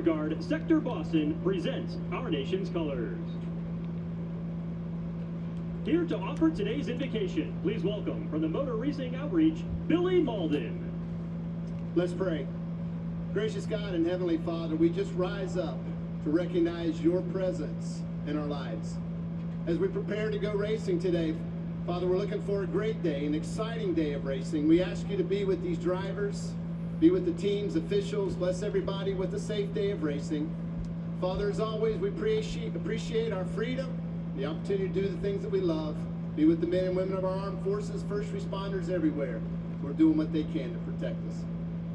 Honor Guard Sector Boston presents our nation's colors. Here to offer today's invocation, please welcome from the Motor Racing Outreach, Billy Malden. Let's pray. Gracious God and Heavenly Father, we just rise up to recognize your presence in our lives. As we prepare to go racing today, Father, we're looking for a great day, an exciting day of racing. We ask you to be with these drivers, be with the teams, officials, bless everybody with a safe day of racing. Father, as always, we appreciate our freedom, the opportunity to do the things that we love. Be with the men and women of our armed forces, first responders everywhere who are doing what they can to protect us.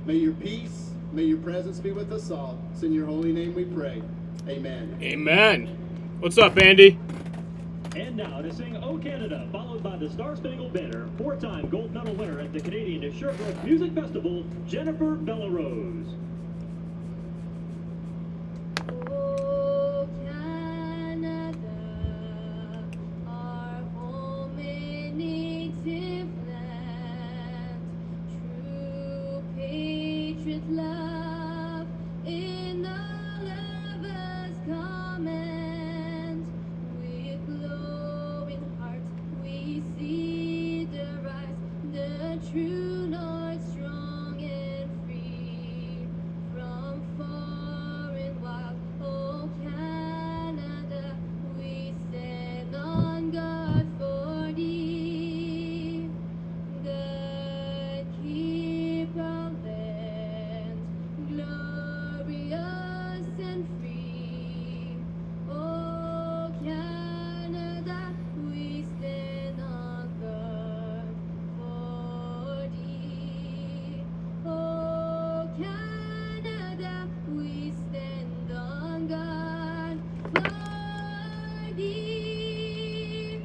May your peace, may your presence be with us all. It's in your holy name we pray. Amen. Amen. What's up, Andy? And now to sing "O Canada," followed by the Star Spangled Banner, four-time gold medal winner at the Canadian Sherbrooke Music Festival, Jennifer Bellarose. Oh, Canada, our home and native land, true patriot love in all of us command. With glowing hearts we see the rise, the true north strong and free from foreign wild. Oh, Canada, we stand on God for thee. God, keep our land glorious and free. Oh, Canada, we stand on God for thee. Oh, Canada, we stand on God for thee.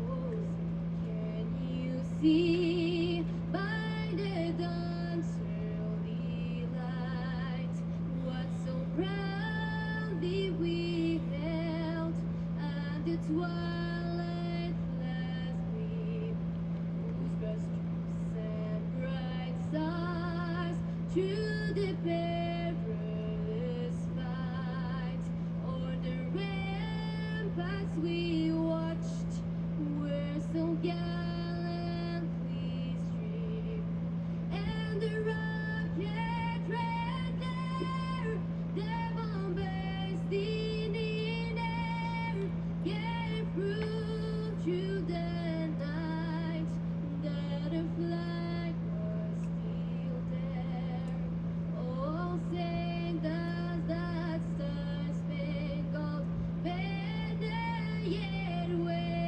Oh, can you see by the dawn's early light what so proudly we held at the twilight last gleam, whose best troops and bright stars through the perilous fight o'er the ramparts we watched were so gallantly streamed, and the rocket red there, the bombasting in air, gave proof through the night that a flag was still there. Oh, sang does that star-spangled banner yet wave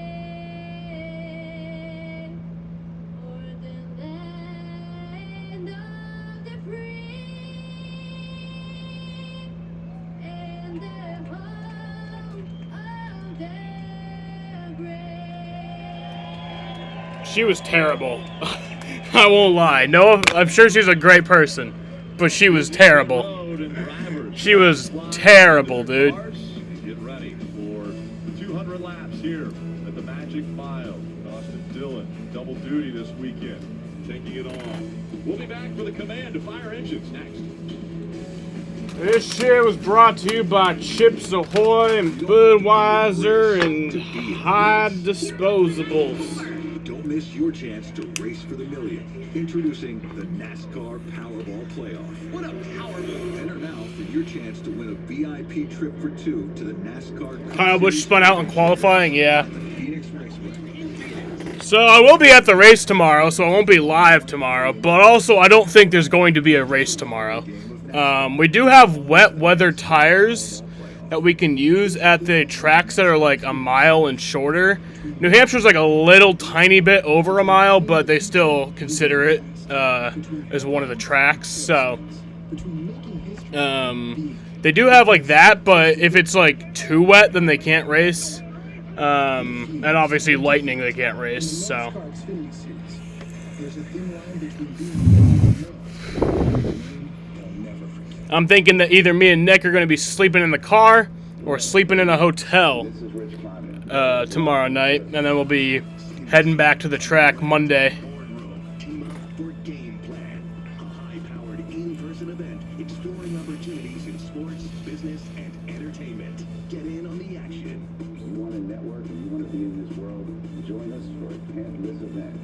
o'er the land of the free and the home of the brave. She was terrible. I won't lie. No, I'm sure she's a great person, but she was terrible. She was terrible, dude. Get ready for the 200 laps here at the Magic Mile. Austin Dillon, double duty this weekend, taking it on. We'll be back for the command to fire engines next. This year was brought to you by Chips Ahoy and Budweiser and High Disposables. Don't miss your chance to race for the million. Introducing the NASCAR Powerball Playoff. What a Powerball! Enter now for your chance to win a VIP trip for two to the NASCAR. Kyle Busch spun out in qualifying, yeah. Phoenix Raceway. So I will be at the race tomorrow, so I won't be live tomorrow. But also, I don't think there's going to be a race tomorrow. We do have wet weather tires that we can use at the tracks that are like a mile and shorter. New Hampshire's like a little tiny bit over a mile, but they still consider it as one of the tracks. So they do have like that, but if it's like too wet, then they can't race. And obviously lightning, they can't race. So I'm thinking that either me and Nick are going to be sleeping in the car or sleeping in a hotel tomorrow night, and then we'll be heading back to the track Monday.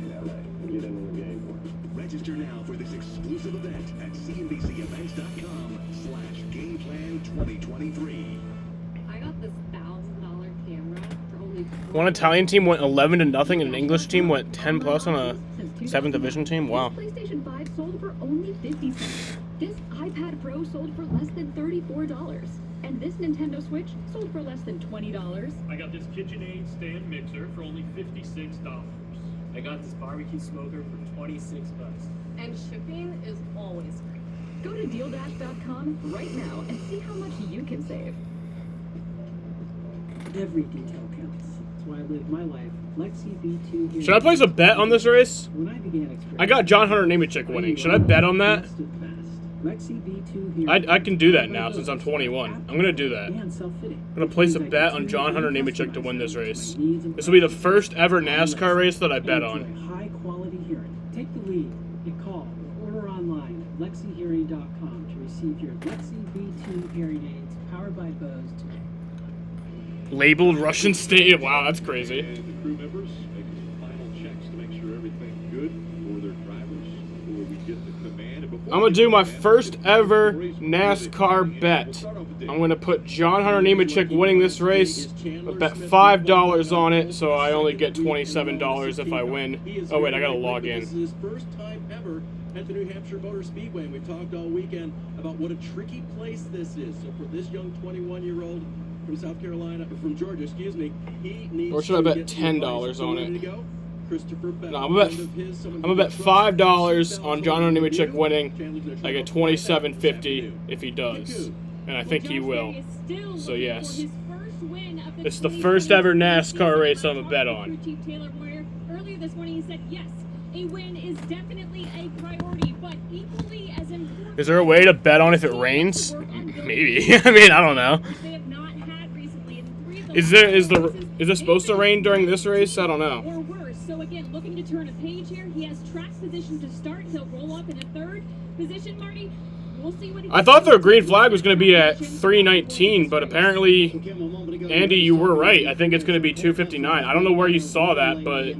in LA and get into the game. Register now for this exclusive event at cnbcevents.com/gameplan2023. I got this $1,000 camera for only. One Italian team went 11-0, and an English team went 10+ on a 7th division team. Wow. This PlayStation 5 sold for only 50 cents. This iPad Pro sold for less than $34. And this Nintendo Switch sold for less than $20. I got this KitchenAid stand mixer for only $56. I got this barbecue smoker for $26. And shipping is always free. Go to DealDash.com right now and see how much you can save. Every detail counts. That's why I live my life. Lexi B2 here. Should I place a bet on this race? When I began I got John Hunter Nemechek winning. Should I bet on that? Lexi B2 here. I can do that now since I'm 21. I'm going to do that. I'm going to place a bet on John Hunter Nemechek to win this race. This will be the first ever NASCAR race that I bet on. High quality hearing. Take the lead. You call or order online at lexihearing.com to receive your Lexi B2 hearing aids powered by Bose today. Labeled Russian state. Wow, that's crazy. And the crew members making some final checks to make sure everything's good for their drivers before we get the command. And before I'm going to do my first ever NASCAR bet. I'm going to put John Hunter Nemechek winning this race. I bet $5 on it, so I only get $27 if I win. Oh, wait, I got to log in. This is his first time ever at the New Hampshire Motor Speedway, and we've talked all weekend about what a tricky place this is. So for this young 21-year-old from South Carolina, from Georgia, excuse me, he needs. Or should I bet to $10 on it? Christopher Bell, No, I'm gonna bet $5 on John Hunter Nemechek winning. I get $27.50 if he does, and I think he will. So yes, it's the first ever NASCAR race I'm a bet on. Earlier this morning, he said yes, a win is definitely a priority, but equally as important. Is there a way to bet on if it rains? Maybe. I mean, I don't know. Is this supposed to rain during this race? I don't know. Or worse. So again, looking to turn a page here. He has track position to start. He'll roll up in a third position, Marty. We'll see what he I thought the green flag was going to be at 3:19, but apparently, Andy, you were right. I think it's going to be 2:59. I don't know where you saw that, but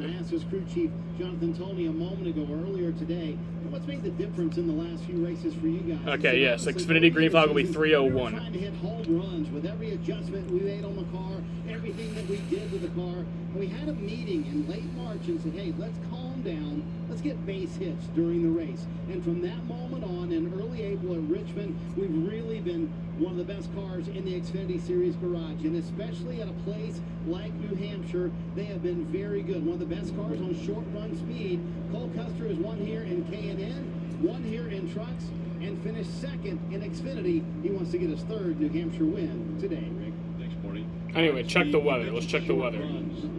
crew chief Jonathan told me a moment ago earlier today. What's made the difference in the last few races for you guys? okay, yes, Xfinity green flag will be 3:01. Trying to hit home runs with every adjustment we made on the car, everything that we did with the car. And we had a meeting in late March and said, hey, let's calm down. Let's get base hits during the race. And from that moment on, in early April at Richmond, we've really been one of the best cars in the Xfinity Series garage. And especially at a place like New Hampshire, they have been very good. One of the best cars on short run speed. Cole Custer has won here in K&N, won here in trucks, and finished second in Xfinity. He wants to get his third New Hampshire win today, Rick. Thanks, Marty. Anyway, check the weather. Let's check the weather.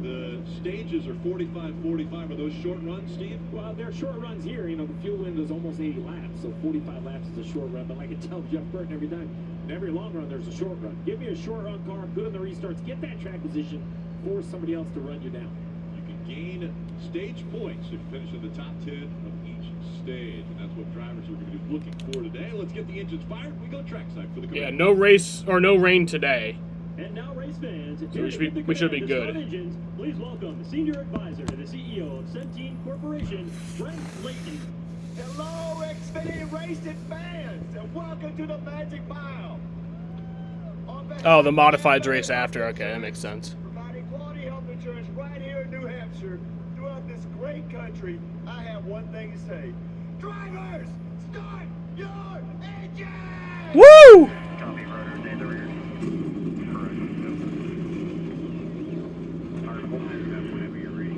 The stages are 45-45. Are those short runs, Steve? Well, they're short runs here. You know, the fuel window is almost 80 laps, so 45 laps is a short run. But like I tell Jeff Burton every time, in every long run, there's a short run. Give me a short run car, good in the restarts, get that track position, force somebody else to run you down. You can gain stage points if you finish in the top 10 of each stage, and that's what drivers are going to be looking for today. Let's get the engines fired. We go trackside for the command. Yeah, no race or no rain today. And now, race fans, So we should be good. Engines, please welcome the senior advisor to the CEO of Centene Corporation, Brent Layton. Hello, Xfinity racing fans, and welcome to the Magic Mile. Oh, the modifieds race after. Okay, that makes sense. Providing quality health insurance right here in New Hampshire, throughout this great country, I have one thing to say. Drivers, start your engine! Woo! Copy, rudder, stay in the rear. Correct. Start holding it up whenever you're ready.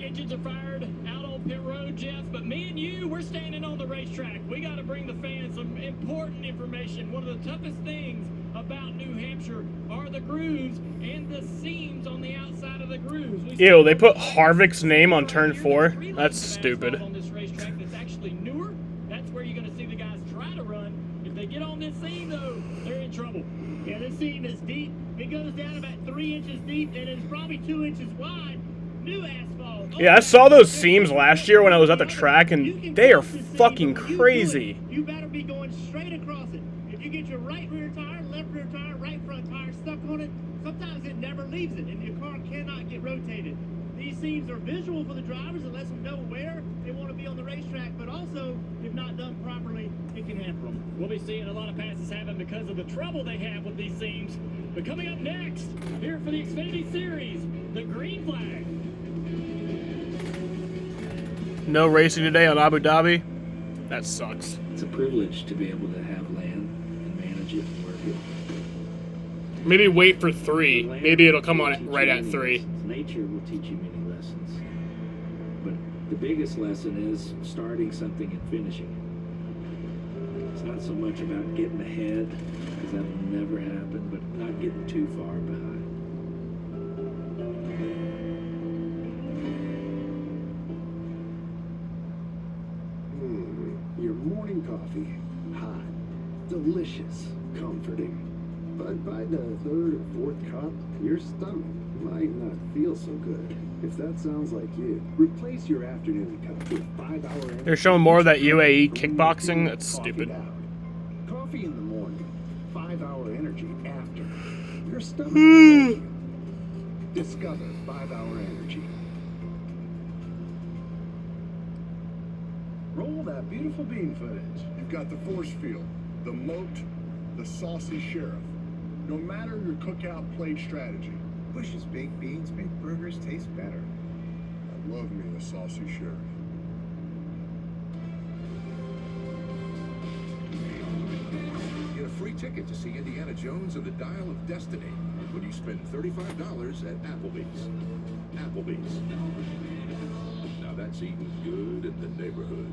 Engines are fired out on pit road, Jeff, but me and you, we're standing on the racetrack. We got to bring the fans some important information. One of the toughest things about New Hampshire are the grooves and the seams on the outside of the grooves. Ew, they put Harvick's name on turn 4? That's stupid. On this racetrack that's actually newer, that's where you're going to see the guys try to run. If they get on this seam, though, they're in trouble. Yeah, this seam is deep. It goes down about 3 inches deep, and it's probably 2 inches wide. New asphalt. Yeah, I saw those seams last year when I was at the track, and they are fucking crazy. You better be going straight across it. If you get your right rear tire, left rear tire, right front tire stuck on it, Sometimes it never leaves it, and your car cannot get rotated. These seams are visual for the drivers. It lets them know where they want to be on the racetrack, but also, if not done properly, it can hamper them. We'll be seeing a lot of passes happen because of the trouble they have with these seams. But coming up next, here for the Xfinity Series, the green flag. No racing today on Abu Dhabi. That sucks. It's a privilege to be able to have land and manage it and work it. Maybe wait for 3. Maybe it'll come on right at 3. Lessons. Nature will teach you many lessons. But the biggest lesson is starting something and finishing it. It's not so much about getting ahead, because that will never happen, but not getting too far behind. Your morning coffee, hot, delicious, comforting. But by the 3rd or 4th cup, your stomach might not feel so good. If that sounds like you, replace your afternoon cup with 5-hour energy. They're showing more of that UAE kickboxing. That's stupid. Coffee in the morning, 5-hour energy after. Your stomach will thank you. Discover 5-hour energy. Roll that beautiful bean footage. You've got the force field, the moat, the saucy sheriff. No matter your cookout plate strategy. Bush's baked beans make burgers taste better. I love me a saucy sheriff. Get a free ticket to see Indiana Jones and the Dial of Destiny when you spend $35 at Applebee's. Applebee's. Now that's eating good in the neighborhood.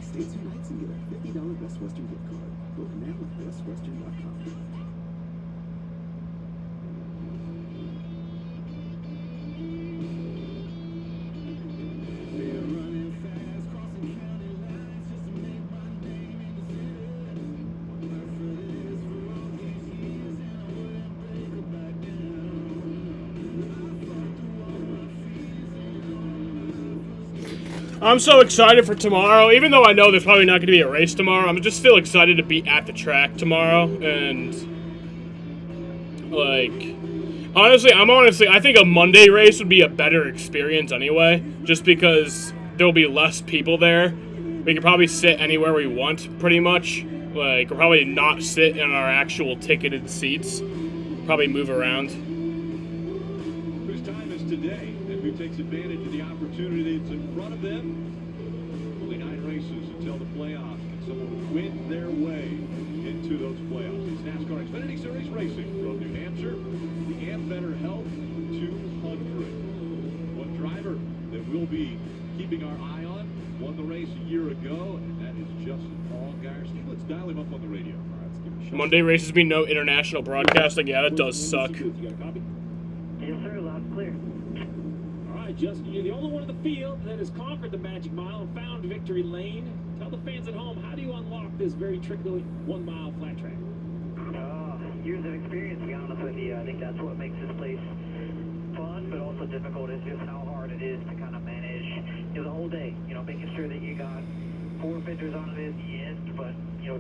Stay 2 nights and get a $50 Best Western gift card. Book now at bestwestern.com. I'm so excited for tomorrow, even though I know there's probably not going to be a race tomorrow. I'm just still excited to be at the track tomorrow. And, like, honestly, I think a Monday race would be a better experience anyway, just because there'll be less people there. We can probably sit anywhere we want, pretty much. Like, we'll probably not sit in our actual ticketed seats. Probably move around. Whose time is today? And who takes advantage of the opportunity that's in front of them? Only 9 races until the playoffs. Can someone win their way into those playoffs? It's NASCAR Xfinity Series Racing from New Hampshire. The Amp Better Health 200. One driver that we'll be keeping our eye on won the race a year ago, and that is Justin Allgaier. Steve, let's dial him up on the radio. All right, let's give it a shot. Monday races mean no international broadcasting. Yeah, that does suck. You got a copy? Yes, sir. Loud and clear. All right, Justin, you're the only one in the field that has conquered the Magic Mile and found victory lane. Tell the fans at home, how do you unlock this very tricky 1-mile flat track? Years of experience, to be honest with you. I think that's what makes this place fun, but also difficult is just how hard it is to kind of manage, the whole day. Making sure that you got 4 fenders on it at the end, but,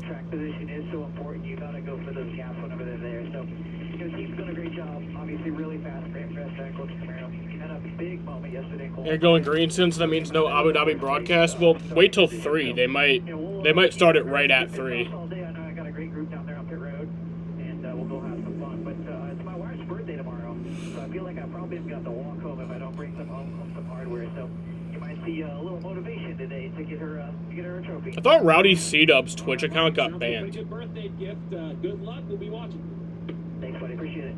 track position is so important. You got to go for those gaps whenever they're there. So, team's done a great job. Obviously, really fast track. Looks Camaro. Had a big moment yesterday. They're going green soon, so that means no Abu Dhabi broadcast. Well, wait till 3. They might start it right at 3. All day. I know I got a great group down there on pit road, and we'll go have some fun. But it's my wife's birthday tomorrow, so I feel like I probably have got to walk home if I don't bring some hardware. So you might see a little motivation today to get her a trophy. I thought Rowdy C-Dub's Twitch account got banned. Good birthday gift. Good luck. We'll be watching. Thanks, buddy. Appreciate it.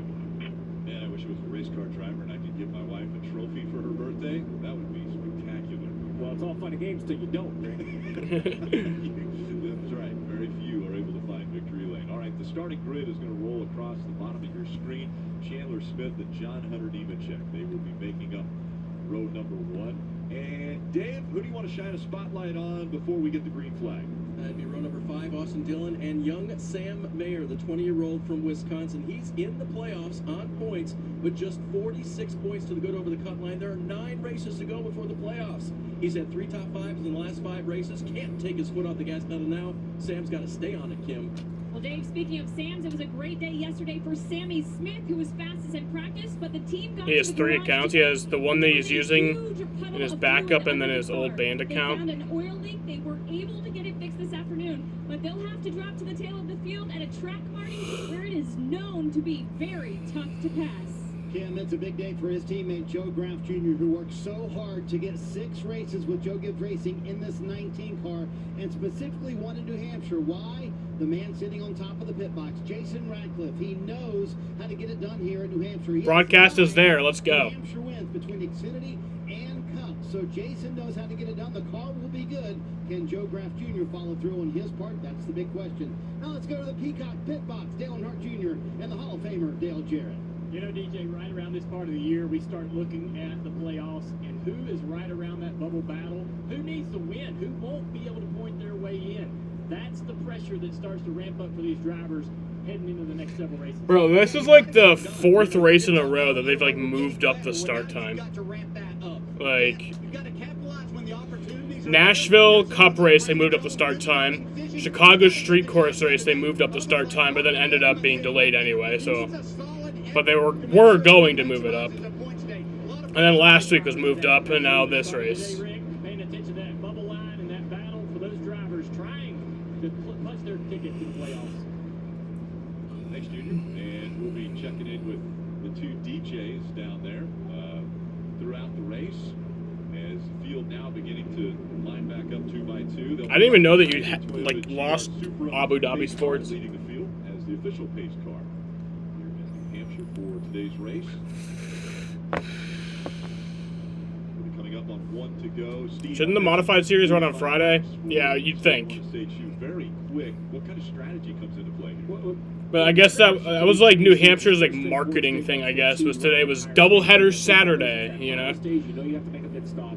Man, I wish I was a race car driver and I could give my wife a trophy for her birthday. That would be spectacular. Well, it's all fun and games till you don't, right? That's right. Very few are able to find victory lane. All right, the starting grid is going to roll across the bottom of your screen. Chandler Smith and John Hunter Nemechek. They will be making up row number 1. And Dave, who do you want to shine a spotlight on before we get the green flag? That'd be row number 5, Austin Dillon, and young Sam Mayer, the 20-year-old from Wisconsin. He's in the playoffs on points with just 46 points to the good over the cut line. There are 9 races to go before the playoffs. He's had 3 top 5s in the last 5 races. Can't take his foot off the gas pedal now. Sam's got to stay on it, Kim. Well, Dave, speaking of Sam's, it was a great day yesterday for Sammy Smith, who was fastest in practice, but the team got He has 3 accounts. He has the one that he's using in his backup and then his old band account. They found an oil leak. They were able to get it fixed this afternoon, but they'll have to drop to the tail of the field at a track, Marty, where it is known to be very tough to pass. Kim, it's a big day for his teammate Joe Graf Jr., who worked so hard to get 6 races with Joe Gibbs Racing in this 19 car, and specifically one in New Hampshire. Why? The man sitting on top of the pit box, Jason Radcliffe. He knows how to get it done here at New Hampshire. Broadcast is there. Let's go. New Hampshire wins between Xfinity and Cup, so Jason knows how to get it done. The car will be good. Can Joe Graf Jr. follow through on his part? That's the big question. Now let's go to the Peacock pit box. Dale Earnhardt Jr. and the Hall of Famer Dale Jarrett. You know, DJ, right around this part of the year, we start looking at the playoffs and who is right around that bubble battle, who needs to win, who won't be able to point their way in. That's the pressure that starts to ramp up for these drivers heading into the next several races. Bro, this is like the 4th race in a row that they've like moved up the start time. Like Nashville Cup race, they moved up the start time. Chicago Street Course race, they moved up the start time, but then ended up being delayed anyway. So, but they were going to move it up. And then last week was moved up, and now this race. Paying attention to that bubble line and that battle for those drivers trying to punch their ticket to the playoffs. Thanks, Junior. And we'll be checking in with the 2 DJs down there throughout the race. As the field now beginning to line back up 2 by 2. I didn't even know that you like lost Abu Dhabi Sports. Leading the field as the official pace car here in New Hampshire for today's race. Coming up on 1 to go. Shouldn't the modified series run on Friday? Yeah, you'd think. Very quick. What kind of strategy comes into play here? But I guess that was like New Hampshire's like marketing thing. I guess was today was doubleheader Saturday. You know. You know you have to make a pit stop.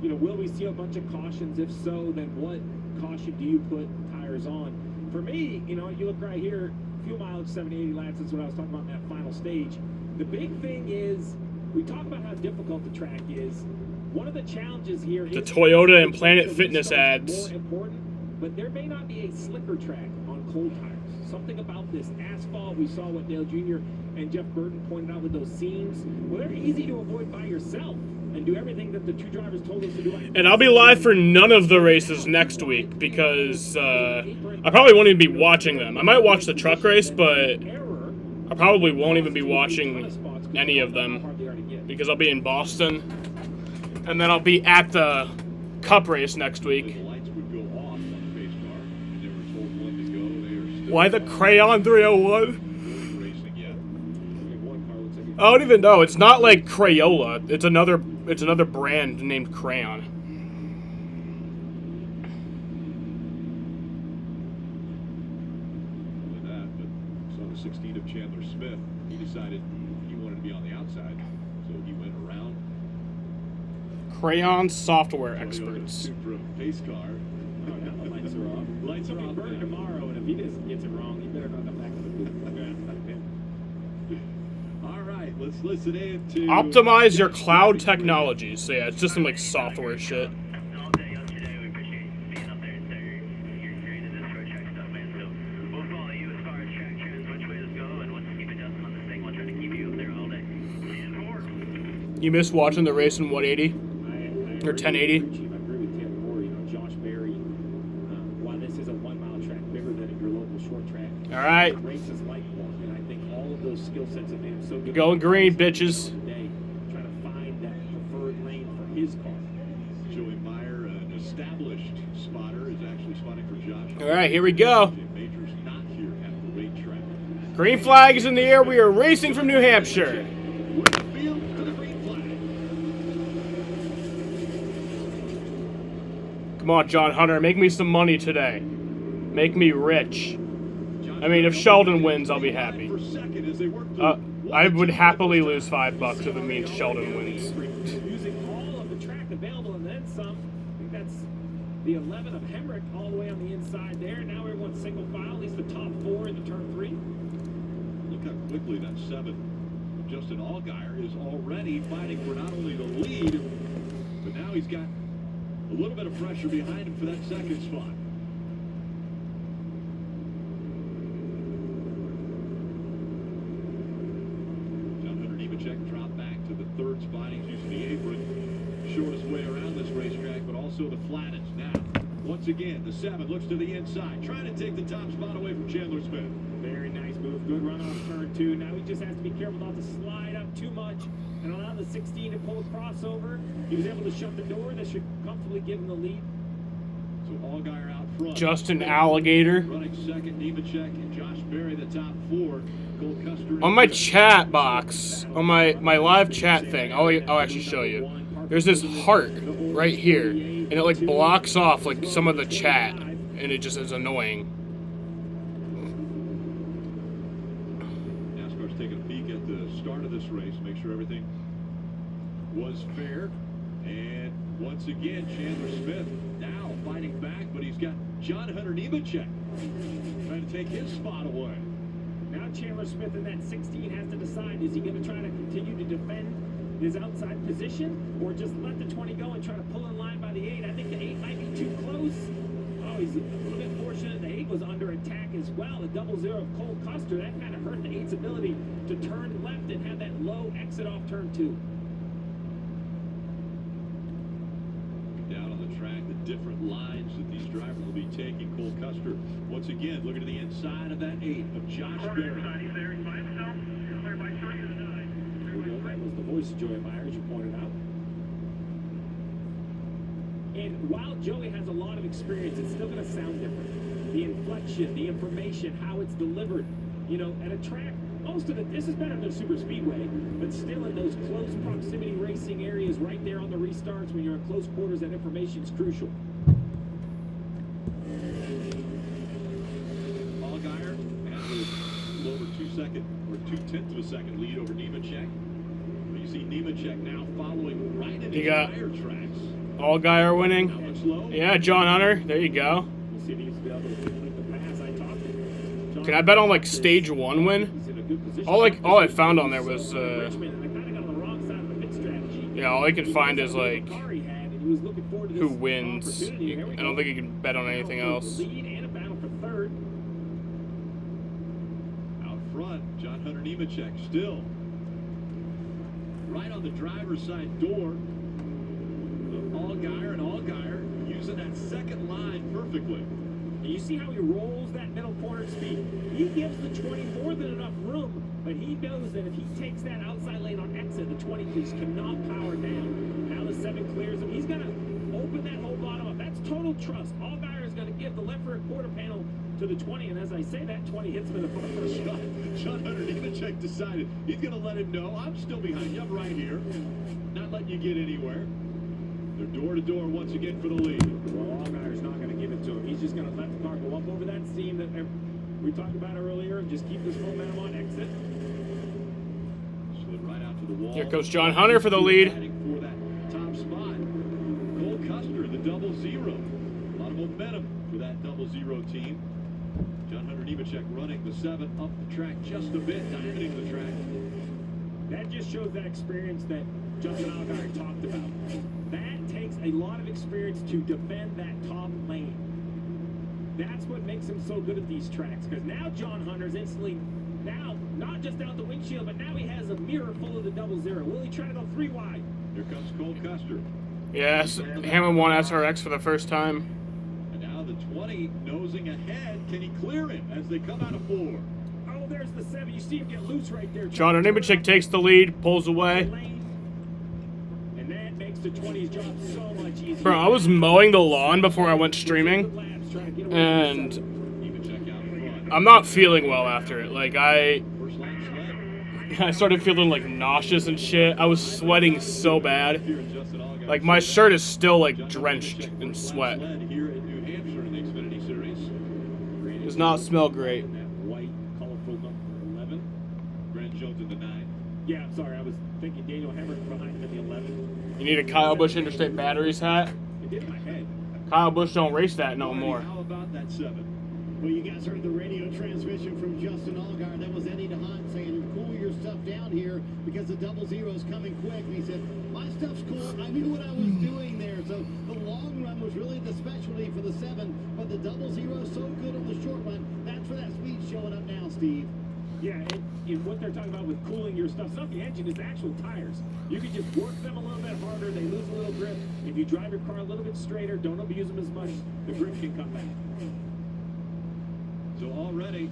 You know, will we see a bunch of cautions? If so, then what caution do you put tires on? For me, you know, you look right here, fuel mileage 70-80 laps. That's what I was talking about in that final stage. The big thing is we talk about how difficult the track is. One of the challenges here is the Toyota and Planet Fitness ads. More important, but there may not be a slicker track on cold tires. Something about this asphalt. We saw what Dale Jr. and Jeff Burton pointed out with those seams. Well, they're easy to avoid by yourself and do everything that the 2 drivers told us to do. And I'll be live for none of the races next week because I probably won't even be watching them. I might watch the truck race, but I probably won't even be watching any of them because I'll be in Boston. And then I'll be at the Cup race next week. Why the Crayon 301? I don't even know. It's not like Crayola. It's another brand named Crayon. With that, but so the 16 of Chandler Smith, he decided he wanted to be on the outside, so he went around. Crayon software experts. Supra pace car. Oh, now the lights are off. Lights are off Burton tomorrow, and if he just gets it wrong, he better not come back to the booth. All right, let's listen in to Optimize your cloud technologies. So yeah, it's just some like software shit. You missed watching the race in 180 or 1080? I agree with Taylor Moore. You know, Josh Berry, while this is a 1 mile track bigger than your local short track, all right. Races like one, and I think all of those skill sets have made him so good. Going green, bitches. Today, trying to find that preferred lane for his car. Joey Meyer, an established spotter, is actually spotting for Josh. All right, here we go. Major's not here at the racetrack. Green flag is in the air. We are racing from New Hampshire. Come on, John Hunter, make me some money today. Make me rich. I mean, if Sheldon wins, I'll be happy. I would happily lose $5 if it means Sheldon wins. Using all of the track available and then some. I think that's the 11 of Hemrick all the way on the inside there. Now everyone's single file, at least the top 4 in the turn 3. Look how quickly that 7, Justin Allgaier, is already fighting for not only the lead, but now he's got a little bit of pressure behind him for that second spot. Drop back to the 3rd spot. He's using the apron. Shortest way around this racetrack, but also the flattest. Now, once again, the 7 looks to the inside, trying to take the top spot away from Chandler Smith. Very nice move. Good run off turn 2. Now he just has to be careful not to slide up too much and allow the 16 to pull a crossover. He was able to shut the door. That should comfortably give him the lead. So Allgaier out front. Justin Alligator. Running second, Nemechek and Josh Berry, the top 4. On my chat box, on my live chat thing, I'll actually show you. There's this heart right here, and it like blocks off like some of the chat, and it just is annoying. NASCAR's taking a peek at the start of this race, make sure everything was fair. And once again, Chandler Smith now fighting back, but he's got John Hunter Nemechek trying to take his spot away. Now Chandler Smith in that 16 has to decide, is he going to try to continue to defend his outside position or just let the 20 go and try to pull in line by the 8? I think the 8 might be too close. Oh, he's a little bit fortunate. The 8 was under attack as well. The 00 of Cole Custer, that kind of hurt the 8's ability to turn left and have that low exit off turn 2. Down on the track, the different lines that these drivers will be taking. Cole Custer, once again, looking to the inside of that 8 of Josh Berry. That was the voice of Joey Meyer, as you pointed out. And while Joey has a lot of experience, it's still going to sound different. The inflection, the information, how it's delivered. You know, at a track, most of it, this is better than super speedway, but still in those close proximity racing areas right there on the restarts, when you're in close quarters, that information is crucial. Allgaier has a little over 2-second or 0.2 of a second lead over Nemechek. But you see Nemechek now following right into the tire tracks. Allgaier winning. Yeah, John Hunter. There you go. We'll see if he's able to complete the pass. I talked to Can I bet on like stage 1 win? All I found on there was yeah, all I could find is like who wins. I don't think you can bet on anything else. Out front, John Hunter Nemechek still right on the driver's side door. Allgaier, and Allgaier using that second line perfectly. And you see how he rolls that middle corner speed. He gives the 20 more than enough room, but he knows that if he takes that outside lane on exit, the 20 just cannot power down. Now the 7 clears him. He's going to open that whole bottom up. That's total trust. Allgaier is going to give the left rear quarter panel to the 20, and as I say that, 20 hits him in the front first shot. John Hunter Nemechek decided he's going to let him know, I'm still behind you. I'm right here. Not letting you get anywhere. They're door-to-door once again for the lead. Well, Allgaier's not going to give it to him. He's just going to let the car go up over that seam that we talked about earlier and just keep this momentum on exit. Slid right out to the wall. Here goes John Hunter for the lead. For that top spot. Cole Custer, the 00. A lot of momentum for that 00 team. John Hunter Nemechek running the 7 up the track just a bit, diamonding the track. That just shows that experience that Justin Allgaier talked about. That takes a lot of experience to defend that top lane. That's what makes him so good at these tracks, because now John Hunter's instantly, now, not just out the windshield, but now he has a mirror full of the 00. Will he try to go 3 wide? Here comes Cole Custer. Yes, Hammond won SRX for the first time. And now the 20 nosing ahead. Can he clear him as they come out of 4? Oh, there's the 7. You see him get loose right there. John Nemechek takes the lead, pulls away. And that makes the 20's job so much easier. Bro, I was mowing the lawn before I went streaming, and I'm not feeling well after it. Like, I started feeling like nauseous and shit. I was sweating so bad. Like, my shirt is still like drenched in sweat. Does not smell great. White, colorful number 11. Grant Jones in the 9. Yeah, I'm sorry, I was thinking Daniel Hammer behind him in the 11. You need a Kyle Busch Interstate Batteries hat? It did in my head. Kyle Busch don't race that no more. How about that 7? Well, you guys heard the radio transmission from Justin Allgaier. That was Eddie DeHaan saying, cool your stuff down here because the 00 is coming quick. And he said, my stuff's cool. I knew what I was doing there. So the long run was really the specialty for the 7, but the 00 is so good on the short run. That's where that speed's showing up now, Steve. Yeah, and what they're talking about with cooling your stuff, it's not the engine, it's the actual tires. You can just work them a little bit harder, they lose a little grip. If you drive your car a little bit straighter, don't abuse them as much, the grip can come back. So already,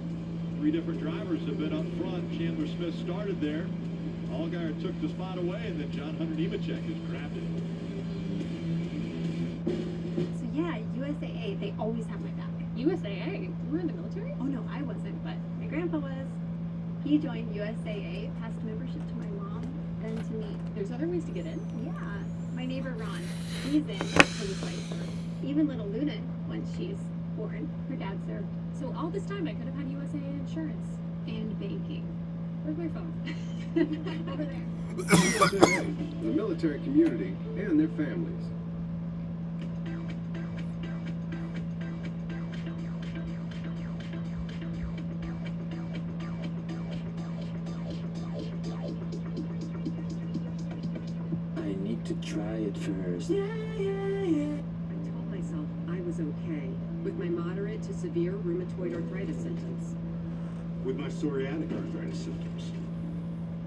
3 different drivers have been up front. Chandler Smith started there. Allgaier took the spot away, and then John Hunter Nemechek has grabbed it. So yeah, USAA, they always have my back. USAA? You were in the military? Oh no, I wasn't, but my grandpa was. He joined USAA, passed membership to my mom, then to me. There's other ways to get in? Yeah, my neighbor Ron, he's in, police life. Even little Luna, when she's born, her dad served. So all this time I could have had USAA insurance. And banking. Where's my phone? Over there. USAA, the military community, and their families. I need to try it first. I told myself I was okay with my moderate to severe rheumatoid arthritis symptoms. With my psoriatic arthritis symptoms.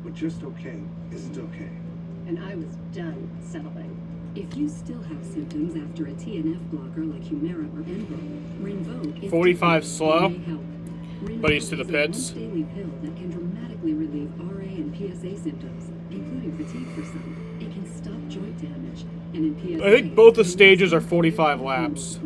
But just okay isn't okay. And I was done settling. If you still have symptoms after a TNF blocker like Humira or Enbrel, Rinvoq is 45 slow, may help. but he's to the pits. It's a once-daily pill that can dramatically relieve RA and PSA symptoms, including fatigue for some. It can stop joint damage, and in PSA, I think both the stages are 45 laps.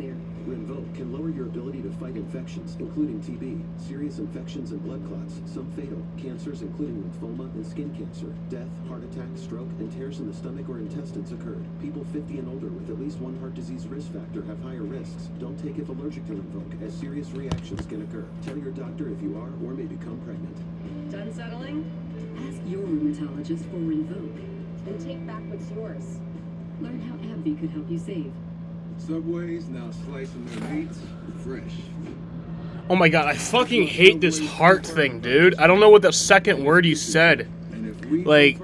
Rinvoq can lower your ability to fight infections, including TB, serious infections and blood clots, some fatal, cancers including lymphoma and skin cancer, death, heart attack, stroke, and tears in the stomach or intestines occurred. People 50 and older with at least one heart disease risk factor have higher risks. Don't take if allergic to Rinvoq, as serious reactions can occur. Tell your doctor if you are or may become pregnant. Done settling? Ask your rheumatologist for Rinvoq. And take back what's yours. Learn how AbbVie could help you save. Subway's now slicing their meats fresh. Oh my god, I fucking hate this heart thing, dude. I don't know what the second word you said. Like,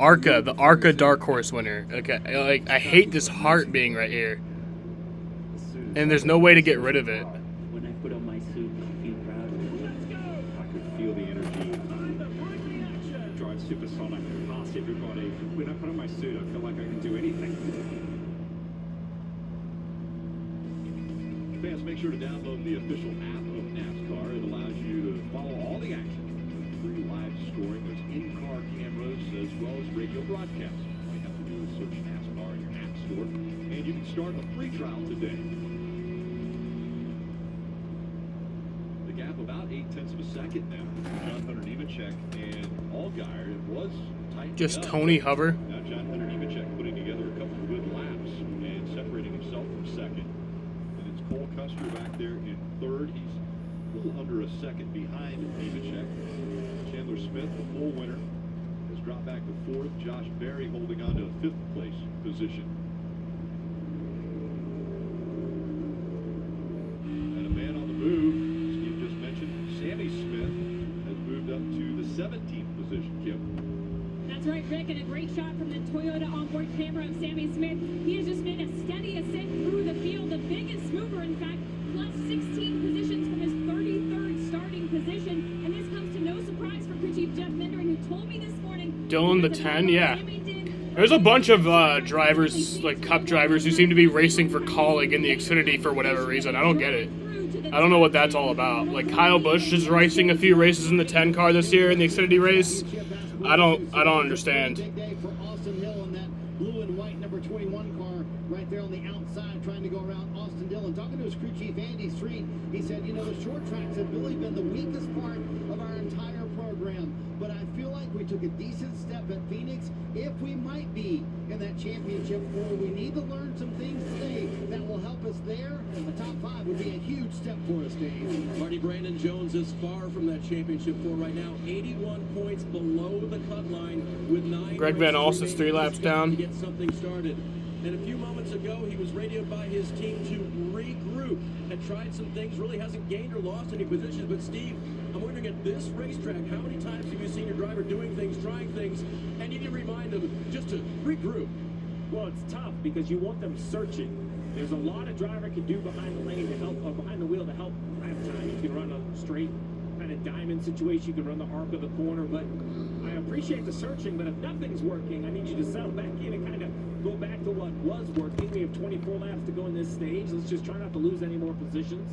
Arca, the Arca Dark Horse winner. Okay, like, I hate this heart being right here. And there's no way to get rid of it. When I put on my suit, I feel proud of it. I could feel the energy. Drive supersonic past everybody. When I put on my suit, I feel like I can do anything. Fans, make sure to download the official app of NASCAR. It allows you to follow all the action. Free live scoring. There's in-car cameras as well as radio broadcasts. All you have to do is search NASCAR in your app store, and you can start a free trial today. The gap about 0.8 of a second now. John Hunter Nemechek and Allgaier. It was tight. Just Tony Hover. Now John Hunter Nemechek putting together a couple of good laps and separating himself from second. Cole Custer back there in third. He's a little under a second behind Nemechek. Chandler Smith, the full winner, has dropped back to fourth. Josh Berry holding on to a fifth place position. And a man on the move, Steve just mentioned, Sammy Smith has moved up to the 17th position, Kim. That's right, Rick, and a great shot from the Toyota onboard camera of Sammy Smith. He has just made a steady ascent through the field, the biggest mover, in fact, plus 16 positions from his 33rd starting position. And this comes to no surprise for crew chief Jeff Mindering, who told me this morning. Dylan the 10, yeah. There's a bunch of drivers, like Cup drivers, who seem to be racing for Colleague in the Xfinity for whatever reason. I don't get it. I don't know what that's all about. Like Kyle Busch is racing a few races in the 10 car this year in the Xfinity race. I don't understand. Big day for Austin Hill in that blue and white number 21 car right there on the outside, trying to go around Austin Dillon. Talking to his crew chief Sandy Street. He said, you know, the short tracks have really been the weakest part of our entire program. But I feel like we took a decent step at Phoenix. If we might be in that championship four, we need to learn some things today that will help us there. A top 5 would be a huge step for us, Dave. Marty Brandon Jones is far from that championship four right now. 81 points below the cut line with 9. Greg Van Alsten's 3 laps down. To get something started. And a few moments ago, he was radioed by his team to regroup. Had tried some things, really hasn't gained or lost any positions. But Steve, I'm wondering at this racetrack, how many times have you seen your driver doing things, trying things, and you need to remind them just to regroup? Well, it's tough because you want them searching. There's a lot a driver can do behind the lane to help, or behind the wheel to help have time. You can run a straight kind of diamond situation. You can run the arc of the corner, but I appreciate the searching. But if nothing's working, I need you to settle back in and kind of go back to what was working. We have 24 laps to go in this stage. Let's just try not to lose any more positions.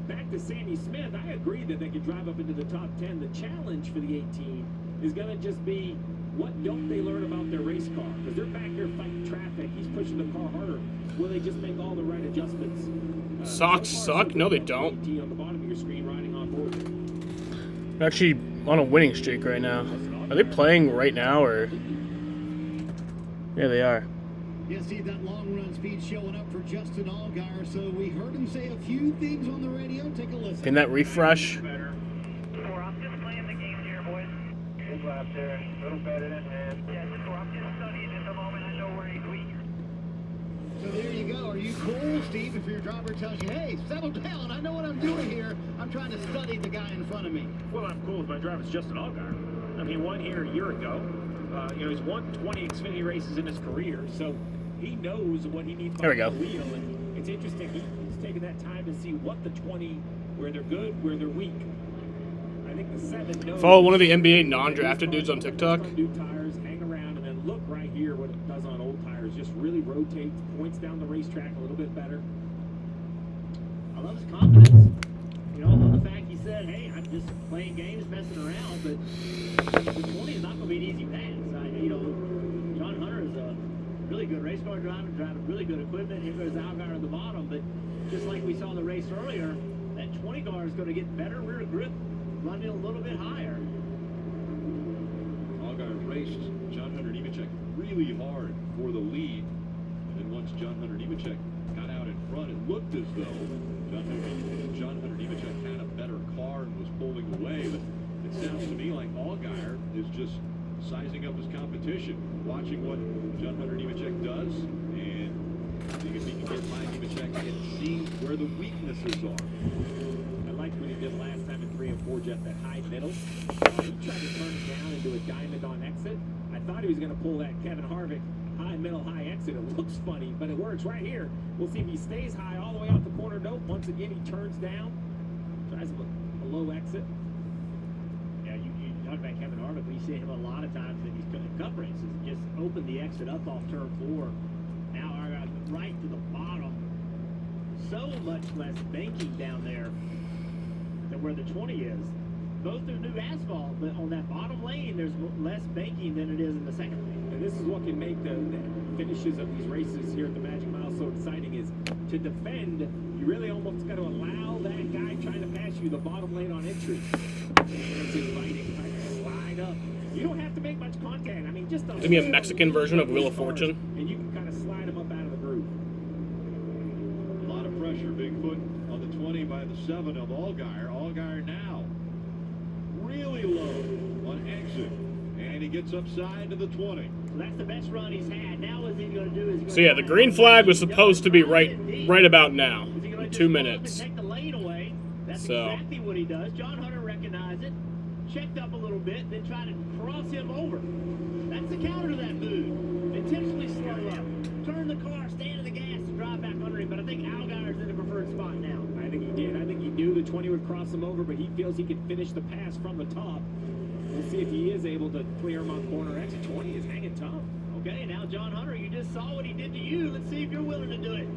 Back to Sandy Smith, I agree that they could drive up into the top 10. The challenge for the 18 is going to just be, what don't they learn about their race car? Because they're back here fighting traffic. He's pushing the car harder. Will they just make all the right adjustments? Socks suck? No, they don't. On the bottom of your screen, riding on board. They're actually on a winning streak right now. Are they playing right now, or? Yeah, they are. Yeah, Steve, that long run speed showing up for Justin Allgaier. So we heard him say a few things on the radio. Take a listen. Can that refresh? I'm just playing the game here, boys. Good lap there. A little better than that. Yeah, I'm just studying at the moment. I know where he's weak. So there you go. Are you cool, Steve, if your driver tells you, hey, settle down, I know what I'm doing here. I'm trying to study the guy in front of me. Well, I'm cool with my driver's Justin Allgaier. I mean, he won here a year ago. You know, he's won 20 Xfinity races in his career, so he knows what he needs behind the wheel. And it's interesting, he's taking that time to see what the 20, where they're good, where they're weak. I think the 7 knows. Follow one of the NBA non-drafted dudes on TikTok. New tires, hang around, and then look right here what it does on old tires. Just really rotates, points down the racetrack a little bit better. I love his confidence. You know, I love the fact he said, hey, I'm just playing games, messing around, but the 20 is not going to be an easy pass. You know, John Hunter is a really good race car driver, driving really good equipment. Here goes Allgaier at the bottom, but just like we saw in the race earlier, that 20 car is going to get better rear grip, running a little bit higher. Allgaier raced John Hunter Nemechek really hard for the lead. And then once John Hunter Nemechek got out in front, it looked as though John Hunter Nemechek had a better car and was pulling away. But it sounds to me like Allgaier is just sizing up his competition, watching what John Hunter Nemechek does, and seeing if he can get by Nemechek and see where the weaknesses are. I liked what he did last time in 3 and 4, Jeff, that high middle. He tried to turn it down into a diamond on exit. I thought he was going to pull that Kevin Harvick high middle, high exit. It looks funny, but it works right here. We'll see if he stays high all the way out the corner. Nope. Once again, he turns down, tries a low exit. Yeah, you talk about Kevin Harvick. We see him a lot of times in these cup races. Just open the exit up off turn 4. Now right to the bottom. So much less banking down there than where the 20 is. Both are new asphalt, but on that bottom lane, there's less banking than it is in the second lane. And this is what can make the finishes of these races here at the Magic Mile so exciting, is to defend, you really almost got to allow that guy trying to pass you the bottom lane on entry. And it's inviting, trying to slide up. You don't have to make much contact. I mean, just Give me a Mexican version of Wheel of Fortune. And you can kind of slide him up out of the groove. A lot of pressure, Bigfoot, on the 20 by the 7 of Allgaier. Allgaier now really low on exit, and he gets upside to the 20. So that's the best run he's had. Now what is he going to do? So yeah, the green flag was supposed to be right about now, in 2 minutes. Take the lane away. That's exactly what he does. John Hunter recognized it, checked up a little bit, then tried to cross him over. That's the counter to that move. Intentionally slow up, turn the car, stand to the gas, and drive back under him. But I think Allgaier's in the preferred spot now. I think he did. I think he knew the 20 would cross him over, but he feels he can finish the pass from the top. We'll see if he is able to clear him on corner exit. 20 is hanging tough. Okay, now John Hunter, you just saw what he did to you. Let's see if you're willing to do it.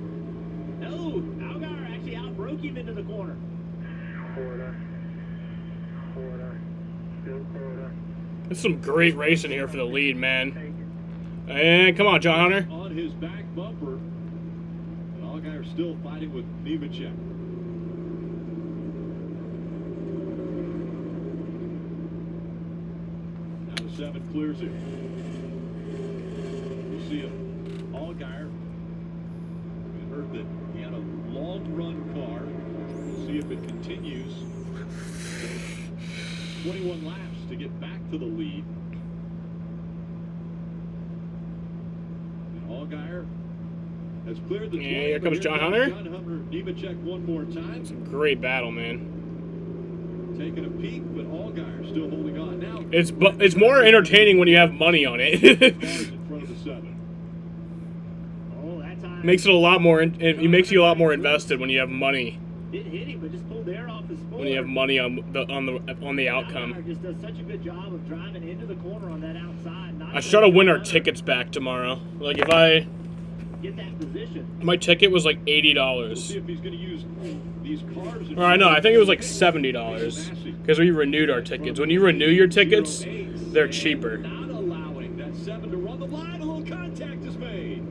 No, Allgaier actually outbroke him into the corner. Quarter. Still quarter. There's some great racing here for the lead, man. And come on, John Hunter. On his back bumper, and Allgaier still fighting with Nemechek. 7 clears it. We'll see if Allgaier, we heard that he had a long run car. We'll see if it continues. 21 laps to get back to the lead. And Allgaier has cleared the 20. Here comes John Hunter. John Hunter, Nemechek one more time. It's a great battle, man. Taking a peek, but Allgaier still holding on. Now it's more entertaining when you have money on it. cars in front of the 7. Oh, that time. Makes it a lot more. It makes you a lot more invested when you have money. Didn't hit him, but just pulled the air off his spoiler. When you have money on the outcome. Allgaier just does such a good job of driving into the corner on that outside. I should try to win our tickets back tomorrow. Like if I get that position. My ticket was like $80. We'll see if he's going to use these cars. Or I know, I think it was like $70 because we renewed our tickets. When you renew your tickets, they're cheaper. Not allowing that 7 to run the line. A little contact is made.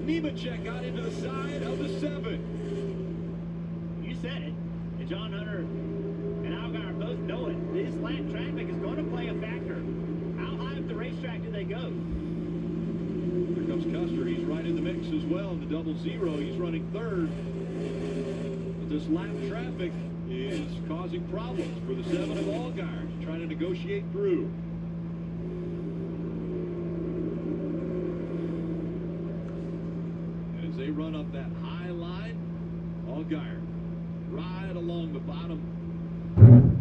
Nemechek got into the side of the 7. You said it. And John Hunter and Allgaier both know it. This lap traffic is going to play a factor. How high up the racetrack do they go? Here comes Custer. He's right in the mix as well. In the 0-0, he's running 3rd. But this lap traffic is causing problems for the 7 of Allgaier. Trying to negotiate through. And as they run up that high line, Allgaier right along the bottom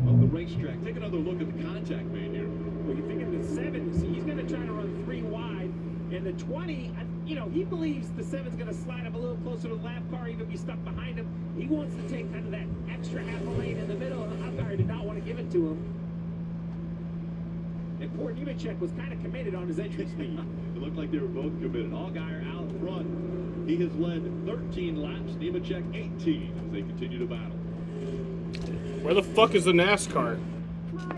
of the racetrack. Take another look at the contact made here. Well, you're thinking the 7, see, he's going to try to run 3 wide. And the 20, you know, he believes the 7's going to slide up a little closer to the lap car, even be stuck behind him. He wants to take kind of that extra half a lane in the middle, and Allgaier did not want to give it to him. And poor Nemechek was kind of committed on his entry speed. It looked like they were both committed. Allgaier out front. He has led 13 laps. Nemechek 18 as they continue to battle. Where the fuck is the NASCAR? Are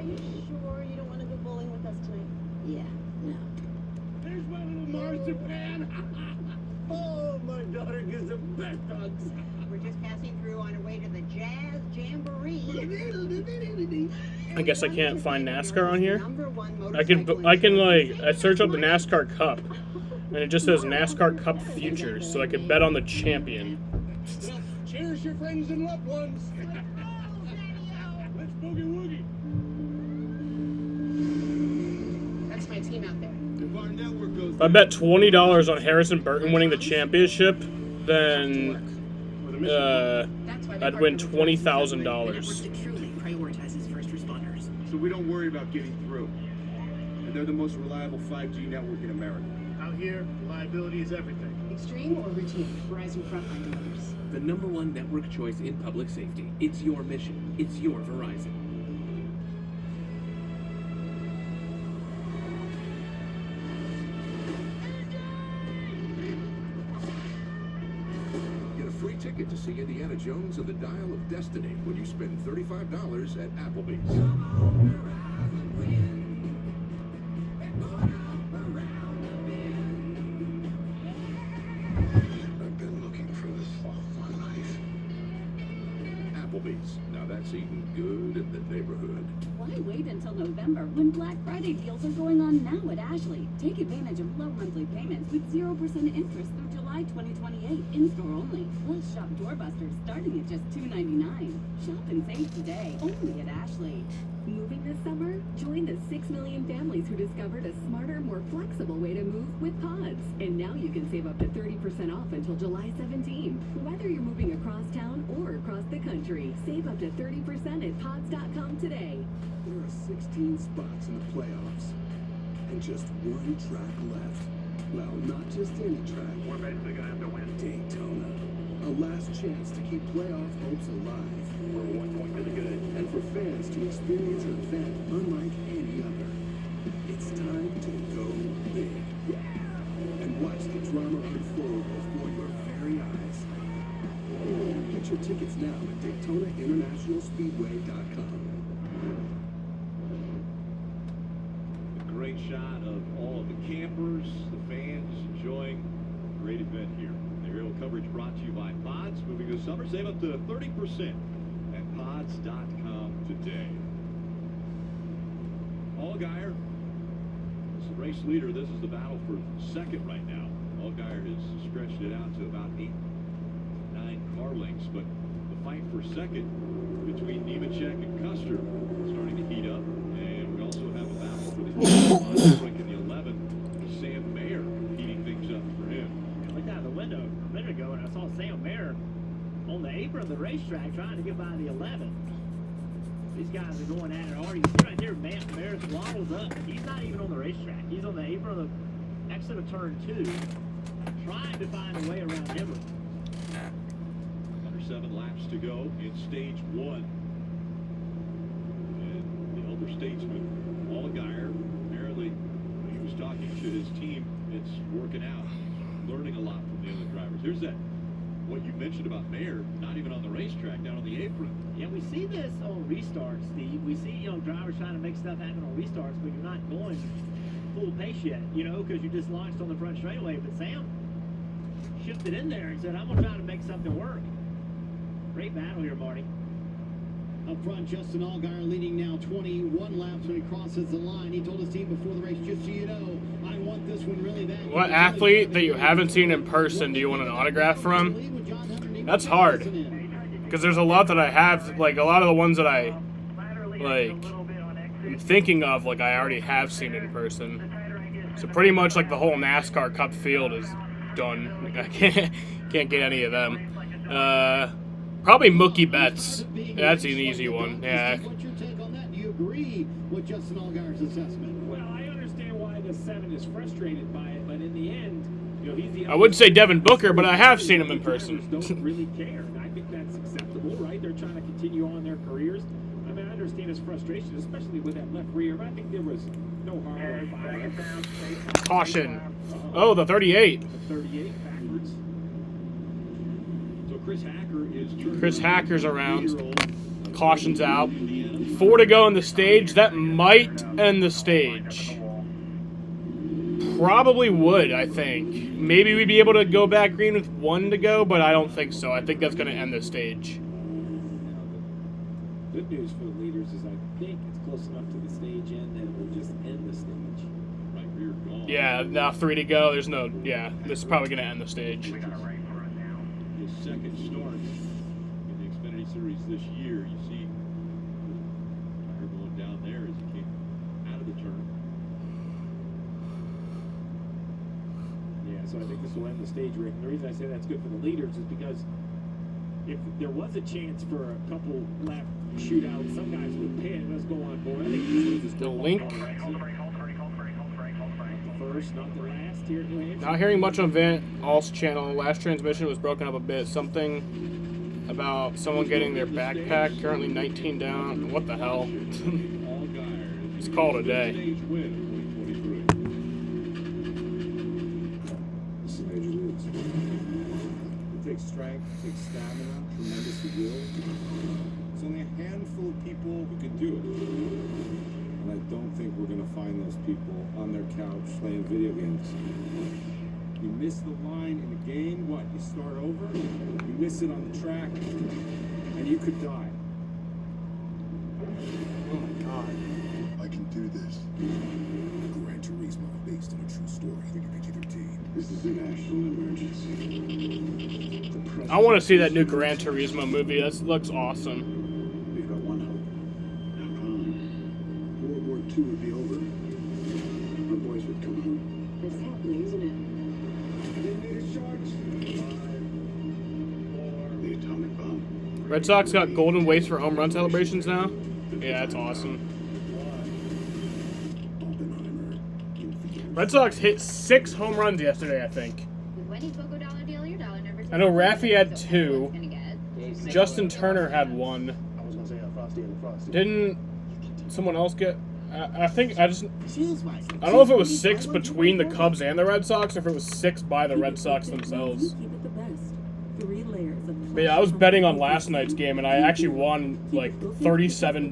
you sure you don't want to go bowling with us tonight? Yeah, no. There's my little marzipan. Oh, my daughter gives the best hugs. We're just passing through on our way to the Jazz Jamboree. I guess I can't find NASCAR on here. I can like I search up the NASCAR Cup, and it just says NASCAR Cup Futures, so I can bet on the champion. Well, cherish your friends and loved ones. Let's boogie woogie. That's my team out there. If our network goes If I bet $20 on Harrison Burton winning the championship, then I'd win $20,000. So we don't worry about getting through. And they're the most reliable 5G network in America. Out here, reliability is everything. Extreme or routine? Verizon Frontline delivers. The #1 network choice in public safety. It's your mission. It's your Verizon. Get a free ticket to see Indiana Jones and the Dial of Destiny when you spend $35 at Applebee's. I've been looking for this all my life. Applebee's. Now that's eating good in the neighborhood. Why wait until November when Black Friday deals are going on now at Ashley? Take advantage of low monthly payments with 0% interest through July 2028, in-store only. Plus shop doorbusters starting at just $2.99. Shop and save today, only at Ashley. Moving this summer? Join the 6 million families who discovered a smarter, more flexible way to move with Pods. And now you can save up to 30% off until July 17. Whether you're moving across town or across the country, save up to 30% at pods.com today. There are 16 spots in the playoffs, and just one track left. Well, not just any track. We're basically going to have to win. Daytona. A last chance to keep playoff hopes alive. We're 1 point to the good. And for fans to experience an event unlike any other. It's time to go big. And watch the drama unfold before your very eyes. Get your tickets now at DaytonaInternationalSpeedway.com. A great shot of all of the campers, the fans enjoying a great event here. The aerial coverage brought to you by Pods. Moving this summer, save up to 30% at pods.com today. Allgaier is the race leader. This is the battle for second right now. Allgaier has stretched it out to about 8-9 car lengths, but the fight for second between Nemechek and Custer is starting to heat up. And we also have a battle for the break in the 11. Sam Mayer heating things up for him. I looked out the window a minute ago and I saw Sam Mayer on the apron of the racetrack trying to get by the 11. These guys are going at it hard. You see right there, Mayer throttles up. He's not even on the racetrack. He's on the apron of the exit of turn 2, trying to find a way around Emory. Under 7 laps to go in stage 1. And the elder statesman, Allgaier, apparently when he was talking to his team, it's working out. He's learning a lot from the other drivers. Here's that, what you mentioned about Mayer, not even on the racetrack, down on the apron. Yeah, we see this on restarts, Steve. We see, drivers trying to make stuff happen on restarts, but you're not going full pace yet, because you just launched on the front straightaway. But Sam shifted in there and said, I'm going to try to make something work. Great battle here, Marty. Up front, Justin Allgaier leading now 21 laps when he crosses the line. He told his team before the race, just so you know, I want this one really bad. What athlete that you haven't seen in person do you want an autograph from? That's hard. Because there's a lot that I have, like a lot of the ones that I, I'm thinking of, I already have seen in person. So pretty much like the whole NASCAR Cup field is done. I can't get any of them. Probably Mookie Betts. That's an easy one. Yeah. What's your take on that? Do you agree with Justin Allgaier's assessment? Well, I understand why the 7 is frustrated by it, but in the end, he's the. I would say Devin Booker, but I have seen him in person. Don't really care, and I think that's acceptable, right? They're trying to continue on their careers. I mean, I understand his frustration, especially with that left rear. But I think there was no harm or foul. Caution. Oh, the 38. The 38 backwards. So Chris Hacker's around. Caution's out. 4 to go in the stage. That might end the stage. Probably would, I think. Maybe we'd be able to go back green with 1 to go, but I don't think so. I think that's going to end the stage. Good news for the leaders is I think it's close enough to the stage end that it will just end the stage. Right rear gone. Yeah, now 3 to go. There's no, this is probably going to end the stage. His second start in the Xfinity Series this year. You see tire going down there as he came out of the turn. Yeah, so I think this will end the stage, Rick. And the reason I say that's good for the leaders is because if there was a chance for a couple lap shootout, some guys would pit. Let's go on board. I think this loses the link. First, not the last here at New Hampshire. Not hearing much on Van All's channel. Last transmission was broken up a bit. Something about someone getting their backpack. Currently 19 down. What the hell? It's called a day. This is major leagues. It takes strength, it takes stamina, tremendous will. There's only a handful of people who can do it. And I don't think we're going to find those people on their couch playing video games. You miss the line in the game, what? You start over, you miss it on the track, and you could die. Oh my God. I can do this. Gran Turismo, based on a true story. This is a national emergency. I want to see that new Gran Turismo movie. That looks awesome. We've got one hope. How come? World War II would be over. Our boys would come home. It's happening, isn't it? The atomic bomb. Red Sox got golden waste for home run celebrations now? Yeah, that's awesome. Red Sox hit 6 home runs yesterday, I think. I know Raffy had 2. Justin Turner had 1. Didn't someone else get... I think I don't know if it was 6 between the Cubs and the Red Sox, or if it was 6 by the Red Sox themselves. But yeah, I was betting on last night's game, and I actually won like $37.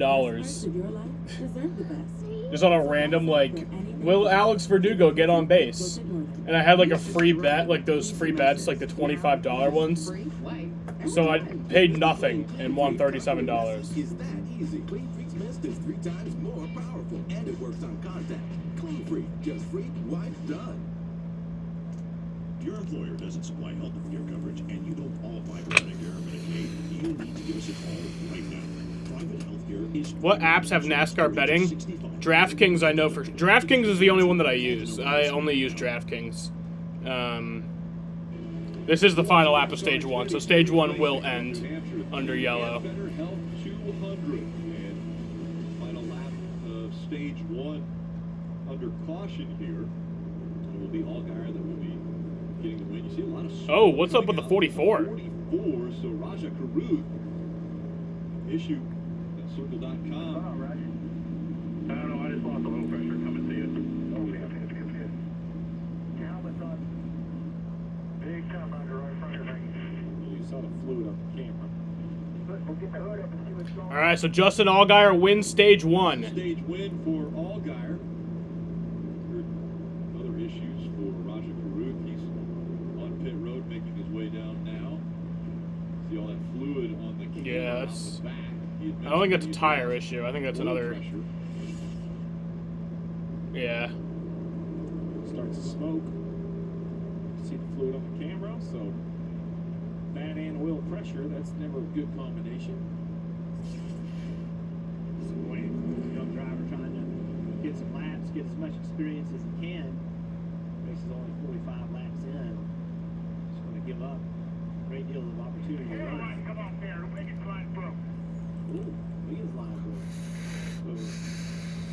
Just on a random, like, will Alex Verdugo get on base? And I had like a free bet, like those free bets, like the $25 ones. So I paid nothing and won $37. Mist is 3 times more powerful, and it works on contact. Clean free, just free, wipe, done. If your employer doesn't supply health care coverage and you don't qualify for Medicare or Medicaid, you need to give us a call right now. Private healthcare is... What apps have NASCAR betting? DraftKings, I know for... DraftKings is the only one that I use. I only use DraftKings. This is the final lap of Stage 1, so Stage 1 will end under yellow. Better Health 200. And final lap of Stage 1 under caution here. It will be Allgaier that will be getting the win. You see a lot of... Oh, what's up with the 44? 44, so Raja Karuth issue at circle.com. I don't know, I just lost a little pressure. Coming to you. Okay. Helmet's on. Big time under right front of your ring. You saw the fluid on the camera. We'll get the hood up and see what's going on. Alright, so Justin Allgaier wins Stage 1. Stage win for Allgaier. Other issues for Raja Karuth. He's on pit road making his way down now. See all that fluid on the camera. Yeah, that's... I don't think that's a tire issue. I think that's another... Yeah. Starts to smoke. See the fluid on the camera, so that and oil pressure, that's never a good combination. Disappointing. Young driver trying to get some laps, get as much experience as he can. Race is only 45 laps in. Just going to give up a great deal of opportunity. Come on there. The Wiggins line broke. Ooh, Wiggins line broke. So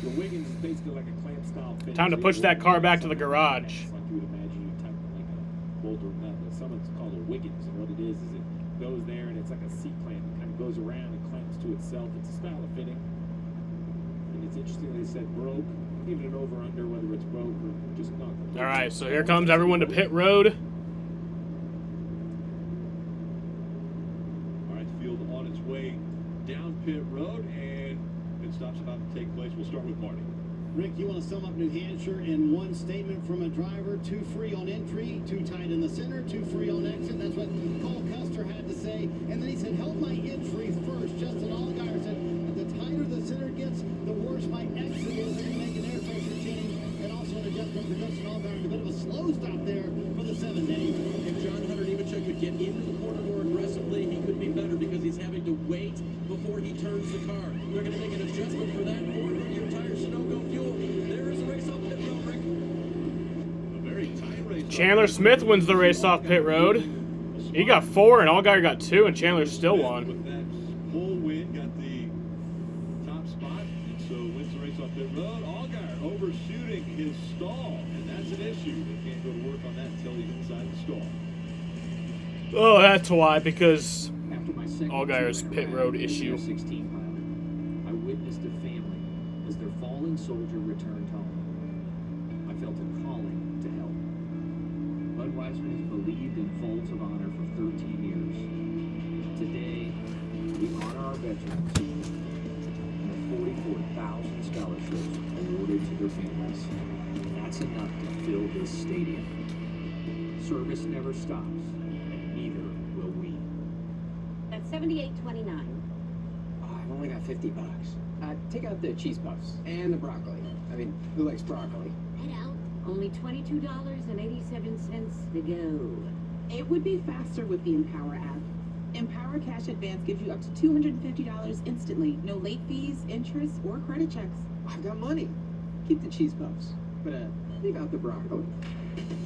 the Wiggins is basically like a clamp style finish. Time to push that car back to the garage. Like you would imagine you type like a bolt or nut, but someone's called a Wiggins, and what it is it goes there and it's like a seat clamp. It kind of goes around and clamps to itself. It's a style of fitting. And it's interesting they said broke, even an over under whether it's broke or just not. Alright, so here comes everyone to pit road. Alright, the field on its way down pit road, and pit stop's about to take place. We'll start with Marty. Rick, you want to sum up New Hampshire in one statement from a driver? 2 free on entry, 2 tight in the center, 2 free on exit. That's what Cole Custer had to say. And then he said, held my entry first. Justin Allgaier said, the tighter the center gets, the worse my exit is. They're going to make an air pressure change. And also an adjustment for Justin Allgaier. A bit of a slow stop there for the 7-day. If John Hunter Nemechek could get into the corner more aggressively, he could be better because he's having to wait before he turns the car. They're going to make an adjustment for that corner. Your tires should no go fuel. There is a race off pit road, Rick. A very tight race. Chandler Smith wins the race off pit road. He got 4 and Allgaier got 2, and Chandler still won. With that pole win, got the top spot, and so wins the race off pit road. Allgaier overshooting his stall, and that's an issue. They can't go to work on that until he's inside the stall. Oh, that's why, because Allgaier's pit road issue. 16 pilot, I witnessed a family as their fallen soldier returned home. I felt a calling to help. Budweiser has believed in Folds of Honor for 13 years. Today, we honor our veterans and the 44,000 scholarships awarded to their families. That's enough to fill this stadium. Service never stops, and neither will we. That's $78.29. I've only got $50. Take out the cheese puffs and the broccoli. I mean, who likes broccoli? Head out. Only $22.87 to go. It would be faster with the Empower app. Empower Cash Advance gives you up to $250 instantly. No late fees, interest, or credit checks. I've got money. Keep the cheese puffs, but leave out the broccoli.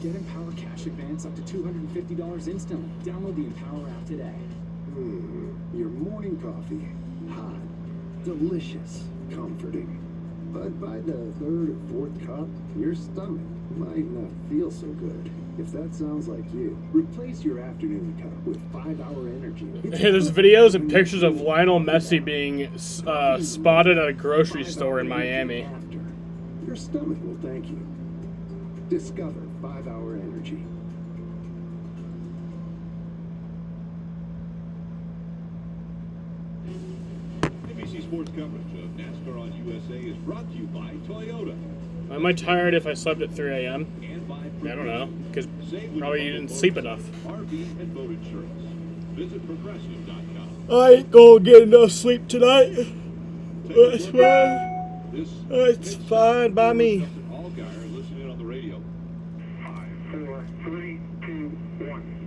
Get Empower Cash Advance up to $250 instantly. Download the Empower app today. Your morning coffee. Hot, delicious, comforting. But by the 3rd or 4th cup, your stomach might not feel so good. If that sounds like you, replace your afternoon cup with 5-hour energy. Hey, there's videos and pictures of Lionel Messi being spotted at a grocery store in Miami. Your stomach will thank you. Discover 5-hour energy. NBC Sports coverage of NASCAR on USA is brought to you by Toyota. Am I tired if I slept at 3 a.m.? I don't know, because probably you didn't sleep enough. RV and boat insurance. Visit progressive.com. I ain't gonna get enough sleep tonight. That's fine. It's fine by me. Justin Allgaier, listen in on the radio. 5, 4, 3, 2, 1.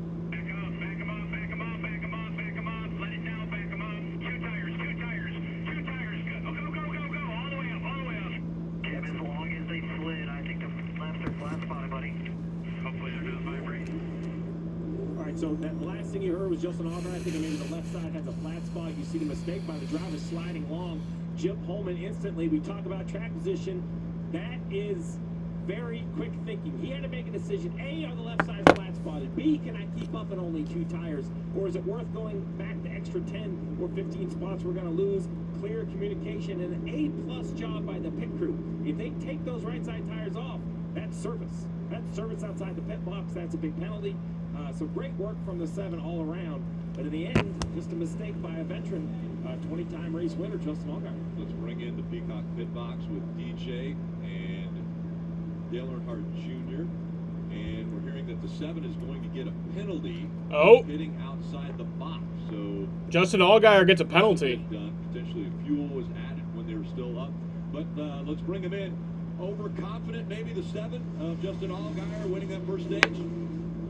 So that last thing you heard was Justin Allgaier. I think maybe the left side has a flat spot. You see the mistake by the driver sliding along. Jim Holman instantly. We talk about track position. That is very quick thinking. He had to make a decision. A, are the left sides flat spotted? B, can I keep up in only 2 tires? Or is it worth going back to extra 10 or 15 spots we're going to lose? Clear communication and an A-plus job by the pit crew. If they take those right side tires off, that's service. That's service outside the pit box. That's a big penalty. So great work from the 7 all around. But in the end, just a mistake by a veteran, 20-time race winner, Justin Allgaier. Let's bring in the Peacock pit box with DJ and Dale Earnhardt Jr. And we're hearing that the 7 is going to get a penalty for hitting outside the box. So Justin Allgaier gets a penalty. Potentially fuel was added when they were still up. But let's bring him in. Overconfident, maybe the 7 of Justin Allgaier winning that first stage.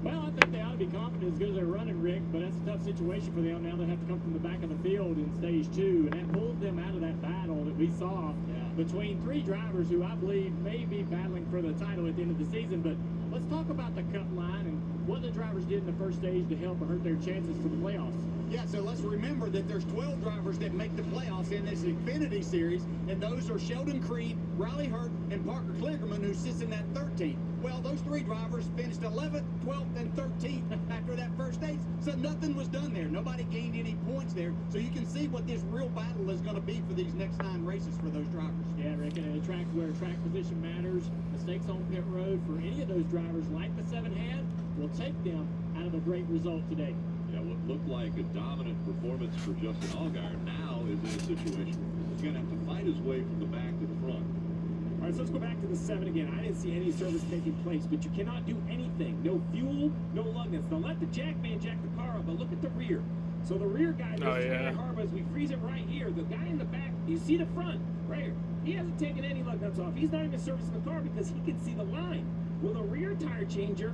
Well, I think they ought to be confident as good as they're running, Rick, but that's a tough situation for them. Now they have to come from the back of the field in stage 2, and that pulled them out of that battle that we saw between 3 drivers who I believe may be battling for the title at the end of the season. But let's talk about the cut line and what the drivers did in the first stage to help or hurt their chances for the playoffs. Yeah, so let's remember that there's 12 drivers that make the playoffs in this Xfinity series, and those are Sheldon Creed, Riley Hurt, and Parker Kligerman, who sits in that 13th. Well, those 3 drivers finished 11th, 12th, and 13th after that first stage, so nothing was done there. Nobody gained any points there, so you can see what this real battle is going to be for these next 9 races for those drivers. Yeah, Rick, and a track where track position matters, mistakes on pit road for any of those drivers like the 7 had will take them out of a great result today. Yeah, what looked like a dominant performance for Justin Allgaier now is in a situation where he's going to have to fight his way from the back to the front. All right, so let's go back to the 7 again. I didn't see any service taking place, but you cannot do anything. No fuel, no lug nuts. Now let the jack man jack the car up, but look at the rear. So the rear guy goes very hard as we freeze it right here. The guy in the back, you see the front right here. He hasn't taken any lug nuts off. He's not even servicing the car because he can see the line. Well, the rear tire changer,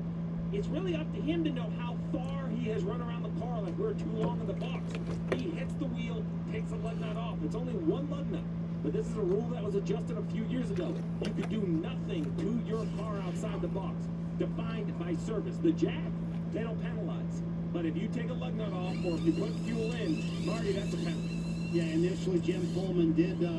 it's really up to him to know how far he has run around the car like we're too long in the box. He hits the wheel, takes the lug nut off. It's only 1 lug nut. But this is a rule that was adjusted a few years ago. You could do nothing to your car outside the box, defined by service. The jack, they don't penalize. But if you take a lug nut off or if you put fuel in, Marty, that's a penalty. Yeah, initially Jim Pullman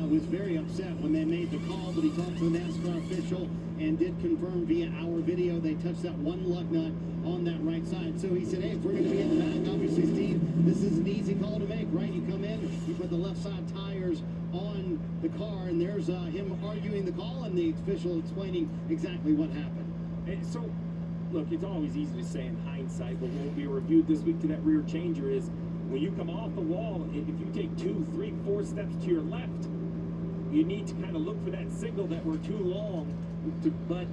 was very upset when they made the call, but he talked to the NASCAR official and did confirm via our video they touched that 1 lug nut on that right side. So he said, hey, if we're going to be in the back, obviously, Steve, this is an easy call to make, right? You come in, you put the left side tires on the car, and there's him arguing the call and the official explaining exactly what happened. And so, look, it's always easy to say in hindsight, but what we reviewed this week to that rear changer is when you come off the wall, if you take 2, 3, 4 steps to your left, you need to kind of look for that signal that we're too long. But,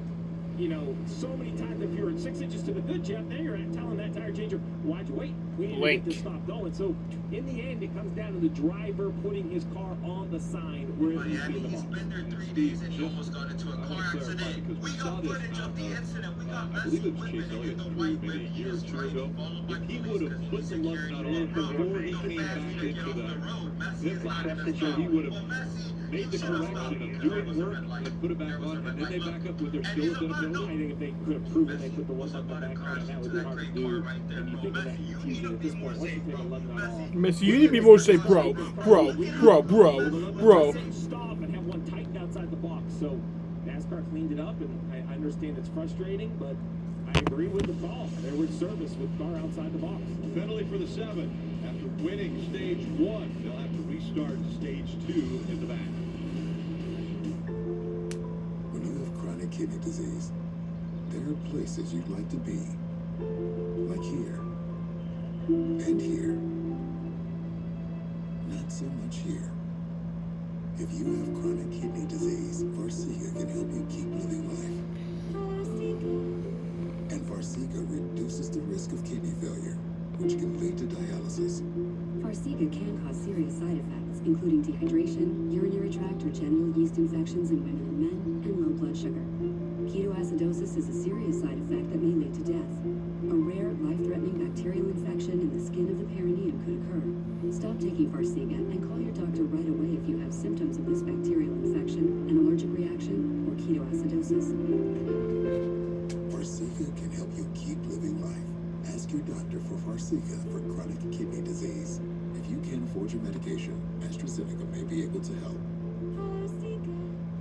you know, so many times if you're at 6 inches to the good, Jeff, now you're telling that tire changer, why'd you wait? We need to get this stop going. So, in the end, it comes down to the driver putting his car on the sign where it needs to be in the box. He's been there 3 days and he almost got into a car accident. We got footage of the incident. We got I believe it was Chase Elliott's crew maybe a year or 2 ago. If he would have put the lug nut on before he came back into the pit box, he would have made the correction of doing work and put it back on, and then they back up with their skills and ability. I think if they could have proven they put the lug nut back on, and that would be hard to do. And you think of that confusion at this point. Once you take a lug nut off, Missy, you need to be more to say bro. Stop and have one tightened outside the box. So NASCAR cleaned it up, and I understand it's frustrating, but I agree with the call. There was service with car outside the box. Penalty for the 7. After winning stage 1, they'll have to restart stage 2 in the back. When you have chronic kidney disease, there are places you'd like to be, like here and here. Not so much here. If you have chronic kidney disease, Farxiga can help you keep living life. And Farxiga reduces the risk of kidney failure, which can lead to dialysis. Farxiga can cause serious side effects, including dehydration, urinary tract or genital yeast infections in women and men, and low blood sugar. Ketoacidosis is a serious side effect that may lead to death. A rare, life-threatening bacterial infection in the skin of the perineum could occur. Stop taking Farxiga and call your doctor right away if you have symptoms of this bacterial infection, an allergic reaction, or ketoacidosis. Farxiga can help you keep living life. Ask your doctor for Farxiga for chronic kidney disease. If you can't afford your medication, AstraZeneca may be able to help.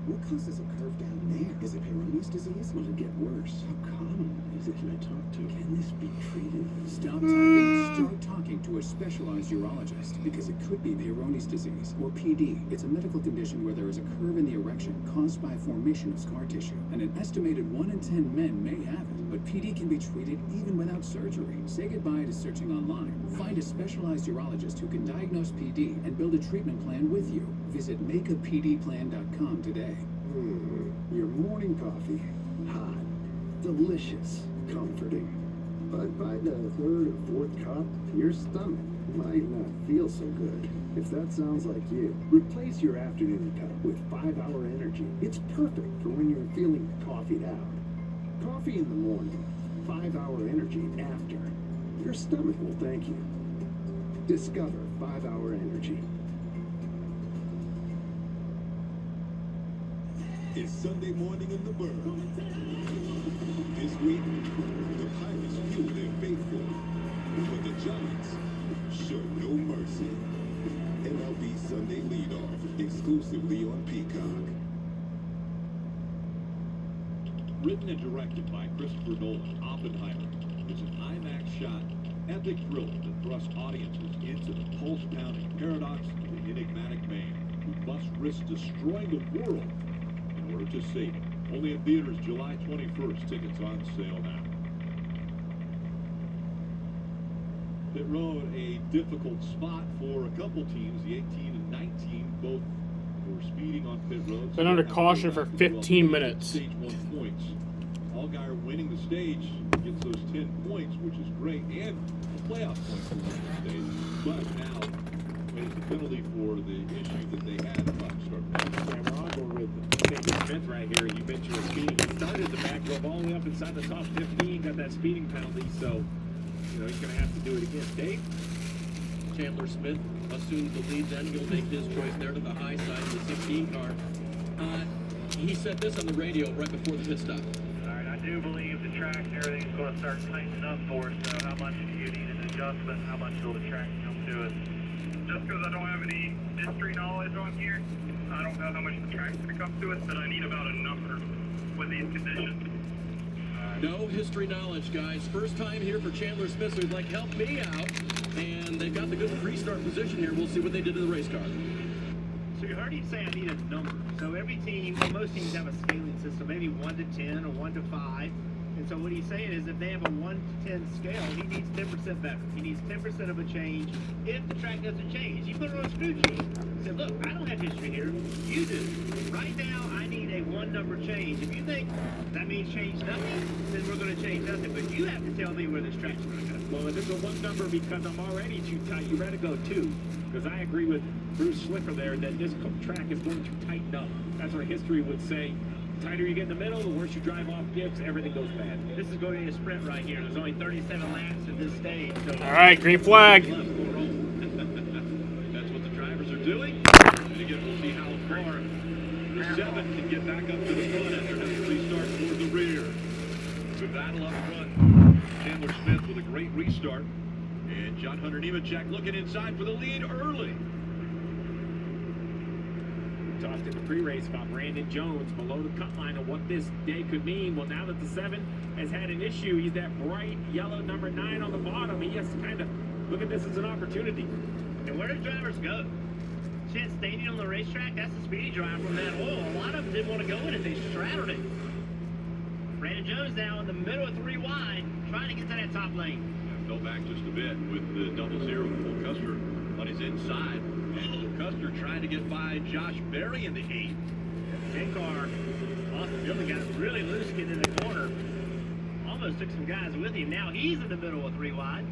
What causes a curve down there? Is it Peyronie's disease? Will it get worse? How common is it? Can I talk to? Can this be treated? Stop typing. Start talking to a specialized urologist because it could be Peyronie's disease, or PD. It's a medical condition where there is a curve in the erection caused by formation of scar tissue, and an estimated 1 in 10 men may have it. But PD can be treated even without surgery. Say goodbye to searching online. Find a specialized urologist who can diagnose PD and build a treatment plan with you. Visit makeapdplan.com today. Your morning coffee. Hot. Delicious. Comforting. But by the third or fourth cup, your stomach might not feel so good. If that sounds like you, replace your afternoon cup with 5-Hour Energy. It's perfect for when you're feeling coffeeed out. Coffee in the morning, 5-Hour Energy after. Your stomach will thank you. Discover 5-Hour Energy. It's Sunday morning in the Burgh. This week, the Pirates fuel their faithful, but the Giants show no mercy. MLB Sunday leadoff, exclusively on Peacock. Written and directed by Christopher Nolan, Oppenheimer. It's an IMAX shot, epic thriller that thrusts audiences into the pulse-pounding paradox of the enigmatic man who must risk destroying the world in order to save it. Only in theaters July 21st. Tickets on sale now. Pit Road, a difficult spot for a couple teams. The 18 and 19 both were speeding on pit road. Been under caution for 15 minutes. Stage 1 points. Allgaier winning the stage gets those 10 points, which is great, and playoff points for winning the stage. But now pays the penalty for the issue that they had about starting. Yeah, we're on board with David Smith right here. You mentioned the speeding. He started the back, drove all the way up inside the top 15, got that speeding penalty, so he's going to have to do it again. Dave? Chandler Smith assumes the lead then. He'll make his choice there to the high side of the 16 car. He said this on the radio right before the pit stop. All right, I do believe the track and everything's going to start tightening up for us. So how much do you need an adjustment? How much will the track come to us? Just because I don't have any history knowledge on here, I don't know how much the track's going to come to us, but I need about a number with these conditions. No history knowledge, guys. First time here for Chandler Smith, so he's like, help me out. And they've got the good restart position here. We'll see what they did to the race car. So you heard him say I need a number. So every team, well, most teams have a scaling system, maybe 1 to 10 or 1 to 5. And so what he's saying is if they have a 1 to 10 scale, he needs 10% better. He needs 10% of a change if the track doesn't change. You put it on a screw cheese. He said, look, I don't have history here. You do. Right now, I need a 1 number change. If you think that means change nothing, then we're going to change nothing. But you have to tell me where this track's going to go. Well, if it's a 1 number because I'm already too tight, you better go 2. Because I agree with Bruce Schlicker there that this track is going to tighten up. That's what history would say. The tighter you get in the middle, the worse you drive off dips, everything goes bad. This is going to be a sprint right here. There's only 37 laps at this stage. So all right, green flag. That's what the drivers are doing. And again, we'll see how far the 7 can get back up to the front after having to restart toward the rear. Good battle up front. Chandler Smith with a great restart. And John Hunter Nemechek looking inside for the lead early. We talked in the pre-race about Brandon Jones below the cut line and what this day could mean. Well, now that the 7 has had an issue, he's that bright yellow number 9 on the bottom. He has to kind of look at this as an opportunity. And where do drivers go? Chance standing on the racetrack, that's the speedy drive from that oil. A lot of them didn't want to go in it. They straddled it. Brandon Jones now in the middle of 3 wide, trying to get to that top lane. Fell back just a bit with the 0-0 Cole Custer on his inside. And Cole Custer trying to get by Josh Berry in the 8. 10 car, Austin Dillon got really loose getting in the corner. Almost took some guys with him. Now he's in the middle of 3 wide.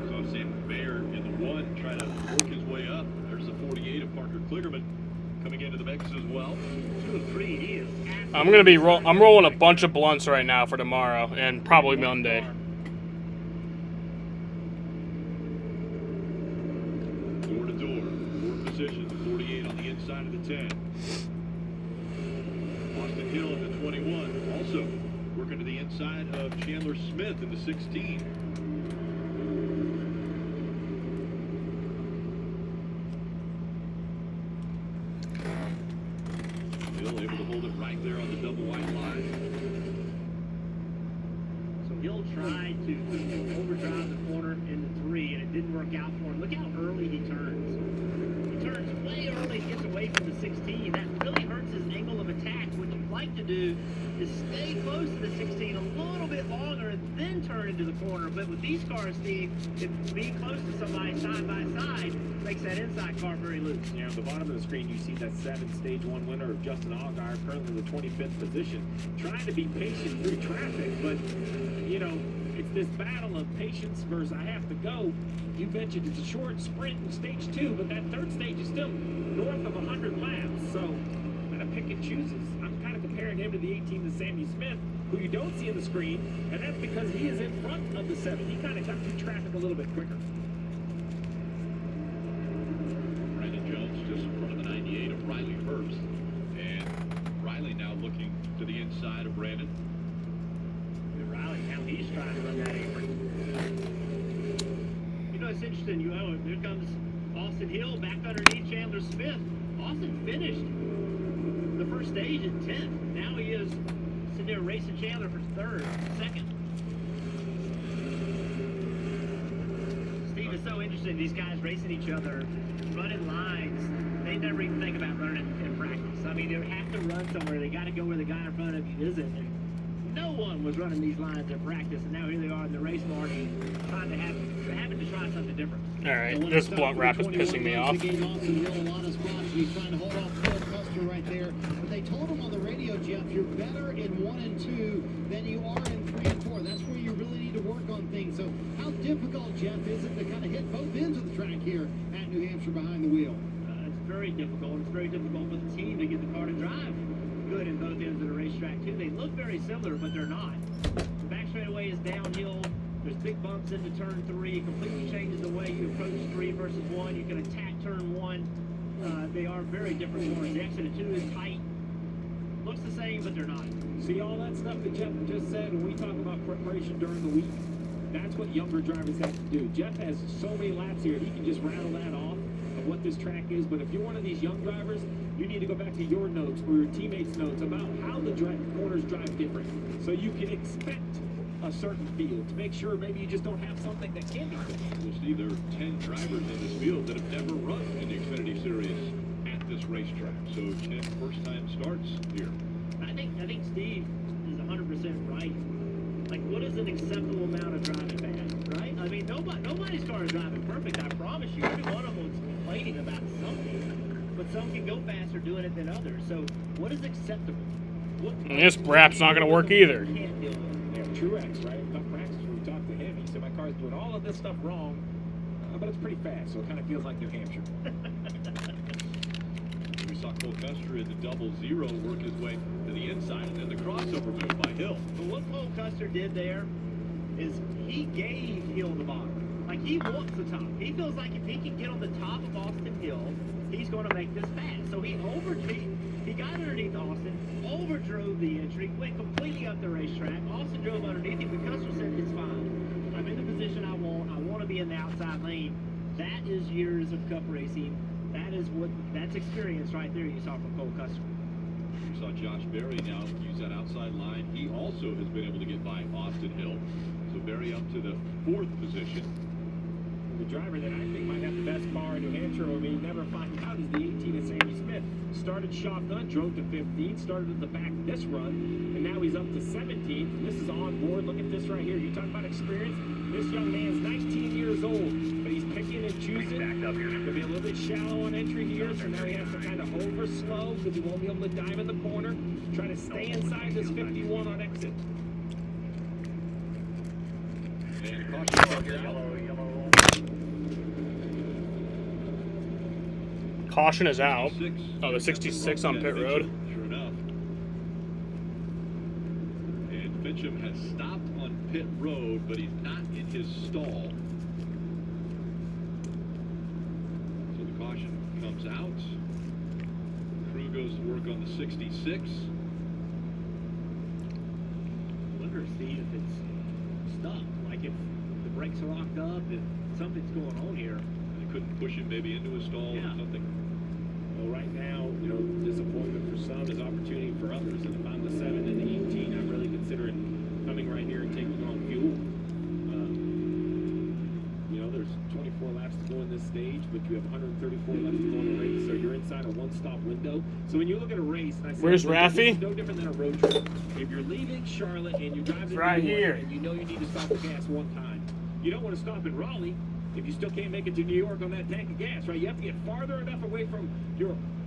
So Sam Mayer in the 1, trying to work his way up. There's the 48 of Parker Kligerman coming into the mix as well. 2 and 3, he is. I'm gonna be I'm rolling a bunch of blunts right now for tomorrow and probably Monday. Door to door, 4 positions, 48 on the inside of the 10. Austin Hill in the 21, also working to the inside of Chandler Smith in the 16. Hill able to hold it right there on the double white line. So he'll try to overdrive the corner in the 3, and it didn't work out for him. Look how early he turns. He turns way early, gets away from the 16. That really hurts his angle of attack. What you'd like to do is stay close to the 16 a little bit longer and then turn into the corner. But with these cars, Steve, if being close to somebody side by side makes that inside car very loose. Yeah, on the bottom of the screen, you see that 7 stage 1 winner of Justin Allgaier, currently in the 25th position, trying to be patient through traffic, but, you know, it's this battle of patience versus I have to go. You mentioned it's a short sprint in stage 2, but that 3rd stage is still north of 100 laps, so kind of pick and chooses. I'm kind of comparing him to the 18 to Sammy Smith, who you don't see on the screen, and that's because he is in front of the 7. He kind of got through traffic a little bit quicker. Brandon Jones just in front of the 98 of Riley Herbst. And Riley now looking to the inside of Brandon. Riley, now he's trying to run that apron. You know, it's interesting. Here comes Austin Hill back underneath Chandler Smith. Austin finished the first stage at 10th. Now he is sitting there racing Chandler for 2nd. Steve, it's so interesting. These guys racing each other, running lines. They never even think about running in practice. I mean, they have to run somewhere. They got to go where the guy in front of you isn't. And no one was running these lines in practice, and now here they are in the race morning, having to try something different. All right, this blunt wrap is pissing me off. He gave Austin Hill a lot of spots. He's trying to hold off Cole Custer right there. But they told him on the radio, Jeff, you're better in 1 and 2 than you are in 3 and 4. That's where you really need to work on things. So how difficult, Jeff, is it to kind of hit both ends of the track here at New Hampshire behind the wheel? It's very difficult. It's very difficult for the team to get the car to drive good in both ends of the racetrack, too. They look very similar, but they're not. The back straightaway is downhill. There's big bumps into turn 3. It completely changes the way you approach 3 versus 1. You can attack turn 1. They are very different corners. The exit of 2 is tight. Looks the same, but they're not. See all that stuff that Jeff just said when we talk about preparation during the week? That's what younger drivers have to do. Jeff has so many laps here, he can just rattle that off of what this track is. But if you're one of these young drivers, you need to go back to your notes or your teammates' notes about how the corners drive different. So you can expect a certain field to make sure maybe you just don't have something that can be good. Well, Steve, there are 10 drivers in this field that have never run in the Xfinity Series at this racetrack. So 10 first-time starts here. I think Steve is 100% right. Like, what is an acceptable amount of driving fast, right? I mean, nobody's car is driving perfect, I promise you. Every one of them is complaining about something. But some can go faster doing it than others. So what is acceptable? And this wrap's not going to work either. Yeah, Truex, right? Tough practice when we talked to him. He said, my car's doing all of this stuff wrong, but it's pretty fast, so it kind of feels like New Hampshire. We saw Cole Custer in the 0-0 work his way to the inside, and then the crossover move by Hill. But what Cole Custer did there is he gave Hill the bottom. Like, he wants the top. He feels like if he can get on the top of Austin Hill, he's going to make this fast. So he got underneath Austin, overdrove the entry, went completely up the racetrack. Austin drove underneath him, but Custer said, it's fine. I'm in the position I want. I want to be in the outside lane. That is years of cup racing. That's experience right there you saw from Cole Custer. We saw Josh Berry now use that outside line. He also has been able to get by Austin Hill. So Berry up to the 4th position. The driver that I think might have the best car in New Hampshire, or may never find out, is the 18 of Sammy Smith. Started shotgun, drove to 15th, started at the back this run, and now he's up to 17th. This is on board. Look at this right here. You're talking about experience. This young man's 19 years old, but he's picking and choosing. He'll be a little bit shallow on entry here, so now he has to kind of over slow because he won't be able to dive in the corner. Try to stay inside this 51 on exit. And caution mark out. Caution is out. Oh, the 66 on pit road. Sure enough. And Fincham has stopped on pit road, but he's not in his stall. So the caution comes out. Crew goes to work on the 66. Wonder, Steve, if it's stuck. Like if the brakes are locked up, if something's going on here. They couldn't push him maybe into a stall or something. Well, right now, you know, disappointment for some is opportunity for others. And if I'm the 7 and the 18, I'm really considering coming right here and taking on fuel. You know, there's 24 laps to go in this stage, but you have 134 left to go in the race, so you're inside a one-stop window. So when you look at a race, and I say, where's Raffy? It's no different than a road trip. If you're leaving Charlotte and you're driving right to New York here, and you know you need to stop for gas one time, you don't want to stop in Raleigh if you still can't make it to New York on that tank of gas, right? You have to get farther enough away from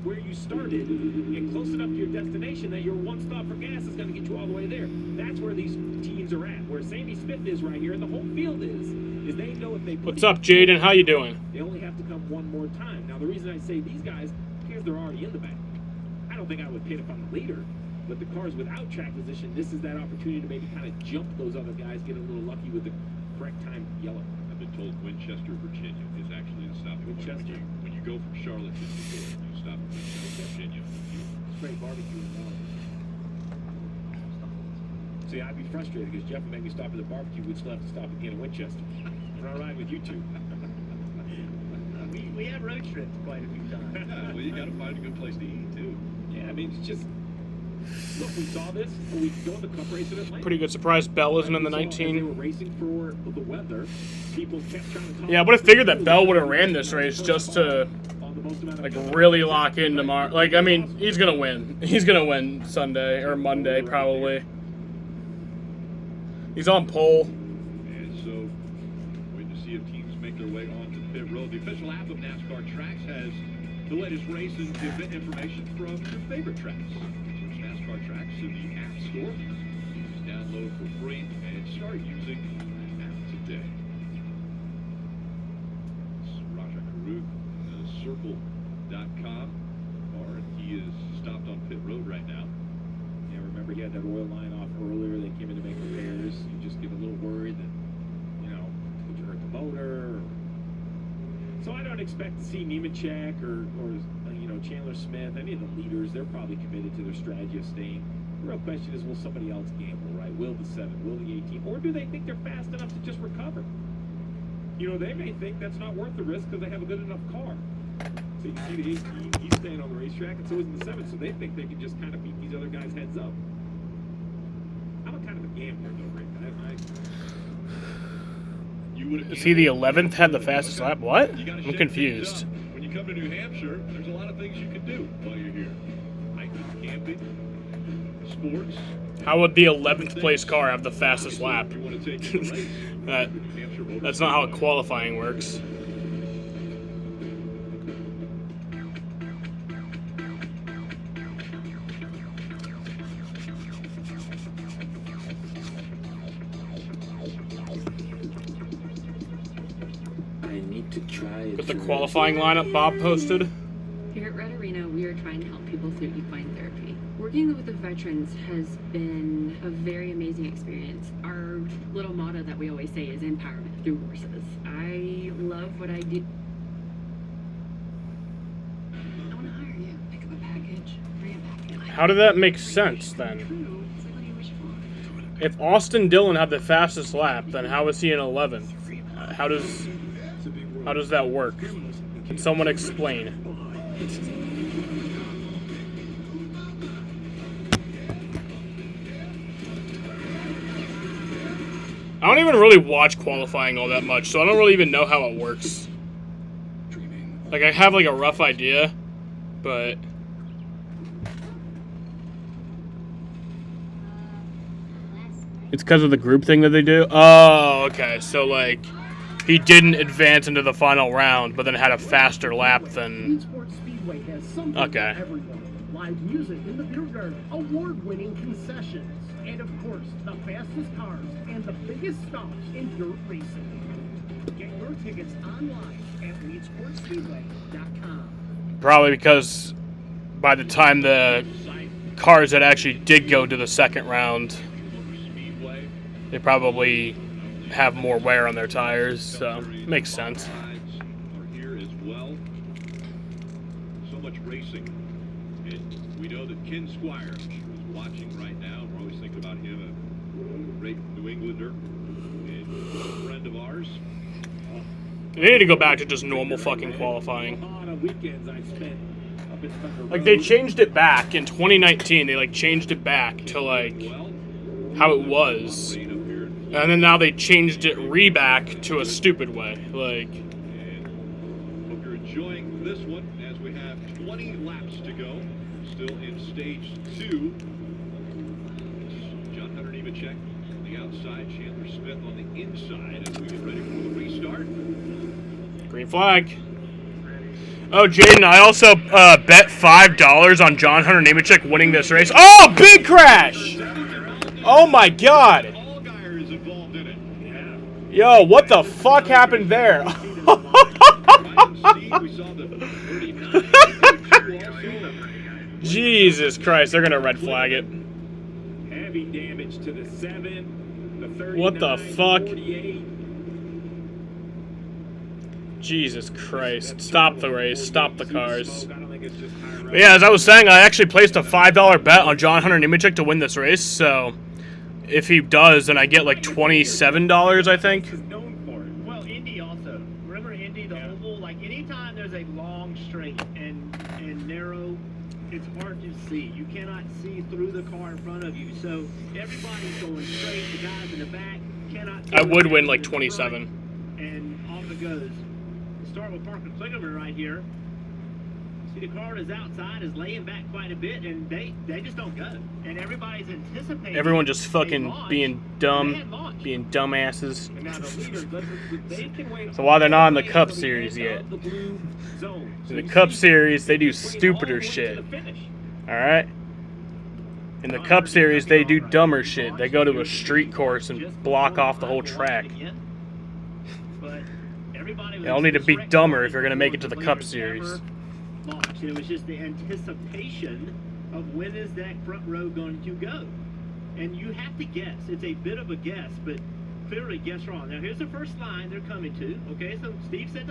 where you started and close enough to your destination that your one stop for gas is going to get you all the way there. That's where these teams are at. Where Sammy Smith is right here, and the whole field is they know if they put... What's up, Jaden? How you doing? They only have to come one more time. Now, the reason I say these guys, because they're already in the back. I don't think I would pit if I'm the leader, but the cars without track position, this is that opportunity to maybe kind of jump those other guys, get a little lucky with the correct time yellow. I've been told Winchester, Virginia is actually the stopping Winchester. point. When you go from Charlotte to New York, you stop in Winchester, Virginia. Great barbecue as well. See, I'd be frustrated because Jeff would make me stop at the barbecue. We'd still have to stop again in Winchester. We're all right with you two. We have road trips quite a few times. Yeah, well, you got to find a good place to eat, too. Yeah, I mean, it's just... Look, we saw this a week ago in the Cup race at Atlanta. Pretty good surprise Bell isn't in the They were 19. racing for the weather. People kept trying to talk. Yeah, I would have figured that Bell would have ran this race just to like really lock in tomorrow. Like, I mean, he's gonna win. He's gonna win Sunday or Monday probably. He's on pole. And so, waiting to see if teams make their way onto the pit road. The official app of NASCAR Tracks has the latest race and event information from your favorite tracks. Search NASCAR Tracks in the App Store. Just download for free and start using the app today. It's Raja Karuk, Circle.com, and he is stopped on pit road right now. Yeah, remember he had that oil line off earlier. They came in to make repairs. You just get a little worried that, you know, could you hurt the motor? So I don't expect to see Nemechek or you know, Chandler Smith, any of the leaders. They're probably committed to their strategy of staying. The real question is, will somebody else gamble, right? Will the 7, will the 18, or do they think they're fast enough to just recover? You know, they may think that's not worth the risk because they have a good enough car. So you see the 18, he's staying on the racetrack, and so is the 7. So they think they can just kind of beat these other guys' heads up. I'm a kind of a gambler, though, Rick. Is he the 11th? Had the fastest lap? What? I'm confused. When you come to New Hampshire, there's a lot of things you can do while you're here. Hiking, camping, sports. How would the 11th place car have the fastest lap? You want to take the race. That's not how qualifying works. Got the qualifying lineup Bob posted. Here at Red Arena, we are trying to help people through equine therapy. Working with the veterans has been a very amazing experience. Our little motto that we always say is empowerment through horses. I love what I do. I want to hire you, pick up a package, bring it back. How did that make sense then? If Austin Dillon had the fastest lap, then how is he in 11th? How does that work? Can someone explain? I don't even really watch qualifying all that much, so I don't really even know how it works. Like, I have like a rough idea, but it's because of the group thing that they do? Oh, okay. So, like, he didn't advance into the final round, but then had a faster lap than... Speedway has something okay. for everyone. Live music in the beer garden, award-winning concessions, and of course, the fastest cars and the biggest stops in dirt racing. Get your tickets online at leadsportspeedway.com. Probably because by the time the cars that actually did go to the second round, they probably have more wear on their tires, so makes sense. Are here as well. So much racing. And we know that Ken Squire, I'm sure, is watching right now. We're always thinking about him, a great New Englander and a friend of ours. They need to go back to just normal fucking qualifying. Like, they changed it back in 2019. They, like, changed it back to, like, how it was. And then now they changed it back to a stupid way. Like... Hope you're enjoying this one as we have 20 laps to go. Still in stage 2. John Hunter Nemechek on the outside. Chandler Smith on the inside as we get ready for the restart. Green flag. Oh, Jaden, I also bet $5 on John Hunter Nemechek winning this race. Oh, big crash! Oh my god! Yo, what the fuck happened there? Jesus Christ, they're gonna red flag it. Heavy damage to the 7, the 39, What the fuck? 48. Jesus Christ. Stop the race. Stop the cars. But yeah, as I was saying, I actually placed a $5 bet on John Hunter Nemechek to win this race, so if he does, then I get like $27, I think. Well, Indy also. Remember Indy, the oval? Like, anytime there's a long straight and narrow, it's hard to see. You cannot see through the car in front of you. So everybody's going straight. The guys in the back cannot. I would win like 27. And off it goes. Start with Parker Kligerman right here. See, the car is outside, is laying back quite a bit, and they just don't go. And everybody's anticipating. Everyone just fucking being dumb, being dumbasses. So while they're not in the Cup Series yet, in the Cup Series they do stupider shit. All right. In the Cup Series they do dumber shit. They go to a street course and block off the whole track. Y'all need to be dumber if you're gonna make it to the Cup Series. It was just the anticipation of when is that front row going to go. And you have to guess. It's a bit of a guess, but clearly guess wrong. Now here's the first line they're coming to. Okay, so Steve said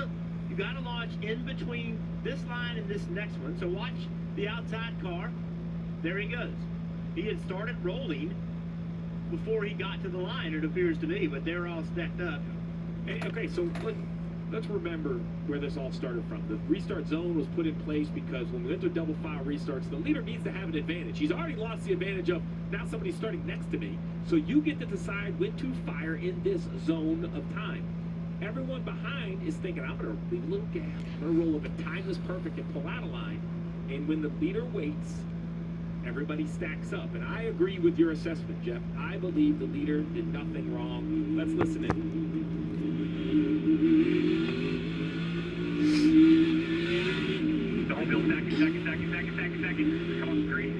you got to launch in between this line and this next one. So watch the outside car. There he goes. He had started rolling before he got to the line, it appears to me, but they're all stacked up. Okay, so let's remember where this all started from. The restart zone was put in place because when we went to double file restarts, the leader needs to have an advantage. He's already lost the advantage of now somebody's starting next to me. So you get to decide when to fire in this zone of time. Everyone behind is thinking, I'm going to leave a little gap. I'm going to roll up and time this perfect and pull out a line. And when the leader waits, everybody stacks up. And I agree with your assessment, Jeff. I believe the leader did nothing wrong. Let's listen in. Double bill, second. Come on, green.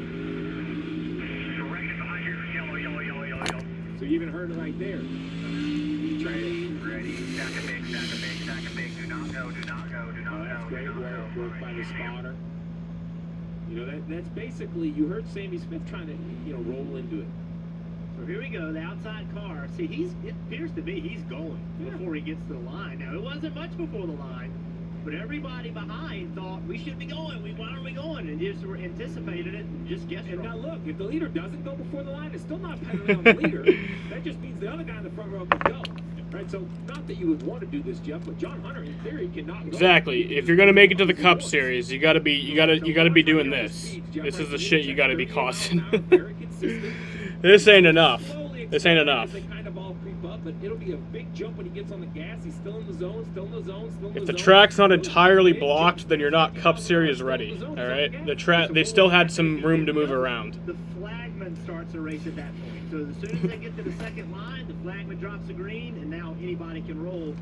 Direction behind you, yellow. So you even heard it right there. Ready. Stack and big. Do not go. That's great work by the spotter. You know, that's basically, you heard Sammy Smith trying to, roll into it. So here we go, the outside car. See, it appears to me he's going before he gets to the line. Now, it wasn't much before the line, but everybody behind thought we should be going. Why aren't we going? And just were anticipated it and just guessed wrong. Now look, if the leader doesn't go before the line, it's still not penalty on the leader. That just means the other guy in the front row can go. Right, so not that you would want to do this, Jeff, but John Hunter, in theory, cannot go. Exactly. If you're gonna make it to the Cup Series, you gotta be doing this. This is the shit you gotta be causing. This ain't enough. This ain't enough. They kind of all creep up, but it'll be a big jump when he gets on the gas. He's still in the zone. If the track's not entirely blocked, then you're not Cup Series ready. All right. They still had some room to move around. The flagman starts a race at that point. So as soon as they get to the second line, the flagman drops the green, and now anybody can roll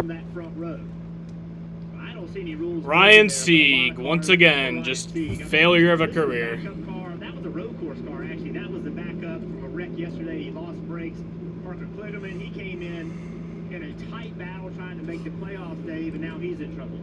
on that front row. I don't see any rules. Ryan Sieg, once again, just failure of a career. That was a road course car, actually. That was the backup from a wreck yesterday. He lost brakes. Parker Kligerman, he came in a tight battle trying to make the playoffs, Dave, and now he's in trouble.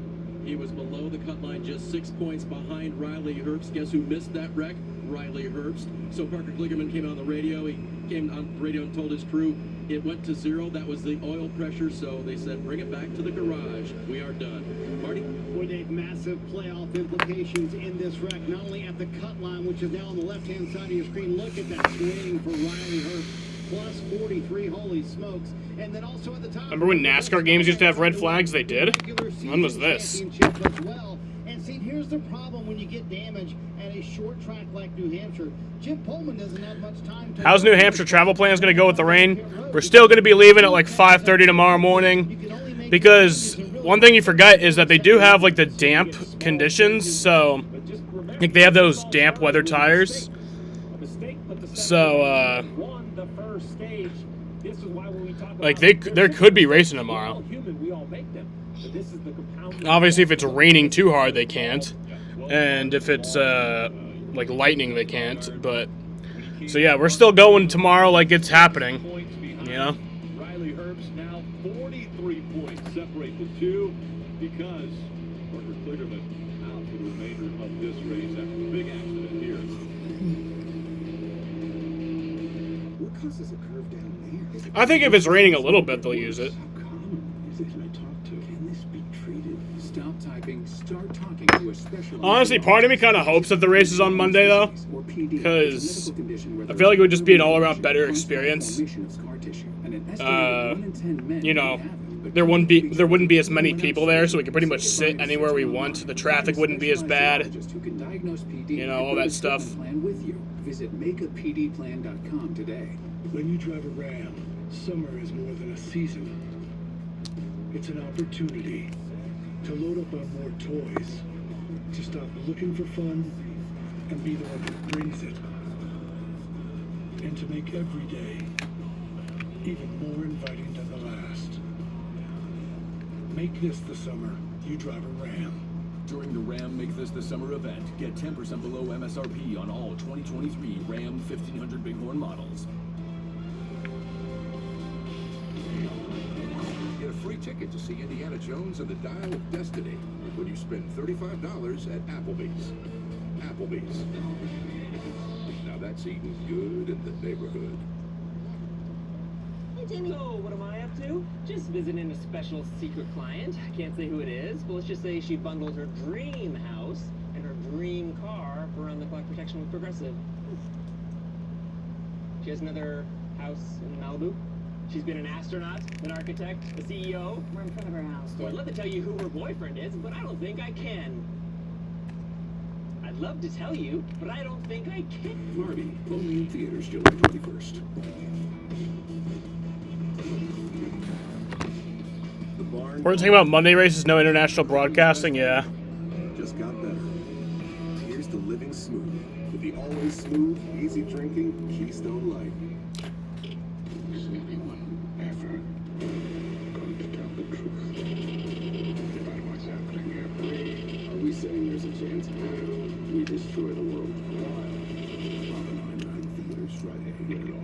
He was below the cut line, just 6 points behind Riley Herbst. Guess who missed that wreck? Riley Herbst. So Parker Kligerman came on the radio. He came on the radio and told his crew it went to 0. That was the oil pressure. So they said, bring it back to the garage. We are done. Marty? Boy, Dave, massive playoff implications in this wreck, not only at the cut line, which is now on the left-hand side of your screen. Look at that swing for Riley Herbst. Plus 43, holy smokes. And then also at the top. Remember when NASCAR games used to have red flags? They did? When was this? As well. And see, here's the problem when you get damage at a short track like New Hampshire. Jim Pullman doesn't have much time to... How's New Hampshire travel plans going to go with the rain? We're still going to be leaving at like 5:30 tomorrow morning. Because one thing you forget is that they do have like the damp conditions. So, like they have those damp weather tires. So, like there could be racing tomorrow. Obviously, if it's raining too hard, they can't, and if it's like lightning, they can't. But so yeah, we're still going tomorrow, like it's happening. You know. Riley Herbst now 43 points separate the two because Parker Kligerman out for the remainder of this race after a big accident here. What causes a curve down there? I think if it's raining a little bit, they'll use it. Stop typing, start talking to a special. Honestly, part of me kind of hopes that the race is on Monday, though, because I feel like it would just be an all-around better experience. You know, there wouldn't be as many people there, so we could pretty much sit anywhere we want. The traffic wouldn't be as bad. You know, all that stuff. Visit makeapdplan.com today. When you drive a Ram, summer is more than a season. It's an opportunity to load up on more toys, to stop looking for fun and be the one who brings it, and to make every day even more inviting than the last. Make this the summer you drive a Ram. During the Ram Make This the Summer event, get 10% below MSRP on all 2023 Ram 1500 Bighorn models. Get a free ticket to see Indiana Jones and the Dial of Destiny when you spend $35 at Applebee's. Applebee's. Now that's eating good in the neighborhood. Hey, Jamie. So, what am I up to? Just visiting a special secret client. I can't say who it is, but let's just say she bundled her dream house and her dream car for around-the-clock protection with Progressive. She has another house in Malibu. She's been an astronaut, an architect, a CEO. We're in front of her house. So I'd love to tell you who her boyfriend is, but I don't think I can. I'd love to tell you, but I don't think I can. Marty, only in theaters July 21st. We're talking about Monday races, no international broadcasting, yeah. Just got better. Here's to living smooth with the always smooth, easy drinking Keystone Light. Is anyone ever going to tell the truth about what's happening here? Are we saying there's a chance we destroy the world? Theaters Friday, rated R.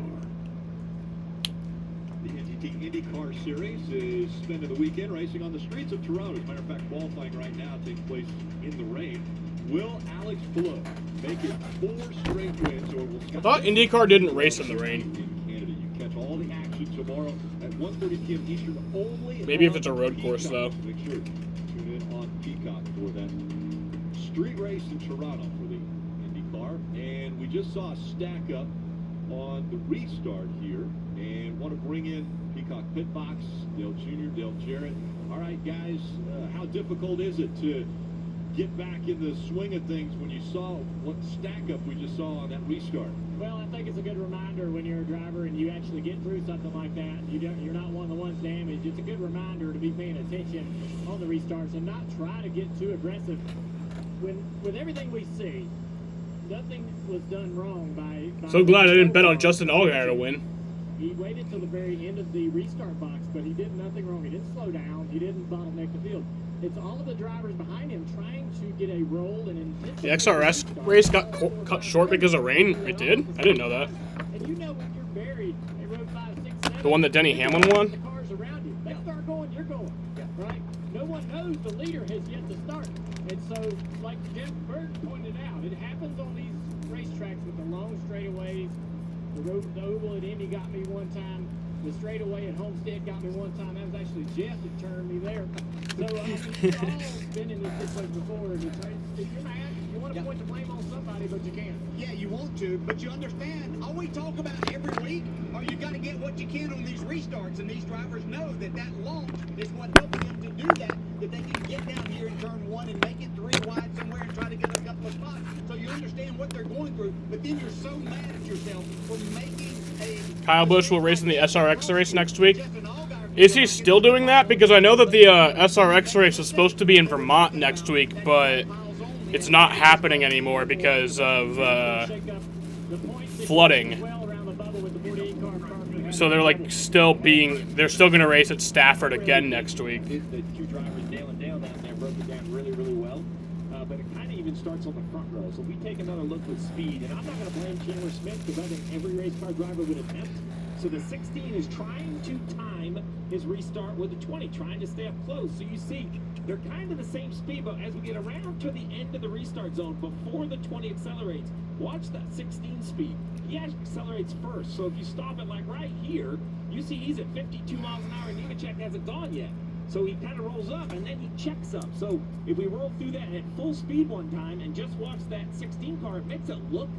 The NTT IndyCar Series is spending the weekend racing on the streets of Toronto. As a matter of fact, qualifying right now takes place in the rain. Will Alex Blow make it 4 straight wins, or will Scott... I thought IndyCar didn't race in the rain. In Canada, you catch all the action tomorrow at 1:30 p.m. Eastern only. Maybe if it's a road course, though. Make sure to tune in on Peacock for that street race in Toronto for the IndyCar. And we just saw a stack up on the restart here, and want to bring in Peacock Pit Box, Dale Jr., Dale Jarrett. All right, guys, how difficult is it to get back in the swing of things when you saw what stack up we just saw on that restart? Well, I think it's a good reminder when you're a driver and you actually get through something like that. You're not one of the ones damaged. It's a good reminder to be paying attention on the restarts and not try to get too aggressive. With everything we see, nothing was done wrong by So glad I didn't bet on Justin Allgaier to win. He waited till the very end of the restart box, but he did nothing wrong. He didn't slow down. He didn't bottleneck the field. It's all of the drivers behind him trying to get a roll and The XRS race got cut short because of rain. It did? I didn't know that. And you know when you're buried at road 5, 6, 7. The one that Denny Hamlin won? The cars around you. They start going, you're going. Right? No one knows who's the leader has yet to start. And so, like Jeff Bird pointed out, it happens on these racetracks with the long straightaways. The oval at Indy got me one time. The straightaway at Homestead got me one time. That was actually Jeff that turned me there. So, I mean, we've all been in this situation before. And if you're mad, you want to point the blame on somebody, but you can't. Yeah, you want to, but you understand, all we talk about every week are you got to get what you can on these restarts, and these drivers know that launch is what helps them to do that they can get down here in turn one and make it 3 wide somewhere and try to get a couple of spots. So you understand what they're going through, but then you're so mad at yourself for making a... Kyle Busch will race in the SRX race next week. Is he still doing that? Because I know that the SRX race is supposed to be in Vermont next week, but it's not happening anymore because of flooding. So they're like they're still going to race at Stafford again next week. The two drivers, Dale and Dale down there, broke it down really, really well. But it kind of even starts on the front row. So we take another look with speed, and I'm not going to blame Chandler Smith because I think every race car driver would attempt. So the 16 is trying to time his restart with the 20, trying to stay up close. So you see, they're kind of the same speed, but as we get around to the end of the restart zone, before the 20 accelerates, watch that 16 speed. He actually accelerates first. So if you stop it like right here, you see he's at 52 miles an hour and Nemechek hasn't gone yet. So he kind of rolls up and then he checks up. So if we roll through that at full speed one time and just watch that 16 car, it makes it look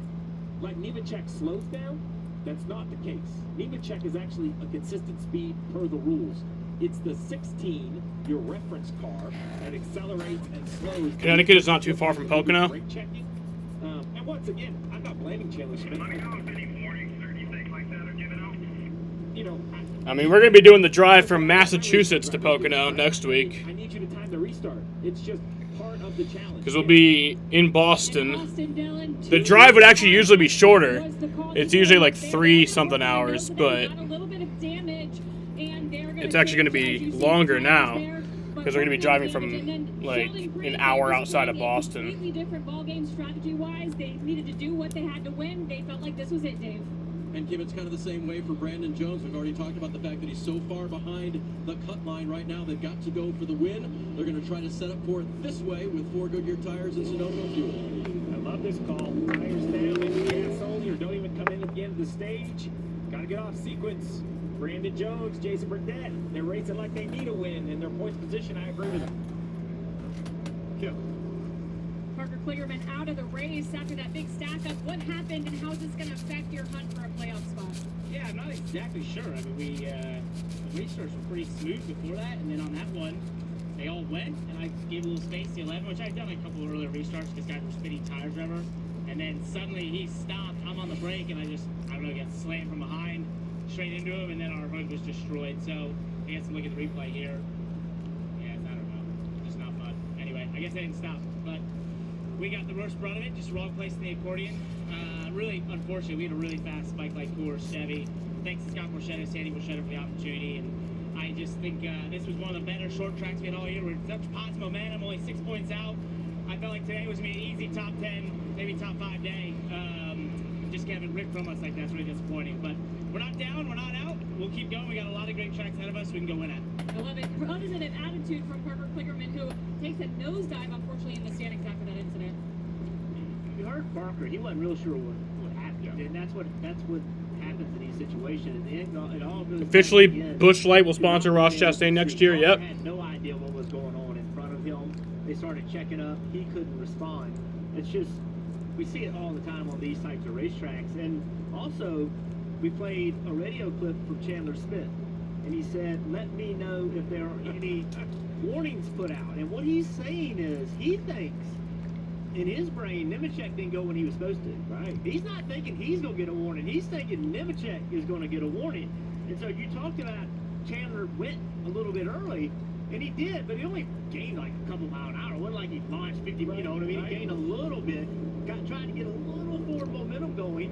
like Nemechek slows down. That's not the case. Nemechek is actually a consistent speed per the rules. It's the 16, your reference car, that accelerates and slows. Connecticut is not too far from Pocono. Brake checking. And once again, I'm not blaming Chandler Smith. Let me know if any warnings or anything like that are given out. You know, I mean, we're going to be doing the drive from Massachusetts to Pocono next week. I need you to time the restart. It's just part of the challenge. Because we'll be in Boston. The drive would actually usually be shorter. It's usually like 3-something hours, but it's actually going to be longer now because we're going to be driving from like an hour outside of Boston. Completely different ball game strategy-wise. They needed to do what they had to win. They felt like this was it, Dave. And Kim, it's kind of the same way for Brandon Jones. We've already talked about the fact that he's so far behind the cut line right now. They've got to go for the win. They're going to try to set up for it this way with 4 Goodyear tires and Sunoco fuel. I love this call. Tires down and gas only, or don't even come in at the end of the stage. Got to get off sequence. Brandon Jones, Jason Burdett, they're racing like they need a win in their points position. I agree with them. Kim. Parker Kligerman out of the race after that big stack up. What happened and how is this going to affect your hunt for a playoff spot? Yeah, I'm not exactly sure. I mean, the restarts were pretty smooth before that, and then on that one, they all went, and I gave a little space to 11, which I've done a couple of earlier restarts because guys were spinning tires, whatever. And then suddenly he stopped. I'm on the brake, and I don't know, got slammed from behind straight into him, and then our hood was destroyed. So I guess look at the replay here. Yeah, I don't know, just not fun. Anyway, I guess I didn't stop, but we got the worst brunt of it, just wrong place in the accordion. Really, unfortunately, we had a really fast Spike Light course, Chevy. Thanks to Scott Borchetta, Sandy Borchetta for the opportunity, and I just think this was one of the better short tracks we had all year. We're such positive momentum, only 6 points out. I felt like today was going to be an easy top 10, maybe top 5 day. Just having Rick from us like that's really disappointing. But we're not down, we're not out. We'll keep going. We got a lot of great tracks ahead of us we can go win at. I love it. Positive attitude from Parker Kligerman, who takes a nosedive, unfortunately, in the standings after that incident. You heard Parker. He wasn't real sure what happened, and that's what happens in these situations. It all goes Officially, Busch Light will sponsor Ross Chastain next year. Yep. Had no idea what was going on in front of him. They started checking up. He couldn't respond. It's just we see it all the time on these types of racetracks. And also, we played a radio clip from Chandler Smith, and he said, "Let me know if there are any warnings put out." And what he's saying is he thinks in his brain, Nemechek didn't go when he was supposed to, right? He's not thinking he's going to get a warning. He's thinking Nemechek is going to get a warning. And so you talked about Chandler went a little bit early, and he did, but he only gained like a couple mile an hour. It wasn't like he launched 50, you know what I mean? He gained a little bit, trying to get a little forward momentum going.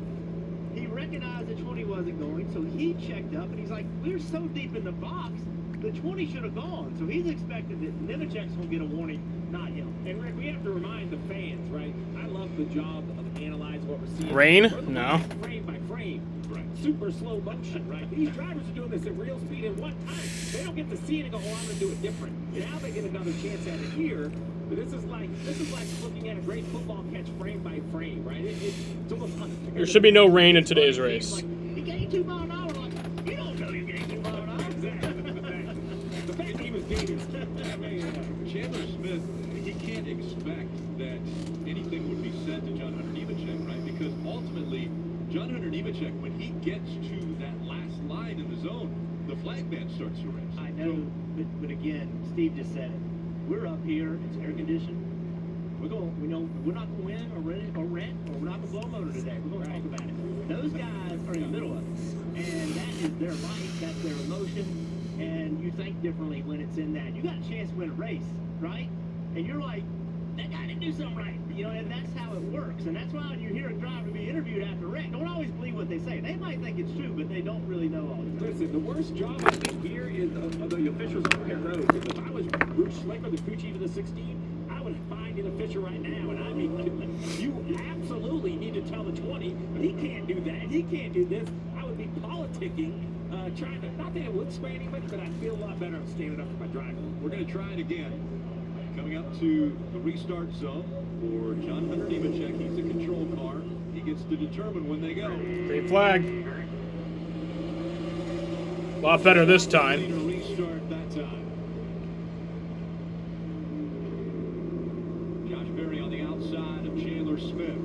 He recognized the 20 wasn't going, so he checked up, and he's like, we're so deep in the box, the 20 should have gone. So he's expecting that Nemechek's going to get a warning, not him. And Rick, we have to remind the fans, right? I love the job of analyzing what we're seeing. Rain? No. Frame by frame. Right. super slow motion, right? These drivers are doing this at real speed in one time. They don't get to see it and go, oh, I'm going to do it different. Now they get another chance at it here. But this is like looking at a great football catch frame by frame, right? It's almost unfair. There should be no rain in today's race. He gained 2 miles an hour. Like, you don't know you gained 2 miles an hour. Exactly. The fact he was gaining. Chandler Smith, he can't expect that anything would be said to John Hunter Nemechek, right? Because ultimately, John Hunter Nemechek, when he gets to that last line in the zone, the flag man starts to race. I know, but again, Steve just said it. We're up here, it's air conditioned. We know we're not going to win or rent, or we're not going to blow a motor today. We're going to talk about it. Those guys are in the middle of it, and that is their right, that's their emotion, and you think differently when it's in that. You got a chance to win a race, right? And you're like, that guy didn't do something right, and that's how it works. And that's why when you hear a driver be interviewed after a wreck, don't always believe what they say. They might think it's true, but they don't really know all the time. Listen, the worst job I think here is of the officials on pit road. If I was Bruce Schlecker, the crew chief of the 16, I would find an official right now, and I'd be, you absolutely need to tell the 20, he can't do that, he can't do this. I would be politicking, trying to, not that it would sway anybody, but I'd feel a lot better standing up for my driver. We're going to try it again. Coming up to the restart zone for John Hunter Nemechek. He's a control car. He gets to determine when they go. Green flag. A lot better this time. Restart that time. Josh Berry on the outside of Chandler Smith.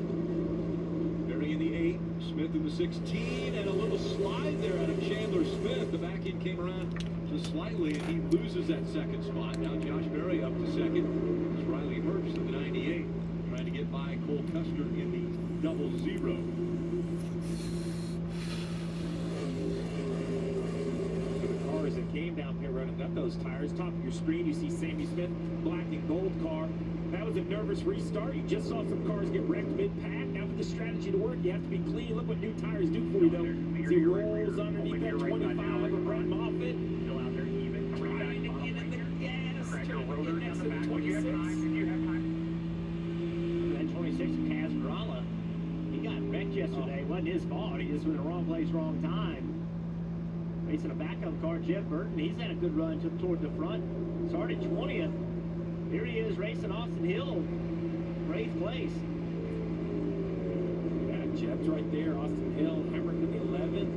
Berry in the 8, Smith in the 16, and a little slide there out of Chandler Smith. The back end came around just slightly, and he loses that second spot. Now Josh Berry up to second. It's Riley Herbst in the 98, trying to get by Cole Custer in the 00. Cars that came down pit road and got those tires. Top of your screen, you see Sammy Smith, black and gold car. That was a nervous restart. You just saw some cars get wrecked mid-pack. Now for the strategy to work, you have to be clean. Look what new tires do for you, though. He rolls underneath that 25 over Brett Moffitt. Trying to get in the gas. Trying to get next to the 26. That 26 Kaz Gralla, he got wrecked yesterday. It wasn't his fault. He just was in the wrong place, wrong time. Racing a backup car, Jeff Burton. He's had a good run toward the front. Started 20th. Here he is racing Austin Hill, 8th place. Yeah, Jeff's right there. Austin Hill, Hamrick in the 11.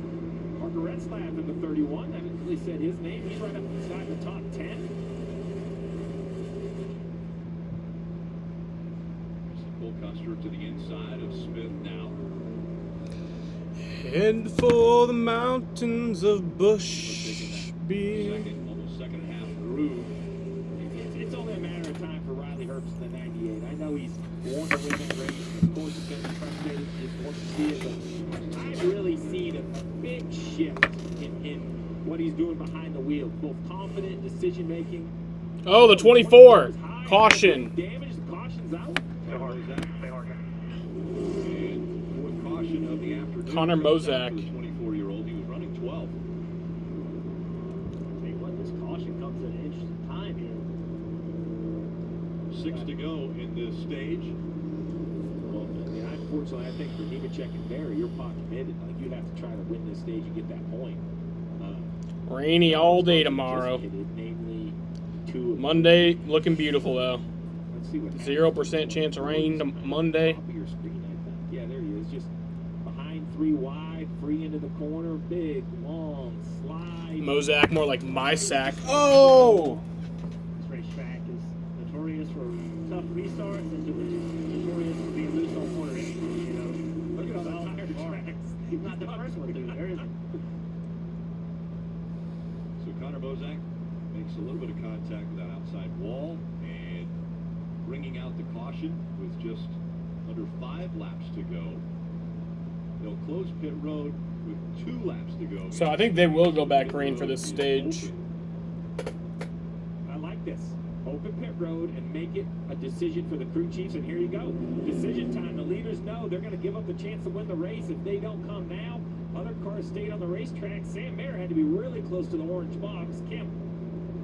Parker Retzlaff in the 31. I haven't really said his name. He's right up inside the top 10. Cole Custer to the inside of Smith now. Head for the mountains of Bushby. Almost second half through. It's only a matter of time for Riley Herbst in the 98. I know he's wanting to win that race. Of course, he's going to be frustrated. He just wants to see it. But I've really seen a big shift in what he's doing behind the wheel. Both confident decision-making. Oh, the 24. Caution. Damage. The caution's out. And fourth caution of the afternoon. Connor Mozak. The 24-year-old. He was running 12. Tell you what, this caution comes at an interesting time here. 6 to go in this stage. Well, unfortunately, I think for Nemechek and Berry, you're pot committed. Like, you have to try to win this stage and get that point. Rainy all day tomorrow. Namely, Monday looking beautiful though. Let's see what 0% chance of rain Monday. Top of your screen, I think. Yeah, there he is. Just behind 3 wide, free into the corner, big, long slide. Mozak more like my sack. Oh! This racetrack is notorious for tough restarts and notorious for being loose on corner eight. Look at all the tire tracks. He's not the first one through there, is he? So Connor Mozak makes a little bit of contact with that outside wall and bringing out the caution with just under 5 laps to go. They'll close pit road with 2 laps to go. So I think they will go back green for this stage. I like this. Open pit road and make it a decision for the crew chiefs, and here you go. Decision time. The leaders know they're going to give up the chance to win the race. If they don't come now, other cars stayed on the racetrack. Sam Mayer had to be really close to the orange box. Kim.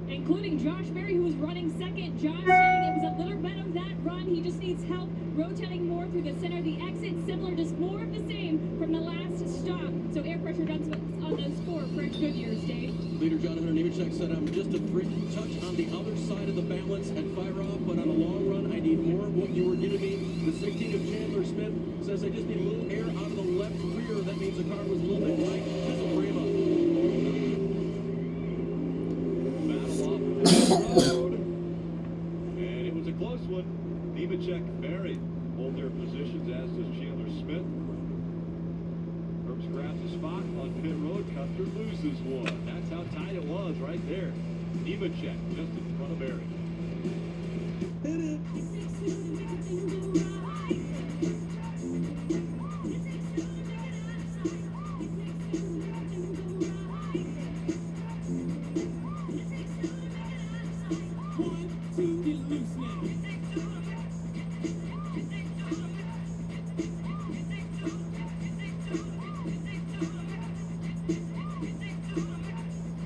Including Josh Berry, who was running second. Josh saying it was a little bit of that run. He just needs help Rotating more through the center, the exit similar, just more of the same from the last stop. So air pressure adjustments on those 4 French Goodyear stage. Leader John Hunter Nemechek said, I'm just a touch on the other side of the balance at fire off, but on a long run, I need more of what you were giving me. The 16 of Chandler Smith says I just need a little air out of the left rear. That means the car was a little bit right. Just a frame up. Battle off the road. And it was a close one. Nemechek buried. Hold their positions, as does Chandler Smith. Herbst grabs a spot on pit road. Custer loses one. That's how tight it was right there. Nemechek just in front of Barry. Hit it.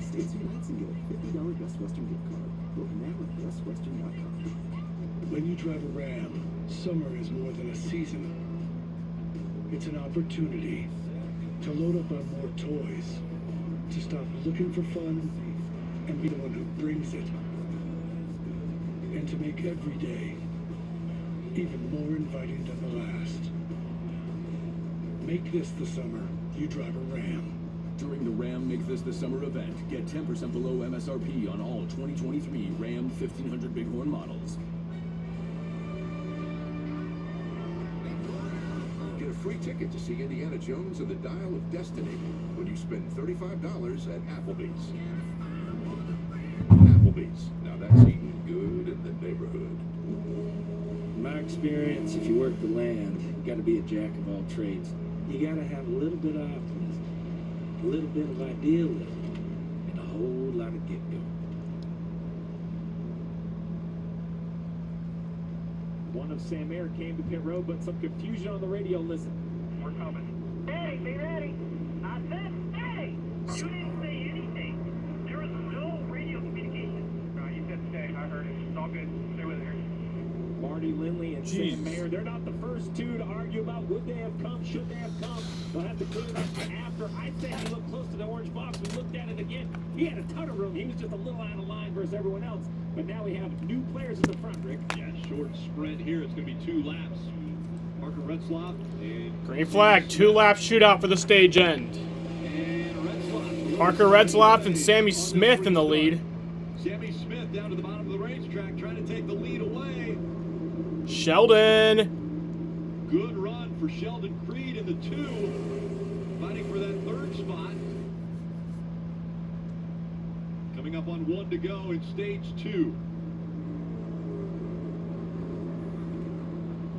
Stay 2 nights and get a $50 Best Western gift card. Book now at bestwestern.com. When you drive a Ram, summer is more than a season. It's an opportunity to load up on more toys, to stop looking for fun and be the one who brings it, and to make every day even more inviting than the last. Make this the summer you drive a Ram. During the Ram Make This the Summer event, get 10% below MSRP on all 2023 Ram 1500 Bighorn models. Get a free ticket to see Indiana Jones and the Dial of Destiny when you spend $35 at Applebee's. Applebee's. Now that's eating good in the neighborhood. In my experience, if you work the land, you got to be a jack of all trades. You got to have a little bit of optimism, a little bit of idealism, and a whole lot of get-go. One of Sam Air came to pit road, but some confusion on the radio. Listen. We're coming. Hey, be ready. I said, hey! You didn't say anything. There was no radio communication. You said stay. I heard it. It's all good. Stay with her. Marty Lindley and Sam Mayer, they're not the first two to argue about would they have come, should they have come. They'll have to clear it up after. I said he looked close to the orange box. We looked at it again. He had a ton of room. He was just a little out of line versus everyone else. But now we have new players in the front, Rick. Yeah, short sprint here. It's going to be 2 laps. Parker Retzlaff and Green flag, 2-lap shootout for the stage end. Parker Retzlaff and Sammy Smith in the lead. Sammy Smith down to the bottom of the racetrack trying to take the lead away. Sheldon. Good run for Sheldon Creed in the 2. Fighting for that 3rd spot. Coming up on 1 to go in stage 2.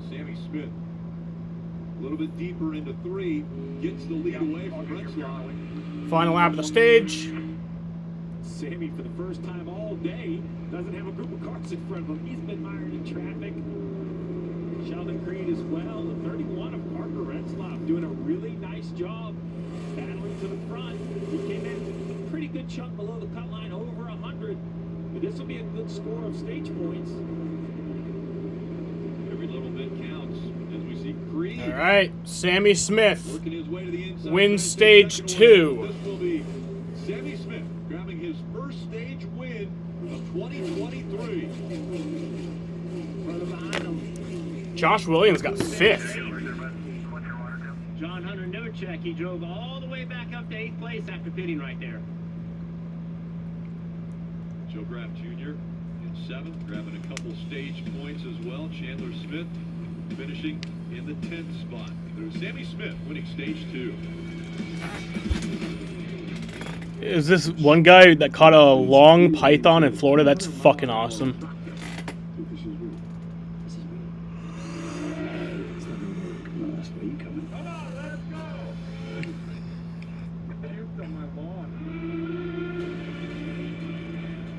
Sammy Smith a little bit deeper into 3. Gets the lead away from Retzlaff. Final lap of the stage. Sammy, for the first time all day, doesn't have a group of cars in front of him. He's been mired in traffic. Sheldon Creed as well. The 31 of Parker Retzlaff doing a really nice job battling to the front. He came in a pretty good chunk below the cut line, over 100. But this will be a good score of stage points. Every little bit counts as we see Creed. All right, Sammy Smith Working his way to the inside. wins stage 2. This will be Sammy Smith grabbing his first stage win of 2023. Josh Williams got 5th. John Hunter Nemechek, he drove all the way back up to 8th place after pitting right there. Joe Graff Jr. in 7th, grabbing a couple stage points as well. Chandler Smith finishing in the 10th spot. There's Sammy Smith winning stage 2. Is this one guy that caught a long python in Florida? That's fucking awesome.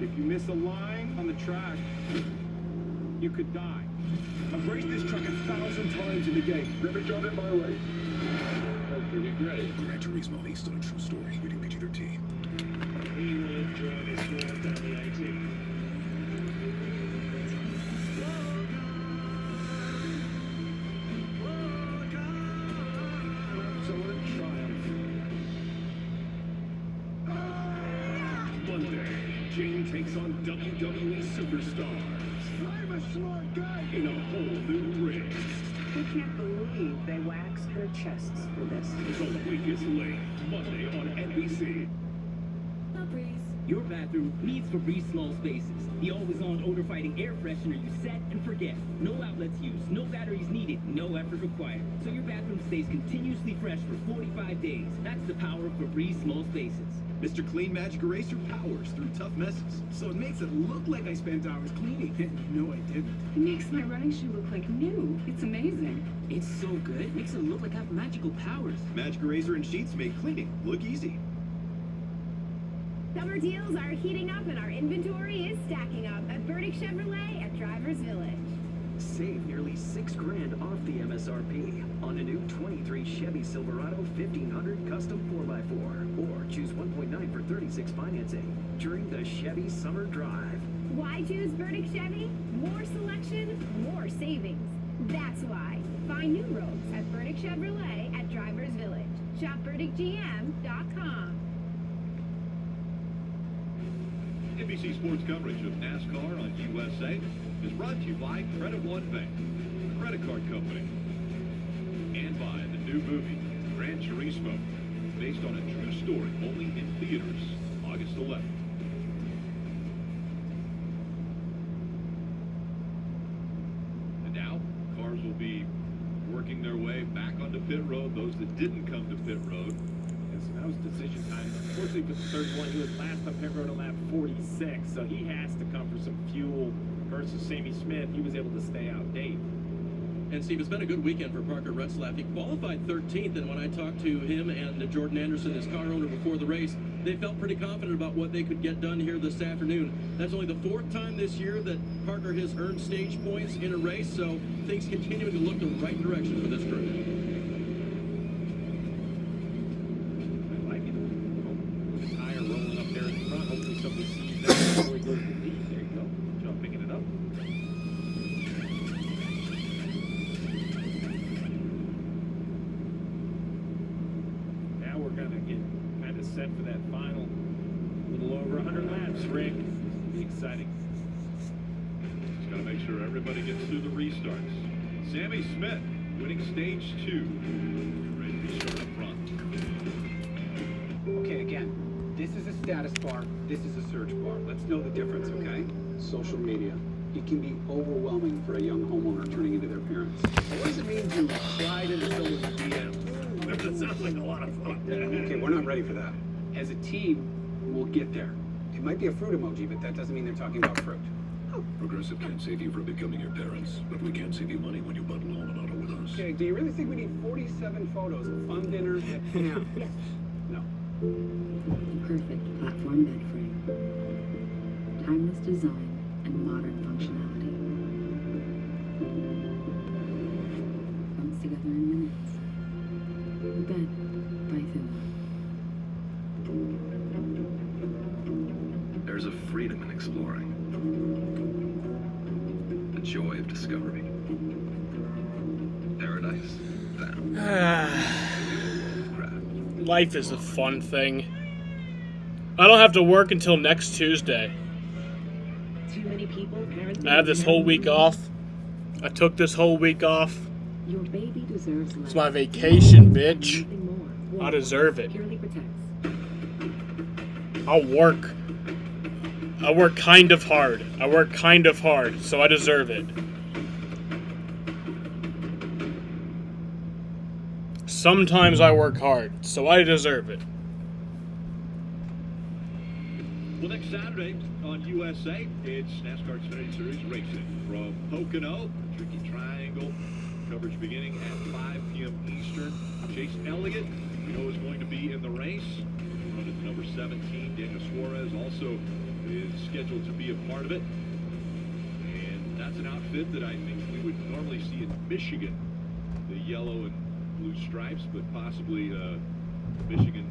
If you miss a line on the track, you could die. I've raced this truck 1,000 times in the game. Never drove it my way. That's pretty great. Gran Turismo, based on a true story. Rated PG-13. He would drive his north down the 18. on WWE superstars. I'm a smart guy in a whole new ring. I can't believe they waxed her chests for this. The Weakest Link, Monday on NBC. Your bathroom needs Febreze small spaces. The always-on odor-fighting air freshener you set and forget. No outlets used, no batteries needed, no effort required. So your bathroom stays continuously fresh for 45 days. That's the power of Febreze small spaces. Mr. Clean Magic Eraser powers through tough messes, so it makes it look like I spent hours cleaning. And you know I didn't. It makes my running shoe look like new. It's amazing. It's so good, it makes it look like I have magical powers. Magic Eraser and sheets make cleaning look easy. Summer deals are heating up and our inventory is stacking up at Burdick Chevrolet at Drivers Village. Save nearly $6,000 off the MSRP on a new 23 Chevy Silverado 1500 Custom 4x4. Or choose 1.9 for 36 financing during the Chevy Summer Drive. Why choose Burdick Chevy? More selection, more savings. That's why. Find new roads at Burdick Chevrolet at Drivers Village. Shop BurdickGM.com. NBC Sports coverage of NASCAR on USA is brought to you by Credit One Bank, the credit card company, and by the new movie, Gran Turismo, based on a true story, only in theaters August 11th. And now, cars will be working their way back onto pit road, those that didn't come to pit road. So that was decision time. Unfortunately for the third one, he was last on pit road at lap 46, so he has to come for some fuel versus Sammy Smith. He was able to stay out Dave. And Steve, it's been a good weekend for Parker Retzlaff. He qualified 13th, and when I talked to him and Jordan Anderson, his car owner, before the race, they felt pretty confident about what they could get done here this afternoon. That's only the fourth time this year that Parker has earned stage points in a race, so things continuing to look the right direction for this crew. Set for that final little over 100 laps, Rick. Be exciting. Just got to make sure everybody gets through the restarts. Sammy Smith winning stage 2. Ready to restart up front. Okay, again, this is a status bar, this is a search bar. Let's know the difference, okay? Social media. It can be overwhelming for a young homeowner turning into their parents. What does it mean to slide into someone's DM? That sounds like a lot of fun. Okay, we're not ready for that. As a team, we'll get there. It might be a fruit emoji, but that doesn't mean they're talking about fruit. Progressive can't save you from becoming your parents, but we can save you money when you bundle home and auto with us. Okay, do you really think we need 47 photos of fun dinners at camp? Yes. No. Perfect platform bed frame. Timeless design and modern functionality. Comes together in minutes. The bed by Thuma. There's a freedom in exploring. The joy of discovery. Paradise found. Life is a fun thing. I don't have to work until next Tuesday. Too many people, parents. I have this whole week off. I took this whole week off. Your baby deserves It's my vacation, bitch. I deserve it. Purely protects. I'll work. I work kind of hard. So I deserve it. Sometimes I work hard, so I deserve it. Well, next Saturday on USA, it's NASCAR Xfinity Series racing from Pocono, Tricky Triangle. Coverage beginning at 5 p.m. Eastern. Chase Elliott, we know, is going to be in the race. Running number 17, Daniel Suarez also is scheduled to be a part of it. And that's an outfit that I think we would normally see in Michigan, the yellow and blue stripes, but possibly Michigan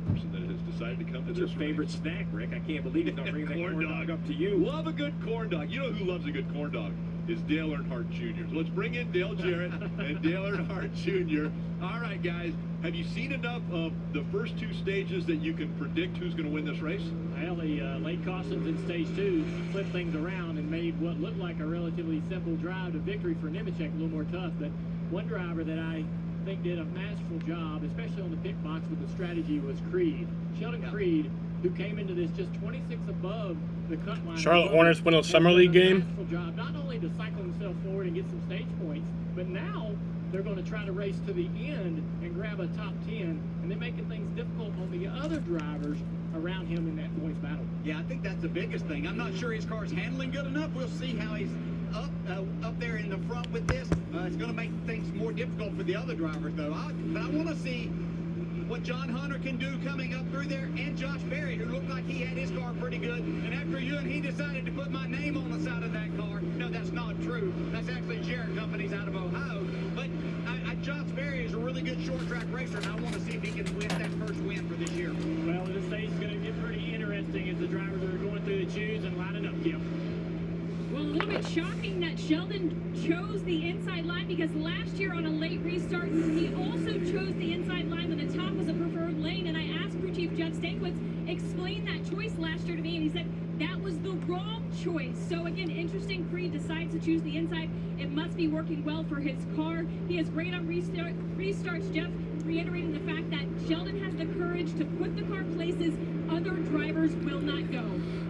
person that has decided to come to What's this your favorite race. snack, Rick? I can't believe he's not bringing that corn dog up to you. Love a good corn dog. You know who loves a good corn dog? Is Dale Earnhardt Jr. So let's bring in Dale Jarrett and Dale Earnhardt Jr. All right, guys. Have you seen enough of the first two stages that you can predict who's going to win this race? Well, the late cautions in stage 2 flipped things around and made what looked like a relatively simple drive to victory for Nemechek a little more tough. But one driver that I think did a masterful job, especially on the pit box with the strategy, was Creed. Sheldon Creed, who came into this just 26 above the cut line. Charlotte Hornets win a summer league game. Masterful job, not only to cycle himself forward and get some stage points, but now they're going to try to race to the end and grab a top 10, and they're making things difficult on the other drivers around him in that points battle. Yeah, I think that's the biggest thing. I'm not sure his car's handling good enough. We'll see how he's up there in the front with this. It's going to make things more difficult for the other drivers, though. But I want to see what John Hunter can do coming up through there, and Josh Berry, who looked like he had his car pretty good. And after you and he decided to put my name on the side of that car, no, that's not true. That's actually Jarrett Companies out of Ohio. But Josh Berry is a really good short track racer, and I want to see if he can win that first win for this year. Well, this stage is going to get pretty interesting as the drivers are going through the chutes and lining up, Kim. Well, a little bit shocking that Sheldon chose the inside line, because last year on a late restart, he also chose the inside line when the top was a preferred lane. And I asked crew chief Jeff Stankwitz, explain that choice last year to me, and he said that was the wrong choice. So again, interesting. Creed decides to choose the inside. It must be working well for his car. He is great on restarts. Jeff reiterating the fact that Sheldon has the courage to put the car places other drivers will not go.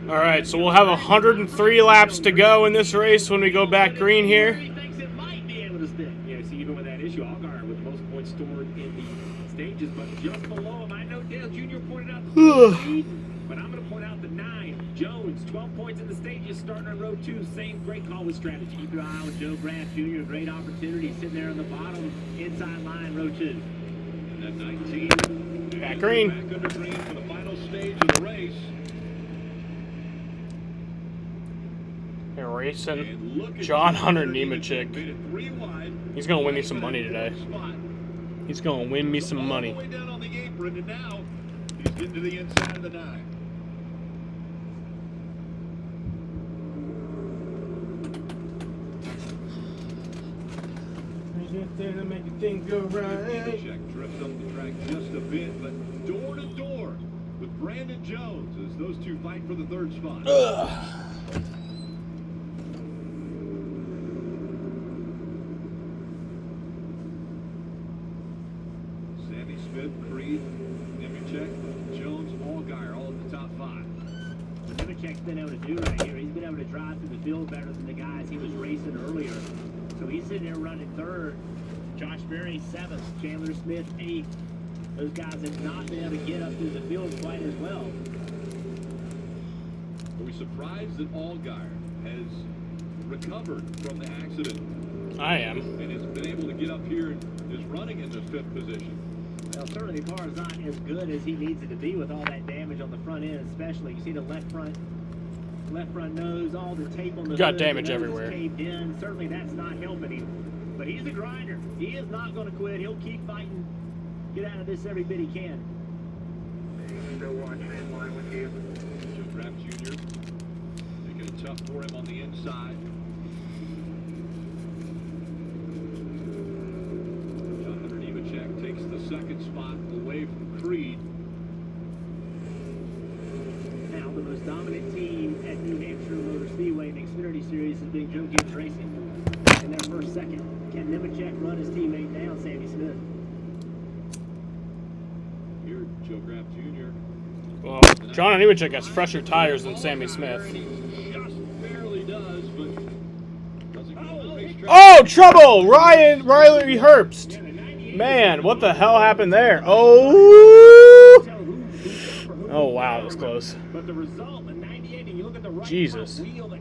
All right, so we'll have 103 laps to go in this race when we go back green here. He thinks it might be able to stick. Yeah, see, even with that issue, Allgaier with the most points stored in the stages, but just below him. I know Dale Jr. pointed out the lead, but I'm going to point out the 9. Jones, 12 points in the stages, starting on row 2. Same great call with strategy. Keep your eye on Joe Graff Jr. A great opportunity sitting there on the bottom inside line, row 2. And that 19. Back green. Back under green for the final stage of the race. They're racing John Hunter Nemechek. He's going to win me some money today. He's going to win me some money. All the way down on the apron, and now he's getting to the inside of the 9. To make things go right. Check drifts up the track just a bit, but door to door with Brandon Jones as those two fight for the 3rd spot. Sammy Smith, Creed, Nemechek, Jones, Allgaier, all in the top 5. What Nemechek's been able to do right here, he's been able to drive through the field better than the guys he was racing earlier. So he's sitting there running 3rd. Josh Berry 7th, Chandler Smith 8th. Those guys have not been able to get up through the field quite as well. Are we surprised that Allgaier has recovered from the accident? I am. And has been able to get up here and is running in the 5th position. Well, certainly the car is not as good as he needs it to be with all that damage on the front end, especially. You see the left front nose, all the tape on the got hood, damage the nose everywhere. is caved in. Certainly that's not helping him. But he's a grinder. He is not going to quit. He'll keep fighting. Get out of this every bit he can. Still watching in line with you. Joe Graff Jr. making it tough for him on the inside. John Hunter Nemechek takes the 2nd spot away from Creed. Now, the most dominant team at New Hampshire Motor Speedway in the Xfinity Series has been Joe Gibbs Racing. In their first second, can Nemechek run his teammate down, Sammy Smith? Here, Joe Graff Jr. Well, John Nemechek has fresher tires than Sammy Smith. Just barely does, but doesn't go on the racetrack. Oh, trouble! Riley Herbst. Man, what the hell happened there? Oh! Oh, wow, that was close. But the result, the 98, and you look at the right Jesus. front wheel, the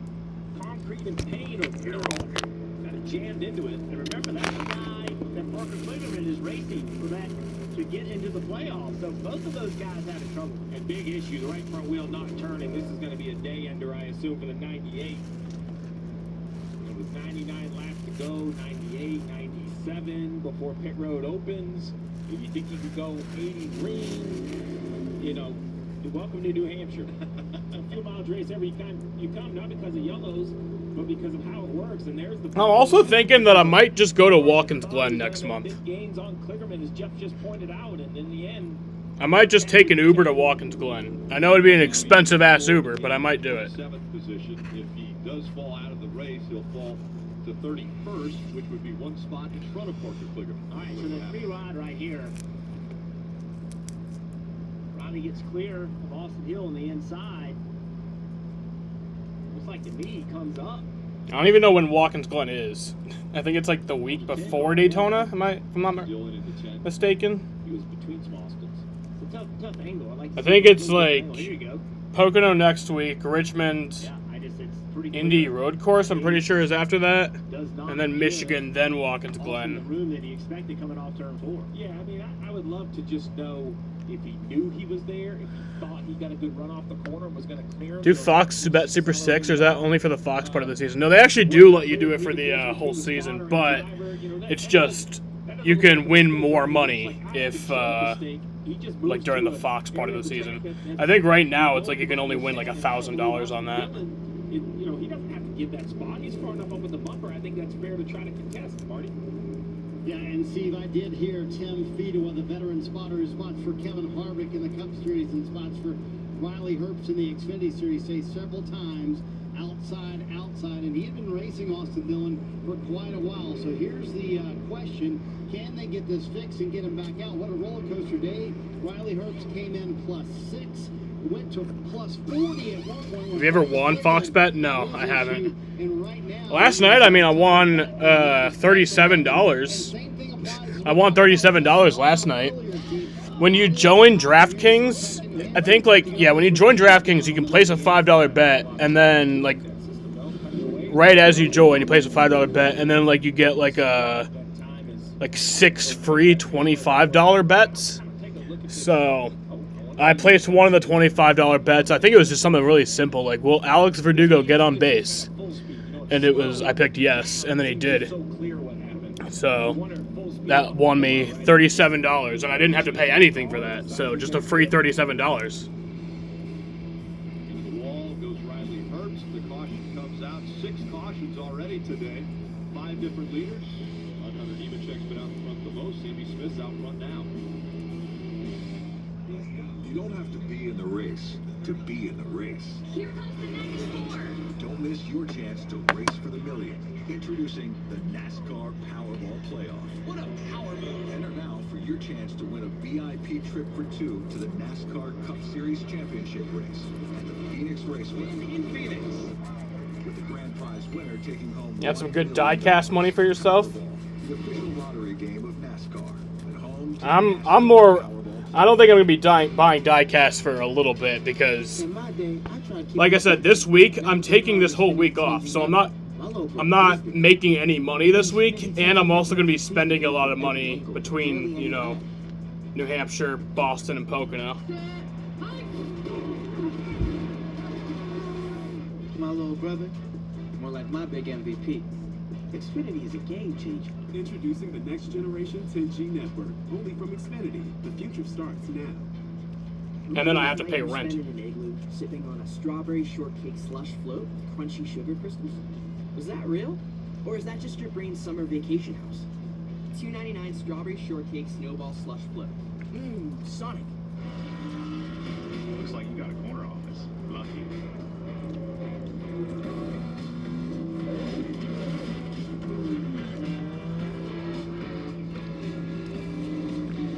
concrete and paint are kind of jammed into it. And remember, that's the guy that Parker Kligerman is racing for that to get into the playoffs. So both of those guys having trouble. And big issue, the right front wheel not turning. This is going to be a day ender, I assume, for the 98. With 99 laps to go, 98, 97 before pit road opens. If you think you could go 80 green, you know, welcome to New Hampshire. A few miles race every time you come, not because of yellows, but because of how it works. And there's the. I'm also thinking that I might just go to Watkins Glen next month. Gains on Kligerman, as Jeff just pointed out, and in the end. I might just take an Uber to Watkins Glen. I know it'd be an expensive ass Uber, but I might do it. 7th position. If he does fall out of the race, he'll fall to 31st, which would be one spot in front of Parker Kligerman. All right, so the free ride right here. Riley gets clear of Austin Hill on the inside. Looks like to me he comes up. I don't even know when Watkins Glen is. I think it's like the week before Daytona. If I'm not mistaken. He was between small sticks. It's a tough angle. I think it's like Here you go. Pocono next week, Richmond, It's pretty Indy Road Course. I'm pretty sure is after that, Does not and then feel Michigan, then Watkins the Glen. room that he expected coming off turn 4. Yeah, I mean, I would love to just know if he knew he was there, if he thought he got a good run off the corner, was going to clear him. Do Fox bet Super 6, or is that only for the Fox part of the season? No, they actually do let you do it for the whole season, but it's just you can win more money if like during the Fox part of the season. I think right now it's like you can only win like $1,000 on that. You know, he doesn't have to give that spot. He's far enough up with the bumper. I think that's fair to try to contest, Marty. Yeah, and Steve, I did hear Tim Fido, the veteran spotter who spots for Kevin Harvick in the Cup Series and spots for Riley Herbst in the Xfinity Series, say several times, outside, and he had been racing Austin Dillon for quite a while. So here's the question. Can they get this fixed and get him back out? What a roller coaster day. Riley Herbst came in +6, went to +40 at one point. Have you ever won Fox Bet? No, I haven't. Last night, I mean, I won $37. I won $37 last night. When you join DraftKings, I think when you join DraftKings, you can place a $5 bet, and then right as you join, you place a $5 bet, and then you get like 6 free $25 bets. So I placed one of the $25 bets. I think it was just something really simple, like, will Alex Verdugo get on base? And I picked yes, and then he did. So that won me $37, and I didn't have to pay anything for that. So just a free $37. Into the wall goes Riley Herbst. The caution comes out. 6 cautions already today. 5 different leaders. Hunter Nemechek's been out front the most. Sammy Smith's out front now. You don't have to be in the race to be in the race. Here comes the next score. Don't miss your chance to race for the million. Introducing the NASCAR Powerball Playoff. What a power move. Enter now for your chance to win a VIP trip for 2 to the NASCAR Cup Series Championship race at the Phoenix Raceway. In Phoenix. With the grand prize winner taking home... You have some good die-cast money for yourself? The official lottery game of NASCAR. At home to I'm more... I don't think I'm going to be buying die-cast for a little bit because, like I said, this week, I'm taking this whole week off. So I'm not making any money this week, and I'm also going to be spending a lot of money between, New Hampshire, Boston, and Pocono. My little brother, more like my big MVP. Xfinity is a game changer. Introducing the next generation 10G network, only from Xfinity. The future starts now. And then I have to pay rent. In an igloo, sipping on a strawberry shortcake slush float with crunchy sugar crystals. Was that real? Or is that just your brain's summer vacation house? $2.99 strawberry shortcake snowball slush float. Sonic. Looks like you got a corner office. Lucky.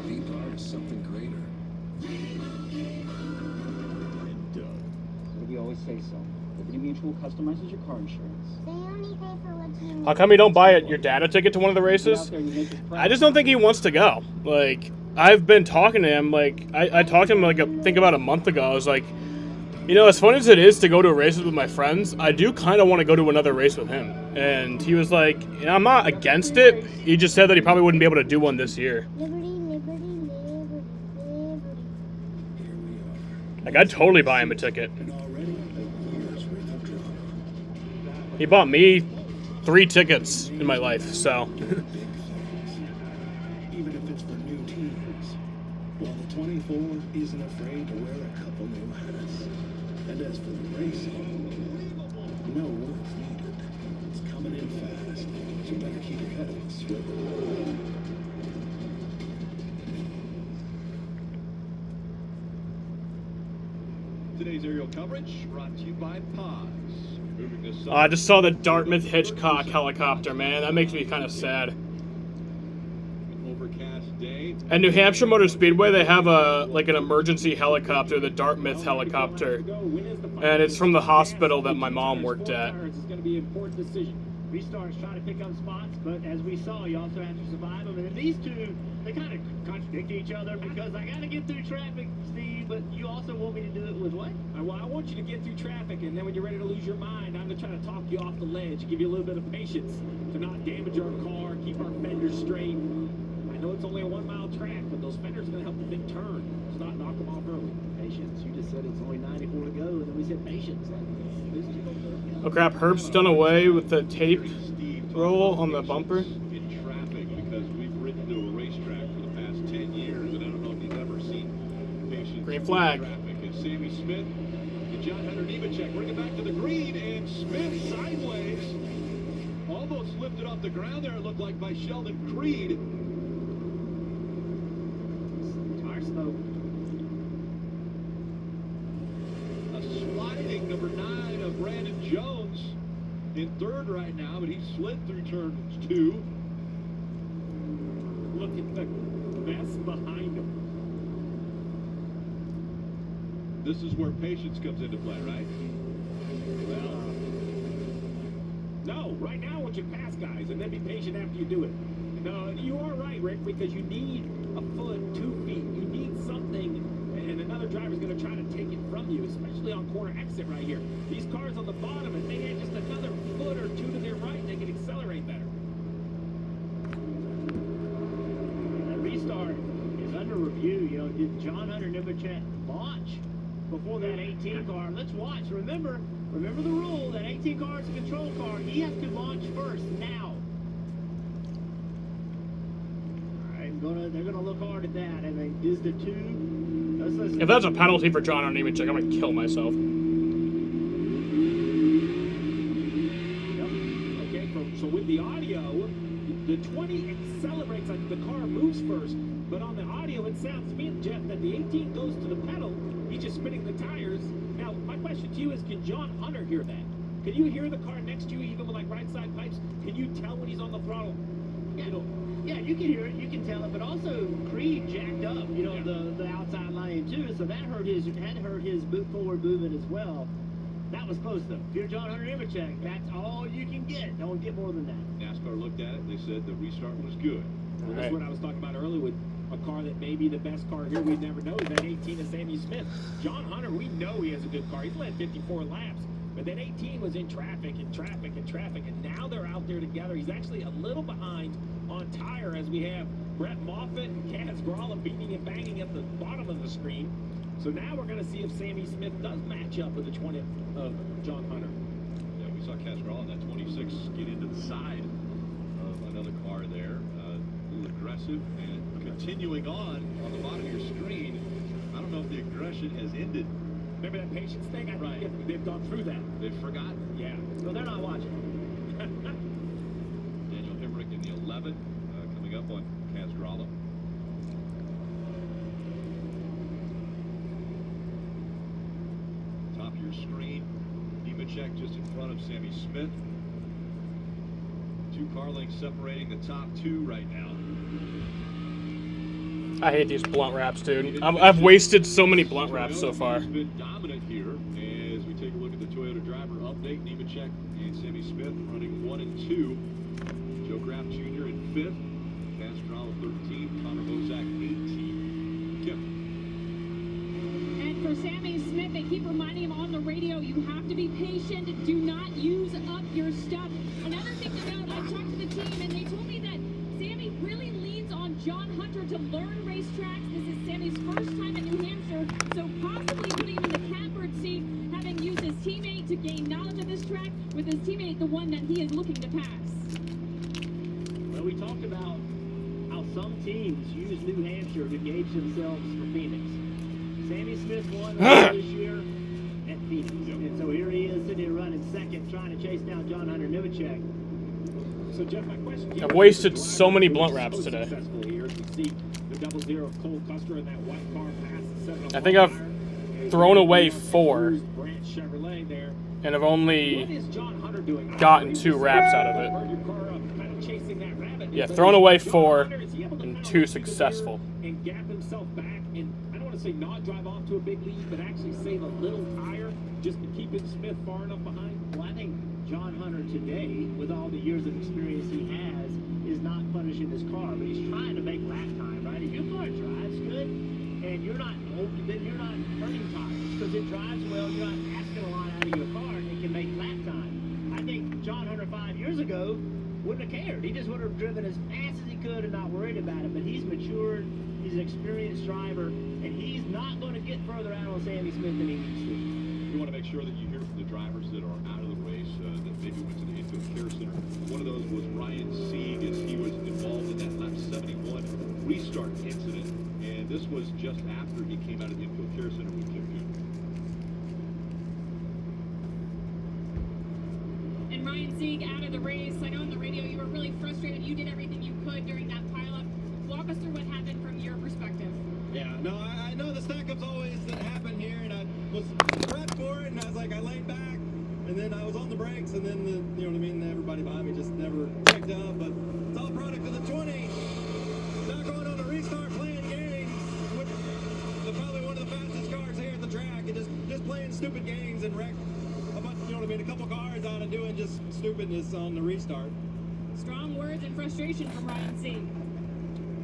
Be part of something greater. What do you always say so? Liberty Mutual customizes your car insurance. They only pay for what you How come you don't buy your dad a ticket to one of the races? I just don't think he wants to go. I've been talking to him. I talked to him I think about a month ago. I was like, as fun as it is to go to races with my friends, I do kind of want to go to another race with him. And he was like, I'm not against it. He just said that he probably wouldn't be able to do one this year. I'd totally buy him a ticket. He bought me 3 tickets in my life, so. Even if it's for new teams. Well, the 20 24 isn't afraid to wear a couple new hats. And as for the racing, no words needed. It's coming in fast, so better keep your head on a swivel. Today's aerial coverage brought to you by Paz. Moving this I just saw the Dartmouth Hitchcock helicopter, man. That makes me kind of sad. Overcast day. At New Hampshire Motor Speedway, they have an emergency helicopter, the Dartmouth helicopter, and it's from the hospital that my mom worked at. It's going to be an important decision. Restarts try to pick up spots, but as we saw, you also have to survive them. And these two, they kind of contradict each other because I got to get through traffic, Steve, but you also want me to do it with what? Well, I want you to get through traffic, and then when you're ready to lose your mind, I'm going to try to talk you off the ledge, give you a little bit of patience to not damage our car, keep our fenders straight. I know it's only a 1 mile track, but those fenders are going to help the thing turn. Just not knock them off early. Patience. You just said it's only 94 to go, and then we said patience. Oh crap, Herb's done away with the tape roll on the bumper. In traffic because we've ridden to a racetrack for the past 10 years, and I don't know if he's ever seen patience. Green flag. In traffic. And Sammy Smith and John Hunter Nemechek bring it back to the green, and Smith sideways. Almost lifted off the ground there, it looked like, by Sheldon Creed. Tire smoke. A sliding number 9 of Brandon Jones in third right now, but he slid through turn 2. Look at the mess behind him. This is where patience comes into play, right? Well, no, right now I want you to pass guys and then be patient after you do it. No, you are right, Rick, because you need a foot, 2 feet. You need something, and another driver's going to try to take it from you, especially on corner exit right here. These cars on the bottom, if they had just another foot or 2 to their right, they could accelerate better. That restart is under review. You know, did John Hunter Nemechek launch before that 18 car? Let's watch. Remember the rule. That 18 car is a control car. He has to launch first now. All right, they're gonna look hard at that. And then is the 2? Let's listen. If that's a penalty for John Hunter Nemechek, I'm gonna kill myself. Yep. Okay, so with the audio, the 20 accelerates like the car moves first, but on the audio it sounds to me, Jeff, that the 18 goes to the pedal. He's just spinning the tires. Now, my question to you is, can John Hunter hear that? Can you hear the car next to you, even with like right side pipes? Can you tell when he's on the throttle? Yeah, yeah, you can hear it, you can tell it, but also Creed jacked up, you know, the outside lane too, so that hurt his forward movement as well. That was close though. If you're John Hunter Nemechek, that's all you can get. Don't get more than that. NASCAR looked at it. They said the restart was good. Well, that's what I was talking about earlier with a car that may be the best car here. We'd never know. That 18 is Sammy Smith. John Hunter, we know he has a good car. He's led 54 laps. But that 18 was in traffic, and now they're out there together. He's actually a little behind on tire as we have Brett Moffitt and Kaz Gralla beating and banging at the bottom of the screen. So now we're going to see if Sammy Smith does match up with the 20 of John Hunter. Yeah, we saw Kaz Gralla in that 26 get into the side of another car there. A little aggressive, and continuing on the bottom of your screen. I don't know if the aggression has ended. Remember that patience thing? I think they've gone through that. They've forgotten. Yeah. So they're not watching. Daniel Hemrick in the 11 coming up on Kaz Gralla. Top of your screen, Nemechek just in front of Sammy Smith. 2 car lengths separating the top 2 right now. I hate these blunt wraps, dude. I've wasted so many blunt wraps so far. He's been dominant here as we take a look at the Toyota driver update. Nemechek and Sammy Smith running 1 and 2. Joe Graff Jr. in 5th. Kaz Gralla 13. Connor Bozak 18. Kim. And for Sammy Smith, they keep reminding him on the radio, you have to be patient. Do not use up your stuff. Another thing to note, I talked to the team, and they told me that Sammy really leans on John Hunter to learn racetracks. This is Sammy's first time at New Hampshire, so possibly putting him in the catbird seat, having used his teammate to gain knowledge of this track, with his teammate the one that he is looking to pass. Well, we talked about how some teams use New Hampshire to gauge themselves for Phoenix. Sammy Smith won this year at Phoenix. And so here he is sitting there running second, trying to chase down John Hunter Nemechek. So, Jeff, my question. I've wasted so many blunt wraps today. Successful here as we see the 0-0 of Cole Custer in that white car pass. I think I've thrown away 4, Branch Chevrolet there. and I've only What is John Hunter doing? gotten 2 wraps out of it. Burn your car up, kind of chasing that rabbit. Yeah, But thrown is away John 4 Hunter, is he able to and kind of 2 look through the successful. mirror and gap himself back, and I don't want to say not drive off to a big lead, but actually save a little tire just to keep Smith far enough behind? Well, I think John Hunter today, with all the years of experience he has, is not punishing his car, but he's trying to make lap time, right? If your car drives good and you're not then you're not burning tires because it drives well, you're not asking a lot out of your car, and it can make lap time. I think John Hunter 5 years ago wouldn't have cared. He just would have driven as fast as he could and not worried about it. But he's matured, he's an experienced driver, and he's not going to get further out on Sammy Smith than he needs to. You want to make sure that you hear from the drivers that are out of the race that maybe went to the infield care center. One of those was Ryan Sieg, as he was involved in that lap 71 restart incident, and this was just after he came out of the infield care center with Kim Newton. And Ryan Sieg out of the race. I know on the radio you were really frustrated. You did everything you could during that pileup. Walk us through what happened from your perspective. Yeah, no, I know the stack-ups always that happen here, and I was prepped for it, and I was like, I laid back, and then I was on the brakes, and then, you know what I mean, everybody behind me just never checked up, but it's all product of the 20. Now going on a restart, playing games with probably one of the fastest cars here at the track, and just playing stupid games and wreck a bunch, you know what I mean, a couple cars out and doing just stupidness on the restart. Strong words and frustration from Ryan Sieg.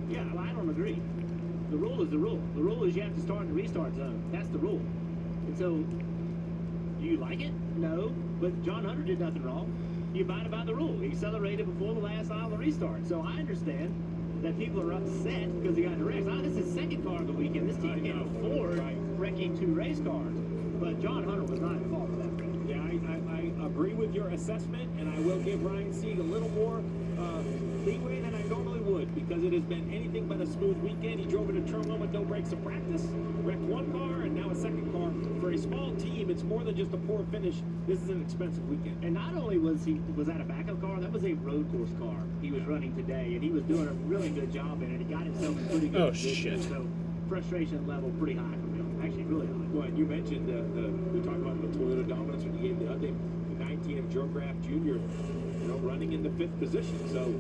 Yeah, well, I don't agree. The rule is the rule. The rule is you have to start in the restart zone. That's the rule. And so, do you like it? No. But John Hunter did nothing wrong. He abided by the rule. He accelerated before the last aisle of restart. So I understand that people are upset because he got in a wreck. This is his second car of the weekend. This team can't afford wrecking 2 race cars. But John Hunter was not at fault for that wreck. Yeah, I agree with your assessment, and I will give Ryan Sieg a little more leeway than I normally would, because it has been anything but a smooth weekend. He drove into turn 1 with no brakes of practice, wrecked 1 car, and now a second car. For a small team, it's more than just a poor finish. This is an expensive weekend. And not only was that a backup car, that was a road course car he was running today, and he was doing a really good job in it. He got himself in pretty good position. Shit. So frustration level pretty high for him. Actually, really high. Well, you mentioned we talked about the Toyota dominance when you gave the update. 19 of Joe Graff Jr. Running in the 5th position. So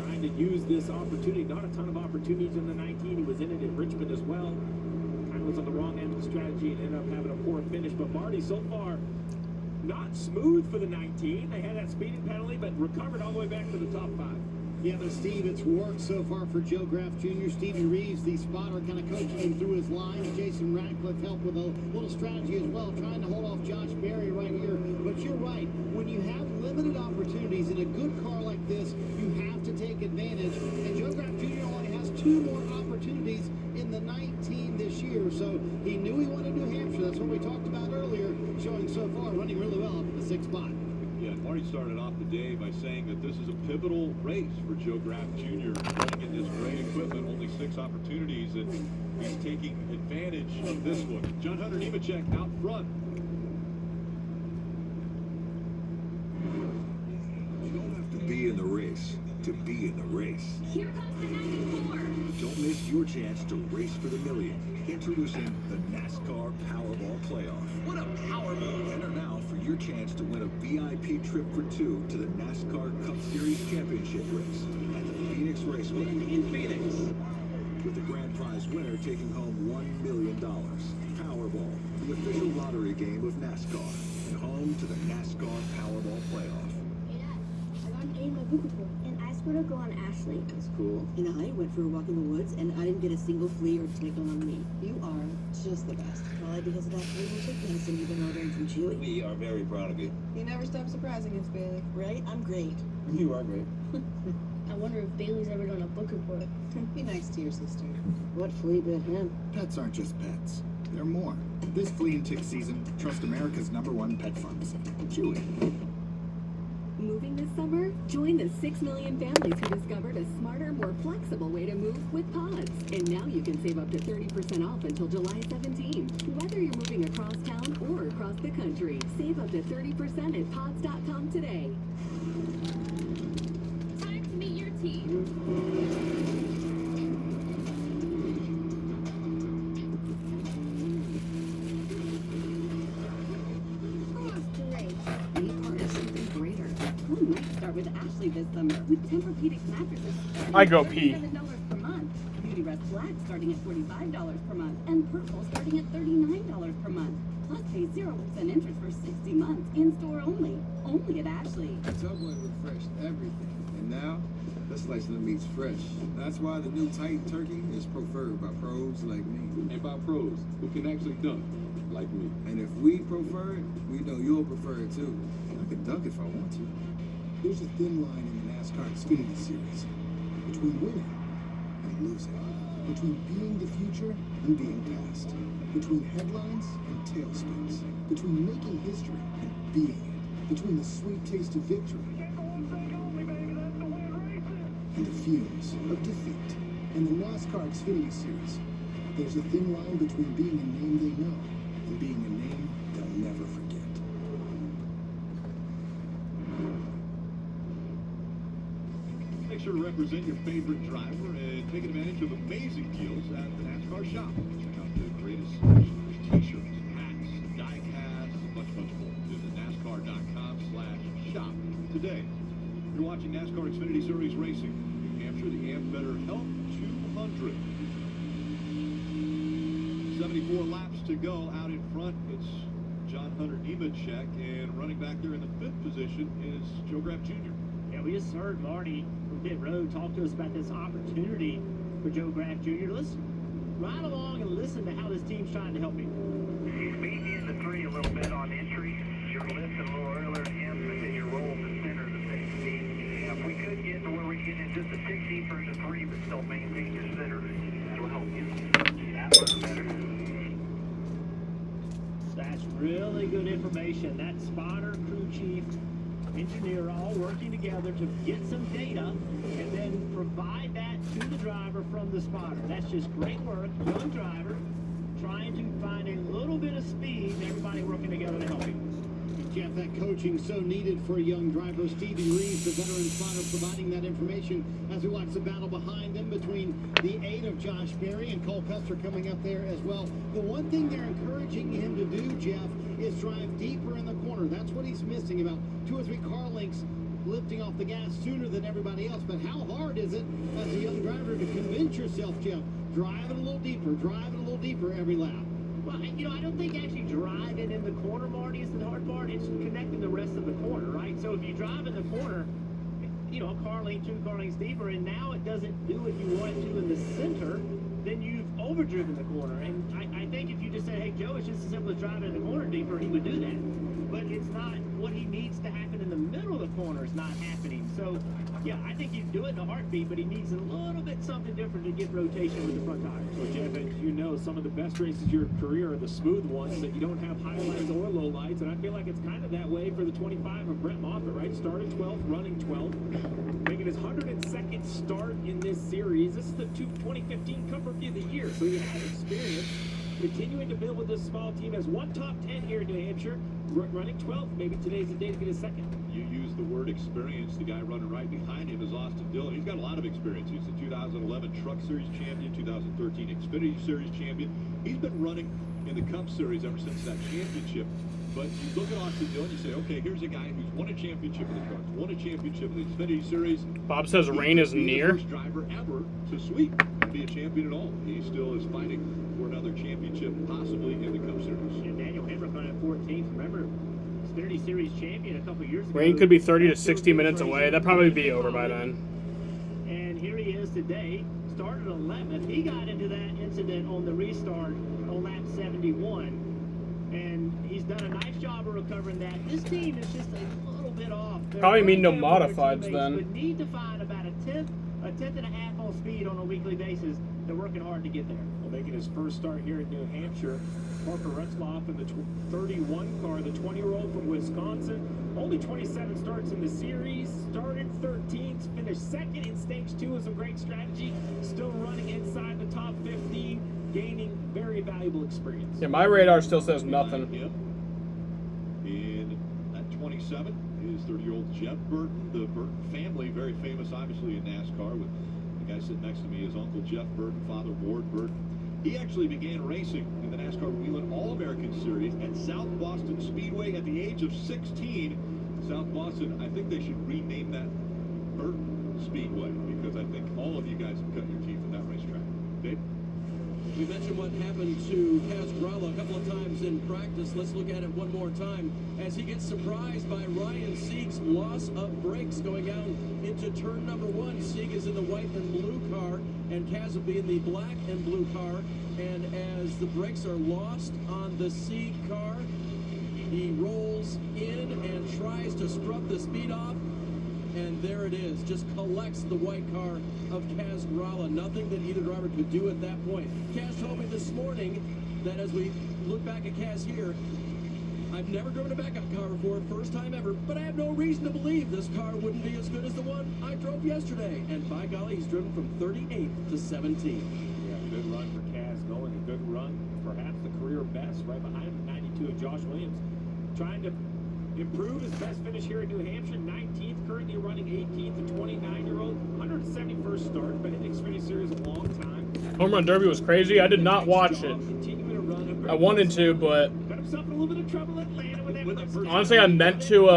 trying to use this opportunity. Not a ton of opportunities in the 19. He was in it in Richmond as well. Kind of was on the wrong end of the strategy and ended up having a poor finish. But Marty, so far, not smooth for the 19. They had that speeding penalty, but recovered all the way back to the top 5. Yeah, but Steve, it's worked so far for Joe Graff Jr. Stevie Reeves, the spotter, kind of coaching him through his lines. Jason Ratcliffe helped with a little strategy as well, trying to hold off Josh Berry right here. But you're right, when you have limited opportunities in a good car like this, you have to take advantage. And Joe Graff Jr. only has 2 more opportunities in the 19 this year. So he knew he wanted New Hampshire. That's what we talked about earlier, showing so far running really well up at the 6th spot. Yeah, Marty started off the day by saying that this is a pivotal race for Joe Graff Jr. running in this great equipment, only 6 opportunities, and he's taking advantage of this one. John Hunter Nemechek out front. You don't have to be in the race to be in the race. Here comes the 94. Don't miss your chance to race for the million. Introducing the NASCAR Powerball Playoff. What a power move! Enter now for your chance to win a VIP trip for 2 to the NASCAR Cup Series Championship race at the Phoenix Raceway In Phoenix. with the grand prize winner taking home $1 million. Powerball, the official lottery game of NASCAR, and home to the NASCAR Powerball Playoff. Hey Dad, I got an A in my Google pool, and I scored a goal on Ashley. That's cool. And I went for a walk in the woods, and I didn't get a single flea or tickle on me. You are just the best. Probably because of that flavor chick medicine you've been ordering from Chewy. We are very proud of you. You never stop surprising us, Bailey. Right? I'm great. You are great. I wonder if Bailey's ever done a book report. Be nice to your sister. What flea bit him? Pets aren't just pets. They're more. This flea and tick season, trust America's #1 pet pharmacy, Chewy. Moving this summer? Join the 6 million families who discovered a smarter, more flexible way to move with Pods. And now you can save up to 30% off until July 17. Whether you're moving across town or across the country, save up to 30% at pods.com today. Time to meet your team. With Ashley this summer with Tempur-Pedic mattresses. I go pee. $7 per month. Beauty Rest Black starting at $45 per month, and Purple starting at $39 per month. Plus pay 0% interest for 60 months in store only. Only at Ashley. Subway refreshed everything, and now the slice of the meat's fresh. That's why the new Titan Turkey is preferred by pros like me, and by pros who can actually dunk like me. And if we prefer it, we know you'll prefer it too. I can dunk if I want to. There's a thin line in the NASCAR Xfinity Series between winning and losing, between being the future and being past, between headlines and tailspins, between making history and being it, between the sweet taste of victory and the fumes of defeat. In the NASCAR Xfinity Series, there's a thin line between being a name they know and being a name they'll never forget. Make sure to represent your favorite driver and take advantage of amazing deals at the NASCAR shop. Check out the greatest t-shirts, hats, die casts, and much more. Visit NASCAR.com/shop today. You're watching NASCAR Xfinity Series Racing. New Hampshire, the Amp Better Health 200. 74 laps to go. Out in front, it's John Hunter Nemechek, and running back there in the 5th position is Joe Graff Jr. Yeah, we just heard Marty from Pit Road talk to us about this opportunity for Joe Graff Jr. Let's ride along and listen to how this team's trying to help him. He's beating you in the 3 a little bit on entry. You're lifting a little earlier to him, and then you roll to center to same speed. If we could get to where we get in just a tick deeper into 3, but still maintain your center, that'll help you. That works better. That's really good information. That spotter, crew chief, engineer all working together to get some data and then provide that to the driver from the spotter. That's just great work. Young driver trying to find a little bit of speed and everybody working together to help him. Jeff, that coaching so needed for a young driver. Stevie Reeves, the veteran spotter, providing that information as we watch the battle behind them between the 8 of Josh Berry and Cole Custer coming up there as well. The one thing they're encouraging him to do, Jeff, is drive deeper in the corner. That's what he's missing, about 2 or 3 car lengths lifting off the gas sooner than everybody else. But how hard is it as a young driver to convince yourself, Jeff, drive it a little deeper every lap? Well, I don't think actually driving in the corner, Marty, is the hard part. It's connecting the rest of the corner, right? So if you drive in the corner, a car length, 2 car lengths deeper, and now it doesn't do what you want it to in the center, then you've overdriven the corner. And I think if you just said, hey, Joe, it's just as simple as driving in the corner deeper, he would do that. But it's not what he needs to happen in the middle of the corner is not happening. So, yeah, I think he'd do it in a heartbeat, but he needs a little bit something different to get rotation with the front tires. Well, Jeff, as you know, some of the best races of your career are the smooth ones that you don't have highlights or lowlights, and I feel like it's kind of that way for the 25 of Brett Moffitt, right? Started 12th, running 12th, making his 102nd start in this series. This is the 2015 Cup Rookie of the Year, so you have experience. Continuing to build with this small team, has 1 top 10 here in New Hampshire, running 12th. Maybe today's the day to get his 2nd. You use the word experience. The guy running right behind him is Austin Dillon. He's got a lot of experience. He's the 2011 Truck Series champion, 2013 Xfinity Series champion. He's been running in the Cup Series ever since that championship. But you look at Austin Dillon, you say, okay, here's a guy who's won a championship in the trucks, won a championship in the Xfinity Series. Bob says rain is near. He's the first driver ever to sweep and be a champion at all. He still is fighting for another championship, possibly in the Cup Series. And Daniel Hemrick on at 14th. Remember, Xfinity Series champion a couple years ago. Rain could be 30 to 60 minutes away. That'd probably be over by then. And here he is today. Started 11th. He got into that incident on the restart on lap 71. And he's done a nice job of recovering that. This team is just a little bit off. Probably mean no modifieds then. But need to find about a tenth and a half on speed on a weekly basis. They're working hard to get there. Well, making his first start here in New Hampshire, Parker Retzlaff in the 31 car, the 20-year-old from Wisconsin. Only 27 starts in the series, started 13th, finished second in stage 2 with some great strategy, still running inside the top 15, gaining very valuable experience. Yeah, my radar still says nothing. In at 27 is 30-year-old Jeff Burton. The Burton family, very famous obviously in NASCAR, with the guy sitting next to me is Uncle Jeff Burton, father Ward Burton. He actually began racing in the NASCAR Whelen All-American Series at South Boston Speedway at the age of 16. South Boston, I think they should rename that Burton Speedway, because I think all of you guys have cut your teeth in that racetrack. Dave? We mentioned what happened to Kaz Gralla a couple of times in practice. Let's look at it one more time as he gets surprised by Ryan Sieg's loss of brakes going down into turn number 1. Sieg is in the white and blue car, and Kaz will be in the black and blue car. And as the brakes are lost on the Sieg car, he rolls in and tries to scrub the speed off. And there it is, just collects the white car of Kaz Gralla. Nothing that either driver could do at that point. Kaz told me this morning that as we look back at Kaz here, I've never driven a backup car before, first time ever, but I have no reason to believe this car wouldn't be as good as the one I drove yesterday. And by golly, he's driven from 38th to 17th. Yeah, good run for Kaz going, a good run, perhaps the career best, right behind him, 92 of Josh Williams. Trying to improve his best finish here in New Hampshire, 19th, currently running 18th, the 29-year-old, 171st start, been in the Xfinity Series a long time. Home Run Derby was crazy. I did not watch it. I wanted to, but Got himself in a little bit of trouble at Atlanta with that first honestly, I meant to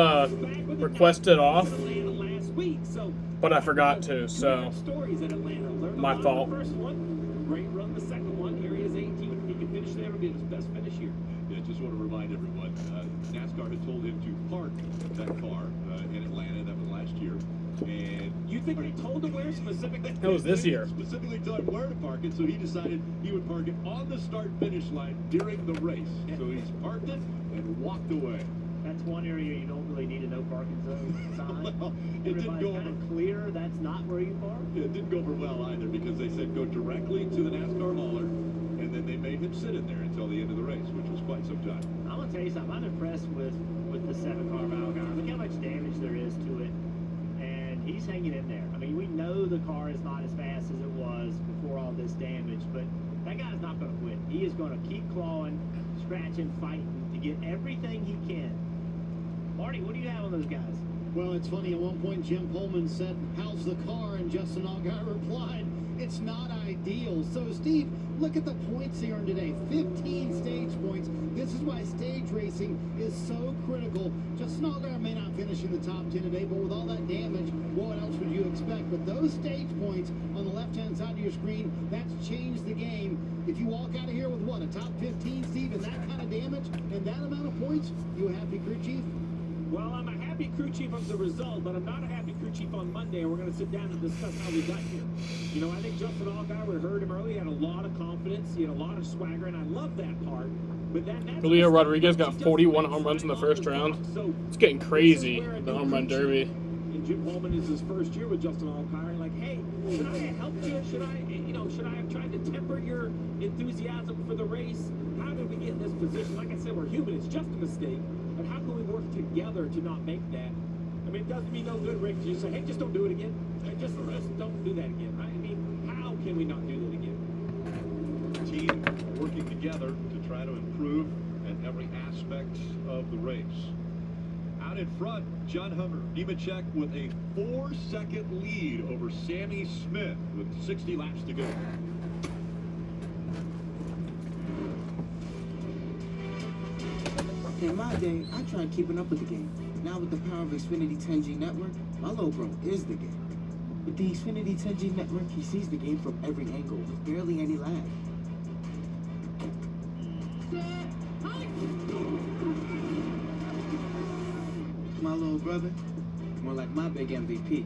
request it off, last week, so but I forgot to, so stories at Atlanta. Learned my fault. The first one, great run the second one. Here he is 18th. If he can finish there, it'll be his best finish here. Yeah, just want to remind everyone, NASCAR had told him to park that car in Atlanta. That was last year. And you think they told him where specifically? That was this year. Specifically told him where to park it, so he decided he would park it on the start-finish line during the race. So he's parked it and walked away. That's one area you don't really need a no parking zone sign. Well, it didn't go kind over of clear. That's not where you park. Yeah, it didn't go over well either, because they said go directly to the NASCAR hauler, and then they made him sit in there until the end of the race, which was quite some time. I'm gonna tell you something. I'm impressed with the 7-car Valgar. Look how much damage there is to it, and he's hanging in there. I mean, we know the car is not as fast as it was before all this damage, but that guy's not gonna quit. He is gonna keep clawing, scratching, fighting to get everything he can. Marty, what do you have on those guys? Well, it's funny. At one point, Jim Pullman said, "How's the car?" And Justin Allgaier replied, "It's not ideal." So, Steve, look at the points he earned today. 15 stage points. This is why stage racing is so critical. Justin Allgaier may not finish in the top 10 today, but with all that damage, what else would you expect? But those stage points on the left-hand side of your screen, that's changed the game. If you walk out of here with, what, a top 15, Steve, and that kind of damage and that amount of points, you a happy crew chief? Well, I'm a happy crew chief of the result, but I'm not a happy crew chief on Monday, and we're going to sit down and discuss how we got here. You know, I think Justin Allgaier, we heard him early, had a lot of confidence, he had a lot of swagger, and I love that part. But that's Julio Rodriguez got 41 home runs in the first round. It's getting crazy, the Home Run Derby. And Jim Pullman is his first year with Justin Allgaier, like, hey, should I have helped you? Should I have tried to temper your enthusiasm for the race? How did we get in this position? Like I said, we're human, it's just a mistake. But how can we work together to not make that? I mean, it doesn't mean no good, Rick, to just say, hey, just don't do it again. Just don't do that again, right? I mean, how can we not do that again? Team working together to try to improve at every aspect of the race. Out in front, John Hunter, Nemechek with a 4-second lead over Sammy Smith with 60 laps to go. In my day, I tried keeping up with the game. Now with the power of Xfinity 10G network, my little bro is the game. With the Xfinity 10G network, he sees the game from every angle with barely any lag. My little brother, more like my big MVP.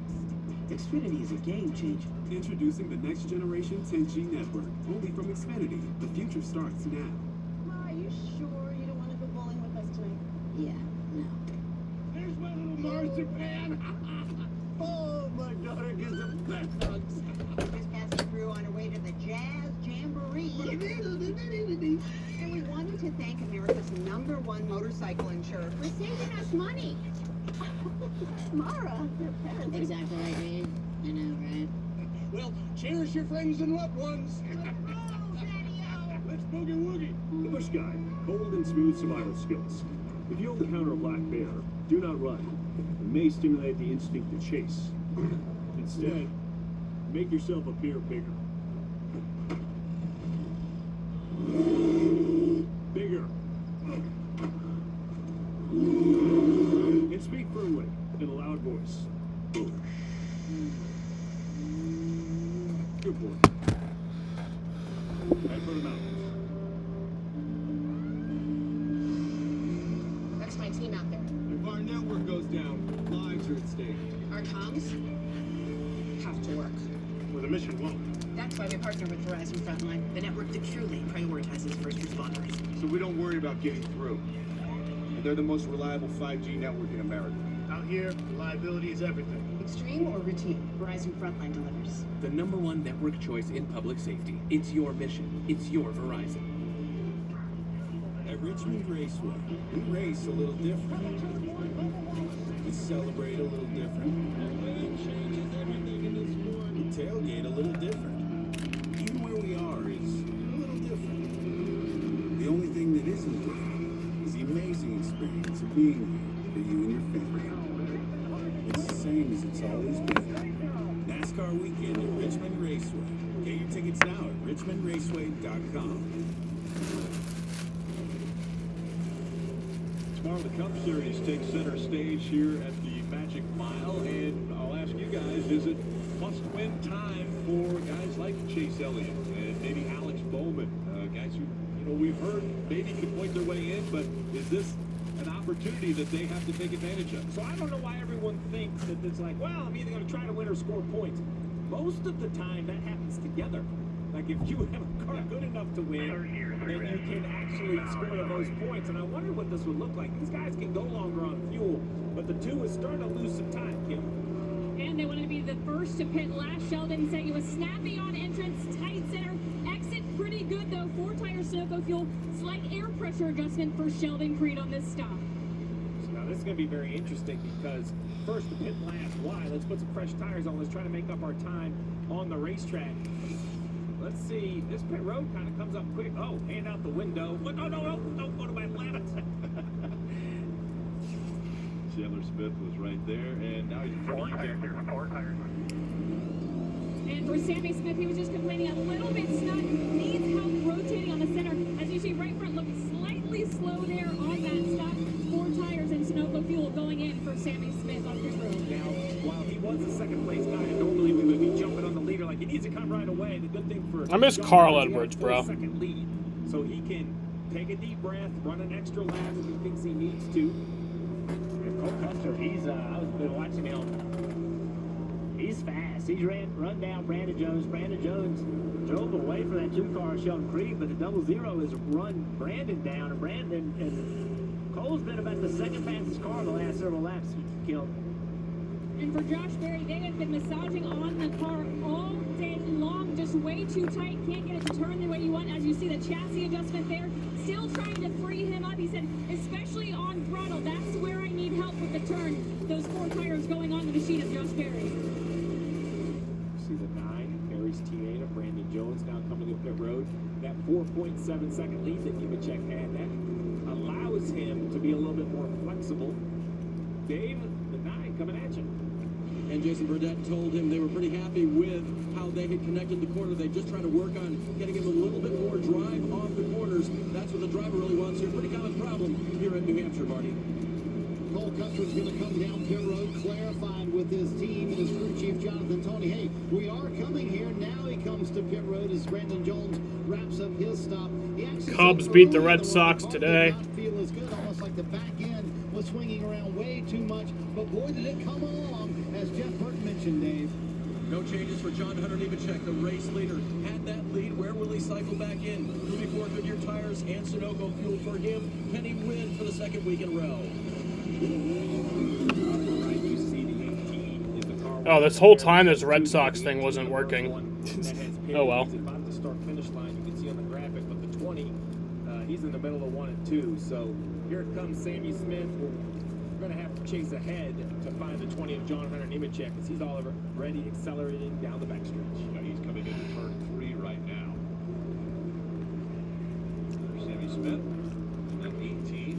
Xfinity is a game changer. Introducing the next generation 10G network, only from Xfinity. The future starts now. Are you sure you don't want to go bowling with us tonight? Yeah, no. There's my little marzipan. Oh, my daughter gives the best hugs. Just passing through on our way to the Jazz Jamboree. And we wanted to thank America's #1 motorcycle insurer for saving us money. Mara, your parents. Exactly right, Dave. I know, right? Well, cherish your friends and loved ones. Let's boogie woogie. The Bush Guy, cold and smooth survival skills. If you encounter a black bear, do not run. It may stimulate the instinct to chase. Instead, make yourself appear bigger. Bigger. And speak firmly in a loud voice. Good boy. And for the mountains. That's my team out there. If our network goes down, lives are at stake. Our comms have to work. Well, the mission won't. That's why we partner with Verizon Frontline, the network that truly prioritizes first responders. So we don't worry about getting through. And they're the most reliable 5G network in America. Out here, reliability is everything. Extreme or routine, Verizon Frontline delivers. The #1 network choice in public safety. It's your mission. It's your Verizon. At Richmond Raceway, we race a little different. We celebrate a little different. It changes everything in this sport. We tailgate a little different. Even where we are is a little different. The only thing that isn't different is the amazing experience of being here for you and your family. It's the same as it's always been. NASCAR weekend at Richmond Raceway. Get your tickets now at richmondraceway.com. Tomorrow the Cup Series takes center stage here at the Magic Mile, and I'll ask you guys, is it must-win time for guys like Chase Elliott and maybe Alex Bowman, guys who, we've heard maybe could point their way in, but is this an opportunity that they have to take advantage of? So I don't know why everyone thinks that it's like, well, I'm either going to try to win or score points. Most of the time, that happens together. Like, if you have a car good enough to win, then you can actually score those points. And I wonder what this would look like. These guys can go longer on fuel, but the two is starting to lose some time, Kim. And they wanted to be the first to pit last. Sheldon saying it was snappy on entrance, tight center. Exit pretty good, though. 4-tire Sunoco fuel. Slight air pressure adjustment for Sheldon Creed on this stop. So now this is going to be very interesting because first the pit last. Why? Let's put some fresh tires on. Let's try to make up our time on the racetrack. Let's see. This pit road kind of comes up quick. Oh, hand out the window. But no, don't go to my planet. Chandler Smith was right there, and now he's four tires. And for Sammy Smith, he was just complaining a little bit snug. Needs help rotating on the center. As you see, right front looked slightly slow there on that stop. 4 tires and Sunoco fuel going in for Sammy Smith on pit road. Now, while he was a second place guy, normally we would be jumping on the leader like he needs to come right away. The good thing for I miss Carl Edwards, bro. Second lead, so he can take a deep breath, run an extra lap if he thinks he needs to. And Cole Custer, I've been watching him. He's fast. He's run down Brandon Jones. Brandon Jones drove away from that 2-car Sheldon Creed, but the 00 has run Brandon down, and Cole's been about the second fastest car the last several laps he killed. And for Josh Berry, they have been massaging on the car all day long, just way too tight. Can't get it to turn the way you want. As you see the chassis adjustment there, still trying to free him up. He said, especially on throttle, that's where I need help with the turn. Those 4 tires going on the machine of Josh Berry. See the 9, Harry's T8 of Brandon Jones now coming to pit road. That 4.7 second lead that Nemechek had, that allows him to be a little bit more flexible. Dave, the 9 coming at you. And Jason Burdett told him they were pretty happy with how they had connected the corner. They just trying to work on getting him a little bit more drive off the corners. That's what the driver really wants here. Pretty common problem here at New Hampshire, Marty. Cole Custer's going to come down pit road, clarified with his team and his crew chief, Jonathan Tony. Hey, we are coming here. Now he comes to pit road as Brandon Jones wraps up his stop. Cubs beat the Red Sox today. Feel as good, almost like the back end was swinging around way too much. But boy, did it come along, as Jeff Burton mentioned, Dave. No changes for John Hunter Nemechek, the race leader. Had that lead. Where will he cycle back in? 34 Goodyear tires and Sunoco fuel for him. Can he win for the second week in a row? Oh, this whole time this Red Sox thing wasn't working. Oh well. About the start-finish line, you can see on the graphic, but the 20, he's in the middle of 1 and 2. So here comes Sammy Smith. We'll we're going to have to chase ahead to find the 20 of John Hunter Nemechek because he's already accelerating down the backstretch. Yeah, he's coming into turn 3 right now. Sammy Smith, at 18.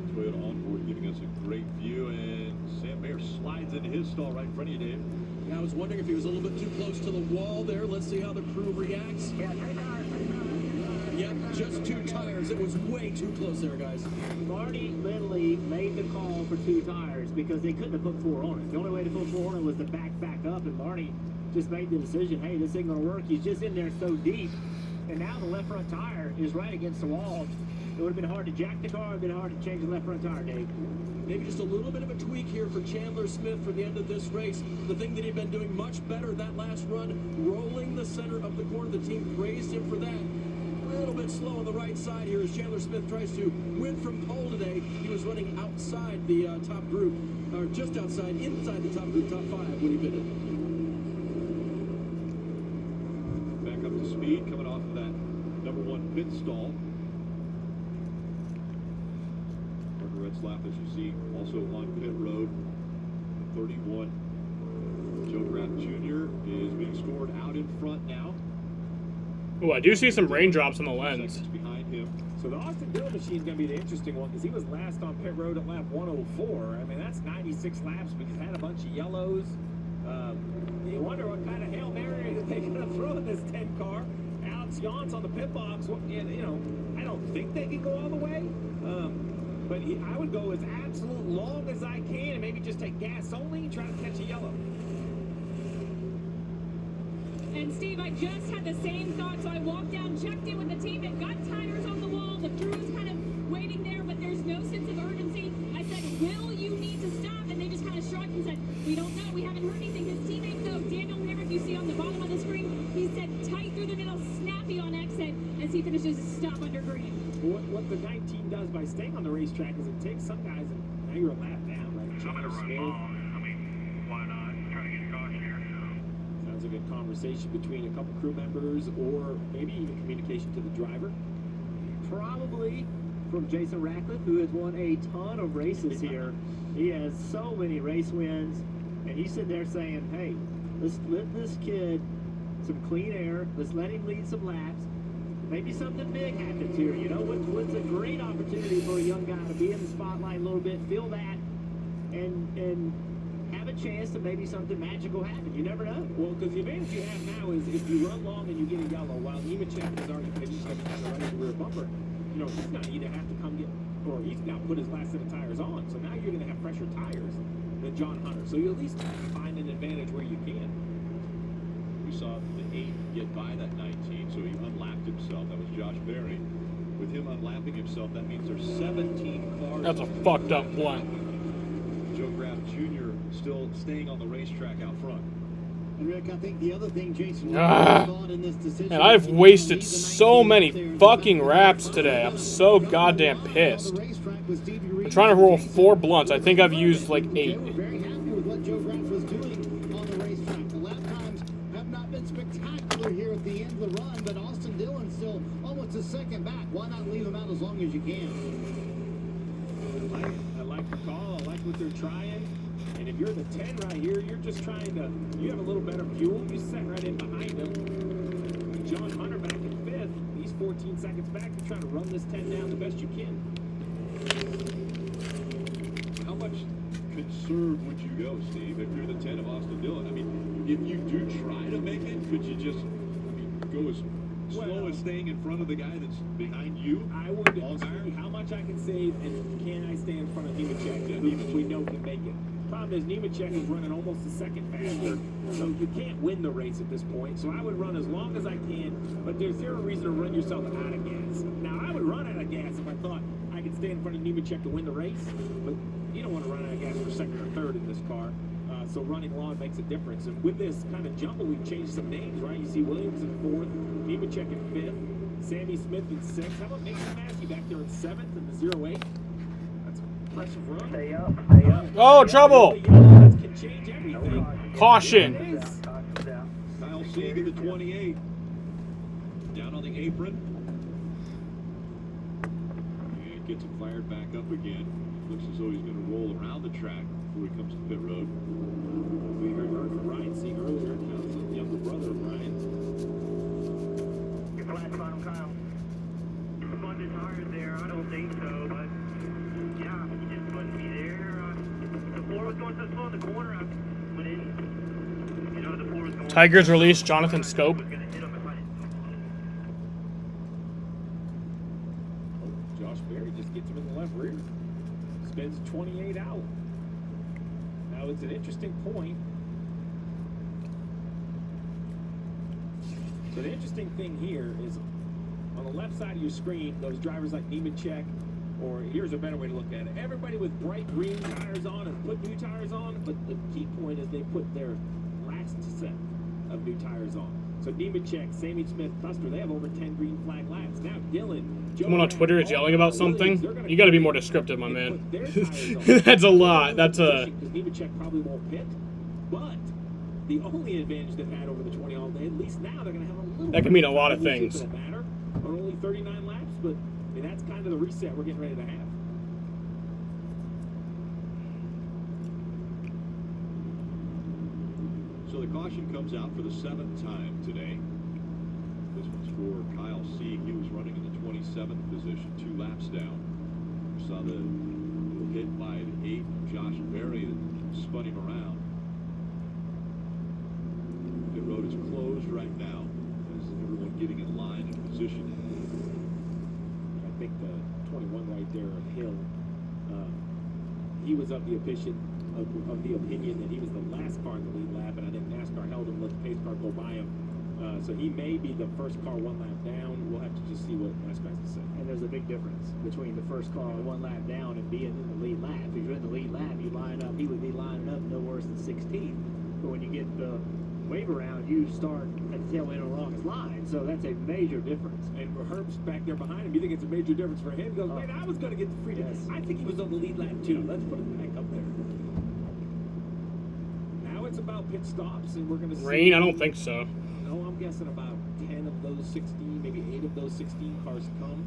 The Toyota onboard giving us a great view, and Sam Mayer slides into his stall right in front of you, Dave. Yeah, I was wondering if he was a little bit too close to the wall there. Let's see how the crew reacts. Yep, just 2 tires. It was way too close there, guys. Marty literally made the call for 2 tires because they couldn't have put 4 on it. The only way to put 4 on it was to back up, and Marty just made the decision, hey, this ain't going to work. He's just in there so deep, and now the left front tire is right against the wall. It would have been hard to jack the car. It would have been hard to change the left front tire, Dave. Maybe just a little bit of a tweak here for Chandler Smith for the end of this race. The thing that he'd been doing much better that last run, rolling the center of the corner. The team praised him for that. A little bit slow on the right side here as Chandler Smith tries to win from pole today. He was running outside the top group, or just outside, inside the top group, top 5 when he pitted. Back up to speed, coming off of that number 1 pit stall. Red slap, as you see, also on pit road. 31. Joe Graff Jr. is being scored out in front now. Oh, I do see some raindrops on the lens. Behind him. So the Austin Dillon machine is going to be the interesting one because he was last on pit road at lap 104. I mean, that's 96 laps because he had a bunch of yellows. You wonder what kind of Hail Mary that they're going to throw in this 10 car. Alex Yance on the pit box. You know, I don't think they can go all the way. But I would go as absolute long as I can and maybe just take gas only and try to catch a yellow. And Steve, I just had the same thought, so I walked down, checked in with the team that got tires on the wall. The crew is kind of waiting there, but there's no sense of urgency. I said, will you need to stop? And they just kind of shrugged and said, we don't know. We haven't heard anything. His teammate, though, Daniel Hamrick, you see on the bottom of the screen, he said tight through the middle, snappy on exit as he finishes his stop under green. What the 19 does by staying on the racetrack is it takes some guys and now you're a lap down, like Chandler Smith. I mean, why not? Try to get a caution here. Sounds like a conversation between a couple crew members or maybe even communication to the driver. Probably from Jason Ratcliffe, who has won a ton of races here. He has so many race wins, and he's sitting there saying, hey, let's let this kid some clean air. Let's let him lead some laps. Maybe something big happens here, you know? What's a great opportunity for a young guy to be in the spotlight a little bit, feel that, and have a chance to maybe something magical happen. You never know. Well, because the advantage you have now is if you run long and you get a yellow, while Nemechek is already pitched every time running the rear bumper, you know, he's going to either have to come get, or he's now put his last set of tires on. So now you're going to have fresher tires than John Hunter. So you at least find an advantage where you can. We saw the 8 get by that 19, so he unlapped himself. That was Josh Berry. With him unlapping himself, that means there's 17 cars. That's a fucked up one. Joe Graff Jr. still staying on the racetrack out front. And Rick, I think the other thing Jason thought in this decision. And I've wasted so many fucking wraps today. I'm so goddamn pissed. I'm trying to roll 4 blunts. I think I've used like 8. Very happy with what Joe Graff was doing on the racetrack. The lap times have not been spectacular here at the end of the run, but Austin Dillon still almost a second back. Why not leave him out as long as you can? I like the call. I like what they're trying. And if you're the 10 right here, you're just trying to, you have a little better fuel. You set right in behind him. John Hunter back in 5th. He's 14 seconds back. You're trying to run this 10 down the best you can. How much conserve would you go, Steve, if you're the 10 of Austin Dillon? I mean, if you do try to make it, could you just go as slow as staying in front of the guy that's behind you? I would see how much I can save and can I stay in front of Nemechek, who we know can make it. Problem is Nemechek is running almost a second faster, so you can't win the race at this point. So I would run as long as I can, but there's zero reason to run yourself out of gas. Now, I would run out of gas if I thought I could stay in front of Nemechek to win the race, but you don't want to run out of gas for second or third in this car. So running long makes a difference. And with this kind of jumble, we've changed some names, right? You see Williams in 4th, Nemechek in 5th, Sammy Smith in 6th. How about Mason Massey back there in 7th in the 08? That's impressive run. Stay up, stay up. Oh, trouble! Can change everything. Caution! Kyle Sieg in the 28. Down on the apron. And gets him fired back up again. Looks as though he's going to roll around the track before he comes to pit road. We heard from Ryan Sieg earlier. Now it's the younger brother of Ryan. Your flat bottom, Kyle. Spun the tires there. I don't think so, but yeah, he just wouldn't be there. The floor was going so slow in the corner. I went in. You know, the floor was going. Tigers release Jonathan Scope. Josh Berry just gets him in the left rear. Spins 28 out. Now it's an interesting point. So the interesting thing here is on the left side of your screen, those drivers like Nemechek, or here's a better way to look at it. Everybody with bright green tires on and put new tires on, but the key point is they put their last set of new tires on. So Nemechek, Sammy Smith, Custer, they have over 10 green flag laps. Now Dylan, Someone on Twitter is yelling about something. You got to be more descriptive, my man. That's a lot. That's a. Because Nemechek probably won't pit, but the only advantage they've had over the 20 all day, at least now they're going to have a little. That can mean a lot of things. For that matter, on only 39 laps, but I mean that's kind of the reset we're getting ready to have. So the caution comes out for the 7th time today. This one's for Kyle Sieg. He was running in the 27th position, 2 laps down. We saw the hit by the 8 Josh Berry that spun him around. The road is closed right now as everyone getting in line and position. I think the 21 right there, Hill, he was of the opinion that he was the last car in the lead lap, and I think NASCAR held him, let the pace car go by him. So he may be the first car 1 lap down. We'll have to just see what NASCAR has to say. And there's a big difference between the first car 1 lap down and being in the lead lap. If you're in the lead lap, you line up, he would be lining up no worse than 16th. But when you get the wave around, you start at the tail end of the longest line. So that's a major difference. And Herb's back there behind him. You think it's a major difference for him? He goes, wait, I was going to get the freedom. Yes. I think he was on the lead lap too. Let's put it back up there. Now it's about pit stops, and we're going to see. Rain? I don't think so. No, I'm guessing about 10 of those 16, maybe 8 of those 16 cars come.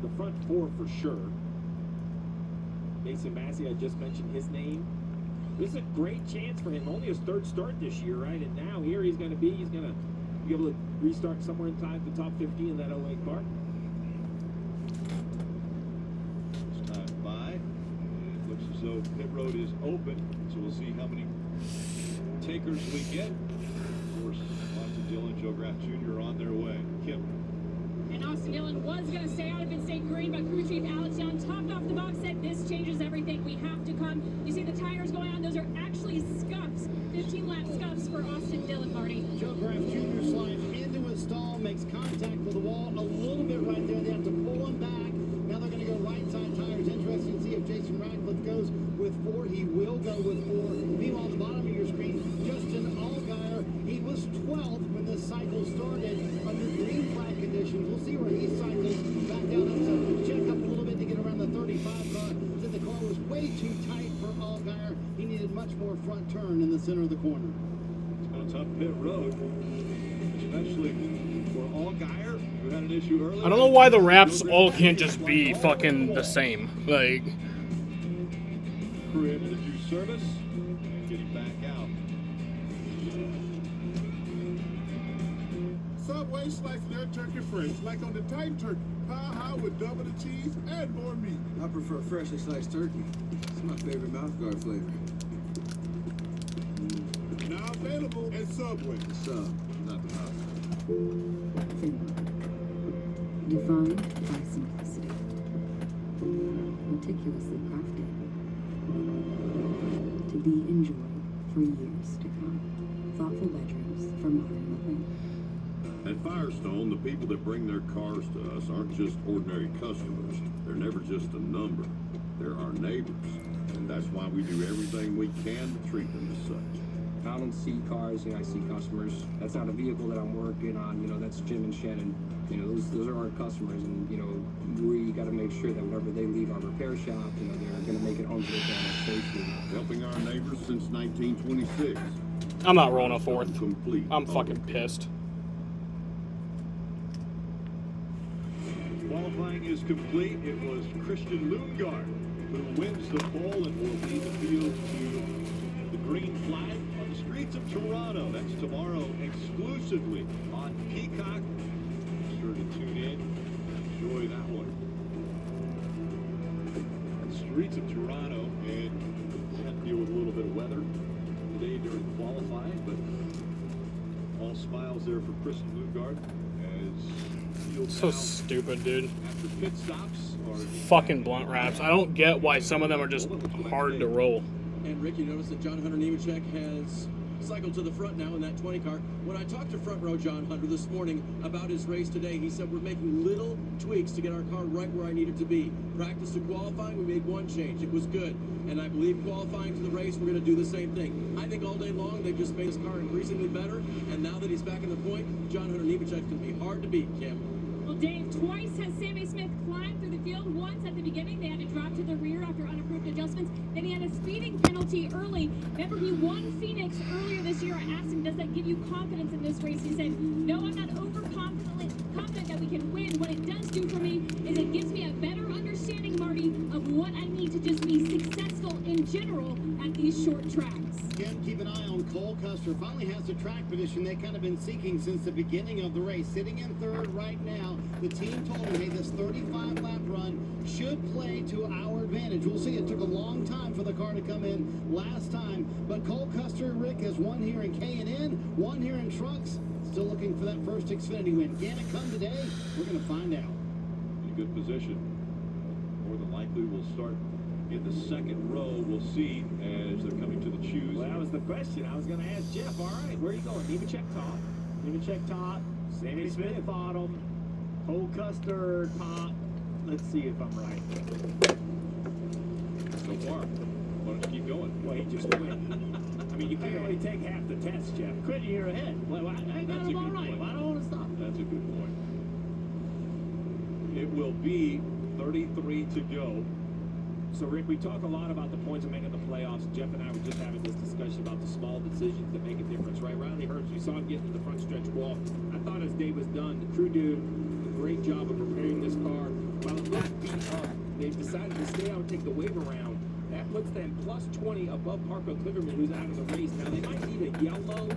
The front 4 for sure. Mason Massey, I just mentioned his name. This is a great chance for him. Only his 3rd start this year, right? And now here he's going to be able to restart somewhere inside the top 50 in that 08 car. It's time by. It looks as though pit road is open, so we'll see how many takers we get. Of course, Austin Dillon, Joe Graff Jr. are on their way. Kim. And Austin Dillon was going to stay out of in-state green, but crew chief Alex Young topped off the box, said this changes everything. We have to come. You see the tires going on. Those are actually scuffs. 15-lap scuffs for Austin Dillon, Marty. Joe Graff Jr. slides into a stall, makes contact with the wall a little bit right there. They have to pull him back. Now they're going to go right side tires. Interesting to see if Jason Radcliffe goes with 4. He will go with 4. Meanwhile, at the bottom of your screen, Justin Allgaier, he was 12th when this cycle started under green flag conditions. We'll see where he cycles back down. That's a check up a little bit to get around the 35 car. Said the car was way too tight for Allgaier. He needed much more front turn in the center of the corner. It's been a tough pit road, especially for Allgaier, who had an issue earlier. I don't know why the wraps all can't just be fucking the same. Like. Crew into the new service and getting back out. Subway slicing their turkey fresh, like on the Titan turkey. How with double the cheese and more meat. I prefer freshly sliced turkey. It's my favorite mouthguard flavor. Now available at Subway. Sub, not the mouth. Defined by simplicity. Meticulously crafted. To be enjoyed for years to come. Thoughtful bedrooms for modern living. At Firestone, the people that bring their cars to us aren't just ordinary customers. They're never just a number. They're our neighbors. And that's why we do everything we can to treat them as such. I don't see cars, I see customers. That's not a vehicle that I'm working on, that's Jim and Shannon. Those are our customers, and, we got to make sure that whenever they leave our repair shop, they're going to make it home to their families safely. Helping our neighbors since 1926. I'm not rolling a 4th. Complete. I'm fucking pissed. Qualifying is complete. It was Christian Lundgaard who wins the pole and will lead the field to the green flag on the streets of Toronto. That's tomorrow exclusively on Peacock. Be sure to tune in. Enjoy that one. The streets of Toronto, and we had to deal with a little bit of weather today during qualifying, but all smiles there for Christian Lundgaard as So stupid, dude. after pit stops are Fucking blunt wraps. I don't get why some of them are just hard to roll. And Rick, you notice that John Hunter Nemechek has cycled to the front now in that 20 car. When I talked to front row John Hunter this morning about his race today, he said we're making little tweaks to get our car right where I need it to be. Practice to qualifying, we made one change. It was good. And I believe qualifying to the race, we're going to do the same thing. I think all day long they've just made his car increasingly better. And now that he's back in the point, John Hunter Nemechek's going to be hard to beat, Kim. Well, Dave, twice has Sammy Smith climbed through the field. Once at the beginning, they had to drop to the rear after unapproved adjustments. Then he had a speeding penalty early. Remember, he won Phoenix earlier this year. I asked him, does that give you confidence in this race? He said, no, I'm not confident that we can win. What it does do for me is it gives me a better understanding, Marty, of what I need to just be successful in general at these short tracks. Again, keep an eye on Cole Custer. Finally has the track position they kind of been seeking since the beginning of the race. Sitting in third right now. The team told him, hey, this 35-lap run should play to our advantage. We'll see. It took a long time for the car to come in last time. But Cole Custer, Rick, has won here in K&N, one here in trucks. Still looking for that first Xfinity win. Can it come today? We're going to find out. in a good position. More than likely we'll start in the second row. We'll see as they're coming to the choose. Well, that was the question. I was going to ask Jeff. All right, where are you going? Nemechek top. Nemechek top. Sammy Smith bottom. Cole Custer top. Let's see if I'm right. So far. Why don't you keep going? Well, he just went. I mean, you can't really take half the test, Jeff. Couldn't hear ahead. Well, I got him all right. I don't want to stop. That's a good point. It will be 33 to go. So, Rick, we talk a lot about the points of making the playoffs. Jeff and I were just having this discussion about the small decisions that make a difference, right? Riley Herbst, we saw him get to the front stretch wall. I thought as day was done, the crew did a great job of preparing this car. While it looked beat up, they've decided to stay out and take the wave around. That puts them plus 20 above Marco Kligerman, who's out of the race. Now, they might need a yellow,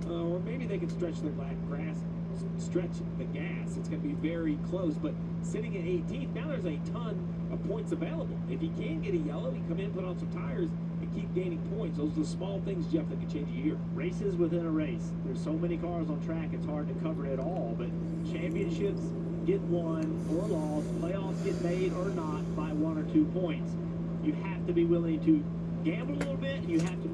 or maybe they can stretch the stretch the gas. It's going to be very close, but sitting at 18th, now there's a ton of points available. If he can get a yellow, he can come in, put on some tires, and keep gaining points. Those are the small things, Jeff, that can change a year. Races within a race. There's so many cars on track, it's hard to cover it all, but championships get won or lost, playoffs get made or not by 1 or 2 points. You have to be willing to gamble a little bit, and you have to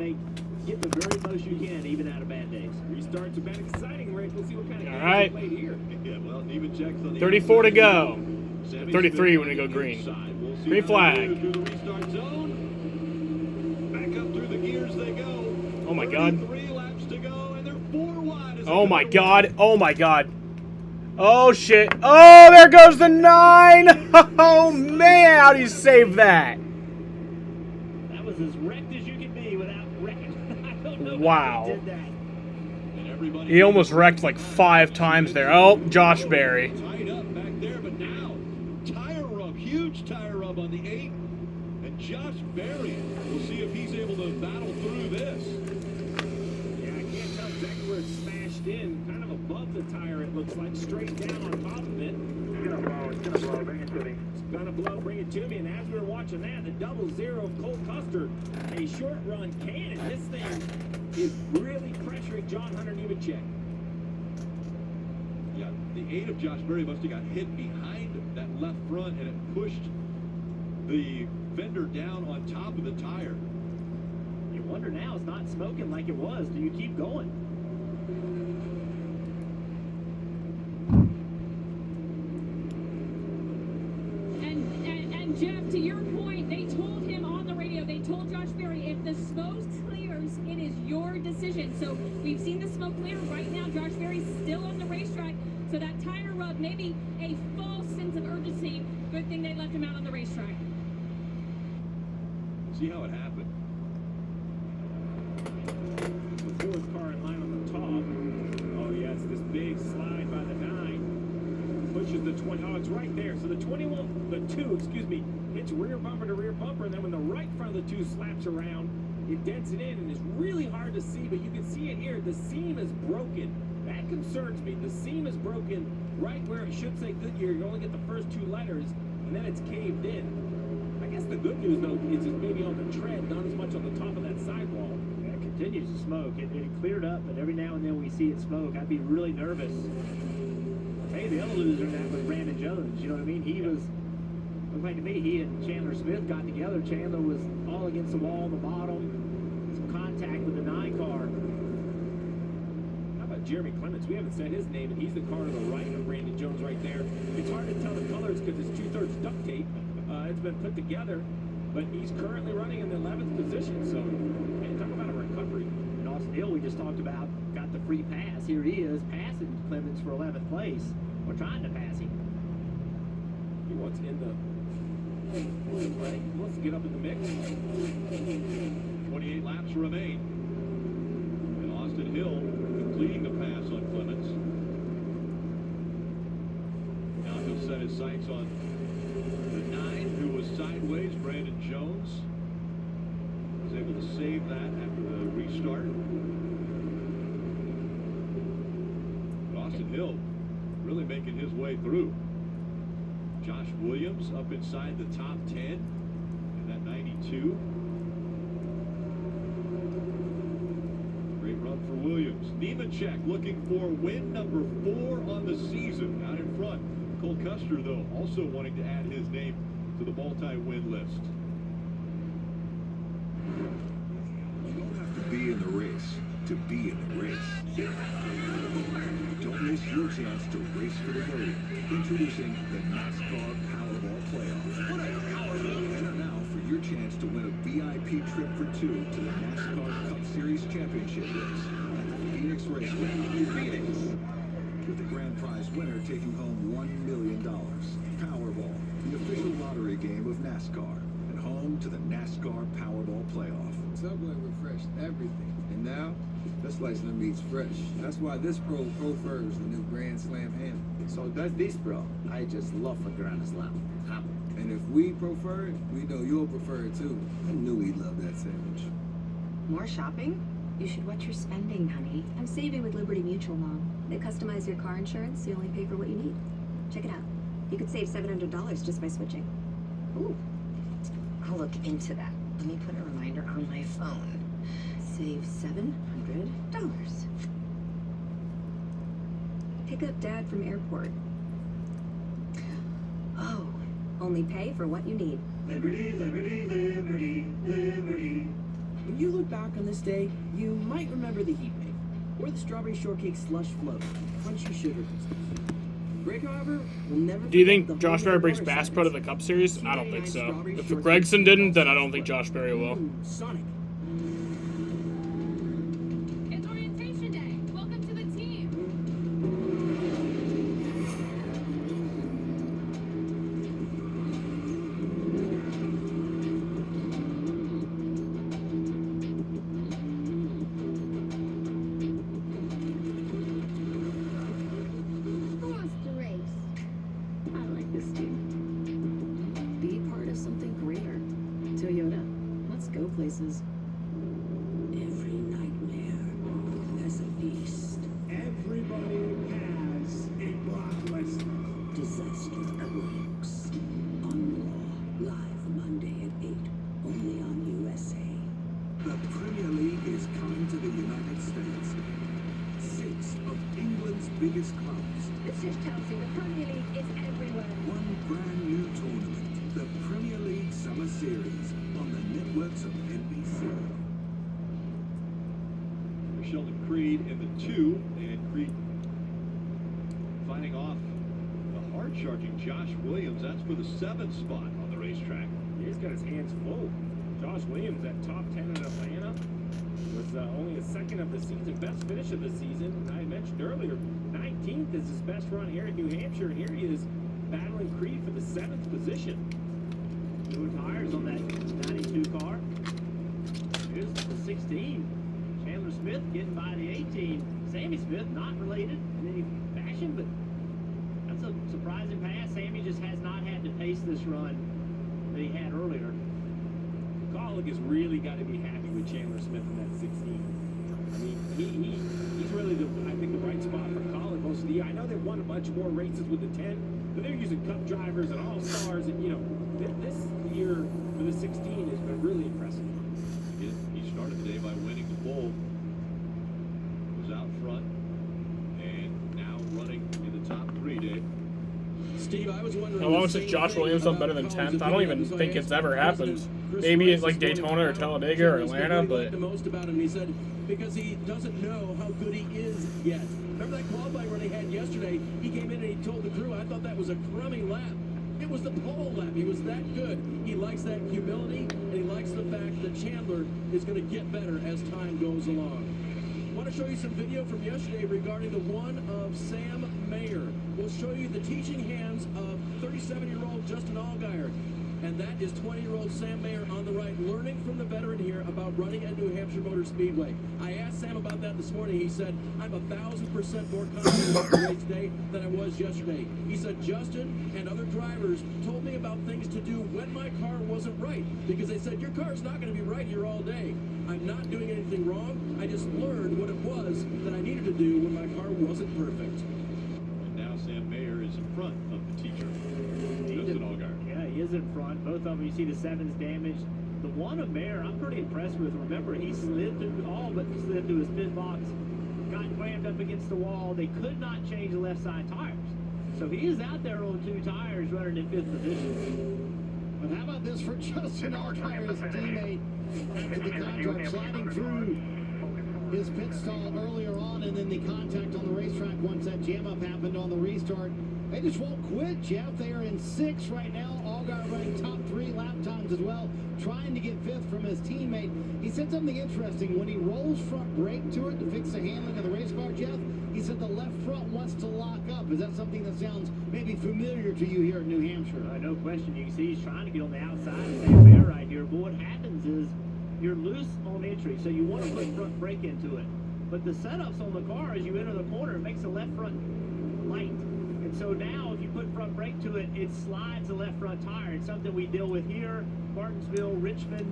get the very most you can, even out of bad days. Restarts have been exciting, Rick. We'll see what kind of All games right. played here. Yeah, well, Nemechek's on the 34 to go. Sammy 33 Smith when we go green. inside. We'll see Green how they flag. do through the restart zone. Back up through the gears they go. Oh my God. 33 laps to go, and they're 4 wide. as Oh they my go. God. Oh my God. Oh shit. Oh, there goes the 9. Oh man, how do you save that? That was as wrecked as you can be without wrecking. I don't know Wow. how he did that. And everybody He almost wrecked like 5 times there. Oh, Josh Berry. tied up back there, but now tire rub, huge tire rub on the 8, and Josh Berry. We'll see if he's able to battle through this. Yeah, I can't tell exactly where it's smashed in. Kind of above the tire, it looks like, straight down on top of it. It's gonna blow, bring it to me. It's gonna blow, bring it to me. And as we were watching that, the 00 of Cole Custer, a short run cannon. This thing is really pressuring John Hunter Nemechek. Yeah, the 8 of Josh Berry must have got hit behind that left front, and it pushed the fender down on top of the tire. You wonder now, it's not smoking like it was. Do you keep going? And Jeff, to your point, they told him on the radio, they told Josh Berry, if the smoke clears, it is your decision. So we've seen the smoke clear right now. Josh Berry's still on the racetrack. So that tire rub, maybe a false sense of urgency. Good thing they left him out on the racetrack. See how it happened. The 4th car in line on the top. Oh, yeah, it's this big slide by the 9. Pushes the Oh, it's right there. So the 2, hits rear bumper to rear bumper, and then when the right front of the 2 slaps around, it dents it in, and it's really hard to see, but you can see it here. The seam is broken. That concerns me. The seam is broken right where it should say Goodyear. You only get the first 2 letters, and then it's caved in. I guess the good news, though, is it's maybe on the tread, not as much on the top of that sidewall. Yeah, it continues to smoke. It cleared up, but every now and then we see it smoke. I'd be really nervous. Maybe the other loser in that was Brandon Jones. You know what I mean? He was, looked like to me, he and Chandler Smith got together. Chandler was all against the wall on the bottom. Some contact with the 9 car. How about Jeremy Clements? We haven't said his name, and he's the car to the right of Brandon Jones right there. It's hard to tell the colors because it's 2/3 duct tape. It's been put together, but he's currently running in the 11th position. So, man, talk about a recovery. And Austin Hill, we just talked about, got the free pass. Here he is, passing Clemens for 11th place. We're trying to pass him. He wants in the play. He wants to get up in the mix. 28 laps remain. And Austin Hill completing the pass on Clements. Now he'll set his sights on the 9, who was sideways, Brandon Jones. Was able to save that after the restart. But Austin Hill really making his way through. Josh Williams up inside the top 10 in that 92. Great run for Williams. Nemechek looking for win number 4 on the season out in front. Cole Custer, though, also wanting to add his name to the multi-win list. You don't have to be in the race to be in the race. Don't miss your chance to race for the million. Introducing the NASCAR Powerball Playoff. Enter now for your chance to win a VIP trip for 2 to the NASCAR Cup Series Championship race at the Phoenix Raceway in Phoenix. With the grand prize winner taking home $1 million. Powerball, the official lottery game of NASCAR, and home to the NASCAR Powerball Playoff. Subway refreshed everything. And now, this slicing the meat's fresh. That's why this Pro prefers the new Grand Slam ham. So does this, bro. I just love a Grand Slam ham. And if we prefer it, we know you'll prefer it too. I knew he'd love that sandwich. More shopping? You should watch your spending, honey. I'm saving with Liberty Mutual, Mom. They customize your car insurance so you only pay for what you need. Check it out. You could save $700 just by switching. Ooh. I'll look into that. Let me put a reminder on my phone. Save $700. Pick up Dad from airport. Oh, only pay for what you need. Liberty, liberty, liberty, liberty. When you look back on this day, you might remember the heat wave, or the strawberry shortcake slush float, crunchy sugar crystals. Greg, however, will never. Do you think Josh Berry brings Bass Pro to the Cup Series? I don't think so. If Gregson didn't, then I don't think Josh Berry will. Sonic. It's orientation day. Welcome to the team. Who wants to race? I like this team. Be part of something greater. Toyota, let's go places. Every nightmare has a beast. Everybody has a blacklist. Disaster awaits. On Raw, live Monday at 8, only on USA. The Premier League is coming to the United States. 6 of England's biggest clubs. This is Chelsea. The Premier League is everywhere. One brand new tournament. The Premier League Summer Series on the networks of NBC. Sheldon Creed in the 2, and Creed fighting off the hard-charging Josh Williams. That's for the 7th spot on the racetrack. He's got his hands full. Josh Williams, that top 10 in Atlanta, was only a second of the season, best finish of the season. And I mentioned earlier, 19th is his best run here in New Hampshire, and here he is battling Creed for the 7th position. New tires on that 92 car. Here's the 16. Chandler Smith getting by the 18. Sammy Smith, not related in any fashion, but that's that's a surprising pass. Sammy just has not had to pace this run that he had earlier. Colleague has really got to be happy with Chandler Smith in that 16. I mean, he's really I think the bright spot for Colleague most of the year. I know they've won a bunch more races with the 10, but they're using Cup drivers and All-Stars, and this year for the 16 has been really impressive. He started the day by winning the pole. Was out front and now running in the top 3, Dave. Steve, I was wondering. How long since Josh Williams done better than 10th? I don't even think it's ever happened. Maybe it's like Daytona or Talladega or Atlanta, but. The most about him, he said, because he doesn't know how good he is yet. Remember that qualifying run he had yesterday? He came in and he told the crew, I thought that was a crummy lap. It was the pole lap. He was that good. He likes that humility, and he likes the fact that Chandler is going to get better as time goes along. I want to show you some video from yesterday regarding the one of Sam Mayer. We'll show you the teaching hands of 37-year-old Justin Allgaier. And that is 20-year-old Sam Mayer on the right, learning from the veteran here about running at New Hampshire Motor Speedway. I asked Sam about that this morning. He said, I'm 1,000% more confident about the race today than I was yesterday. He said, Justin and other drivers told me about things to do when my car wasn't right, because they said, your car's not going to be right here all day. I'm not doing anything wrong. I just learned what it was that I needed to do when my car wasn't perfect. And now Sam Mayer is in front of the teacher, Justin Allgaier. Yeah, he is in front. Both of them, you see the 7's damaged. The one of Mayer, I'm pretty impressed with. Remember, he slid through, all but slid through his pit box, got rammed up against the wall. They could not change the left side tires. So he is out there on 2 tires running in 5th position. But how about this for Justin Allgaier, his teammate in the contract, sliding through his pit stall earlier on, and then the contact on the racetrack once that jam up happened on the restart. They just won't quit, Jeff. They are in 6th right now. Allgaier running top 3 lap times as well, trying to get 5th from his teammate. He said something interesting. When he rolls front brake to it to fix the handling of the race car, Jeff, he said the left front wants to lock up. Is that something that sounds maybe familiar to you here in New Hampshire? No question. You can see he's trying to get on the outside of Sam Mayer right here. But what happens is you're loose on entry, so you want to put front brake into it. But the setups on the car as you enter the corner, it makes the left front light. And so now if you put front brake to it, it slides the left front tire. It's something we deal with here, Martinsville, Richmond.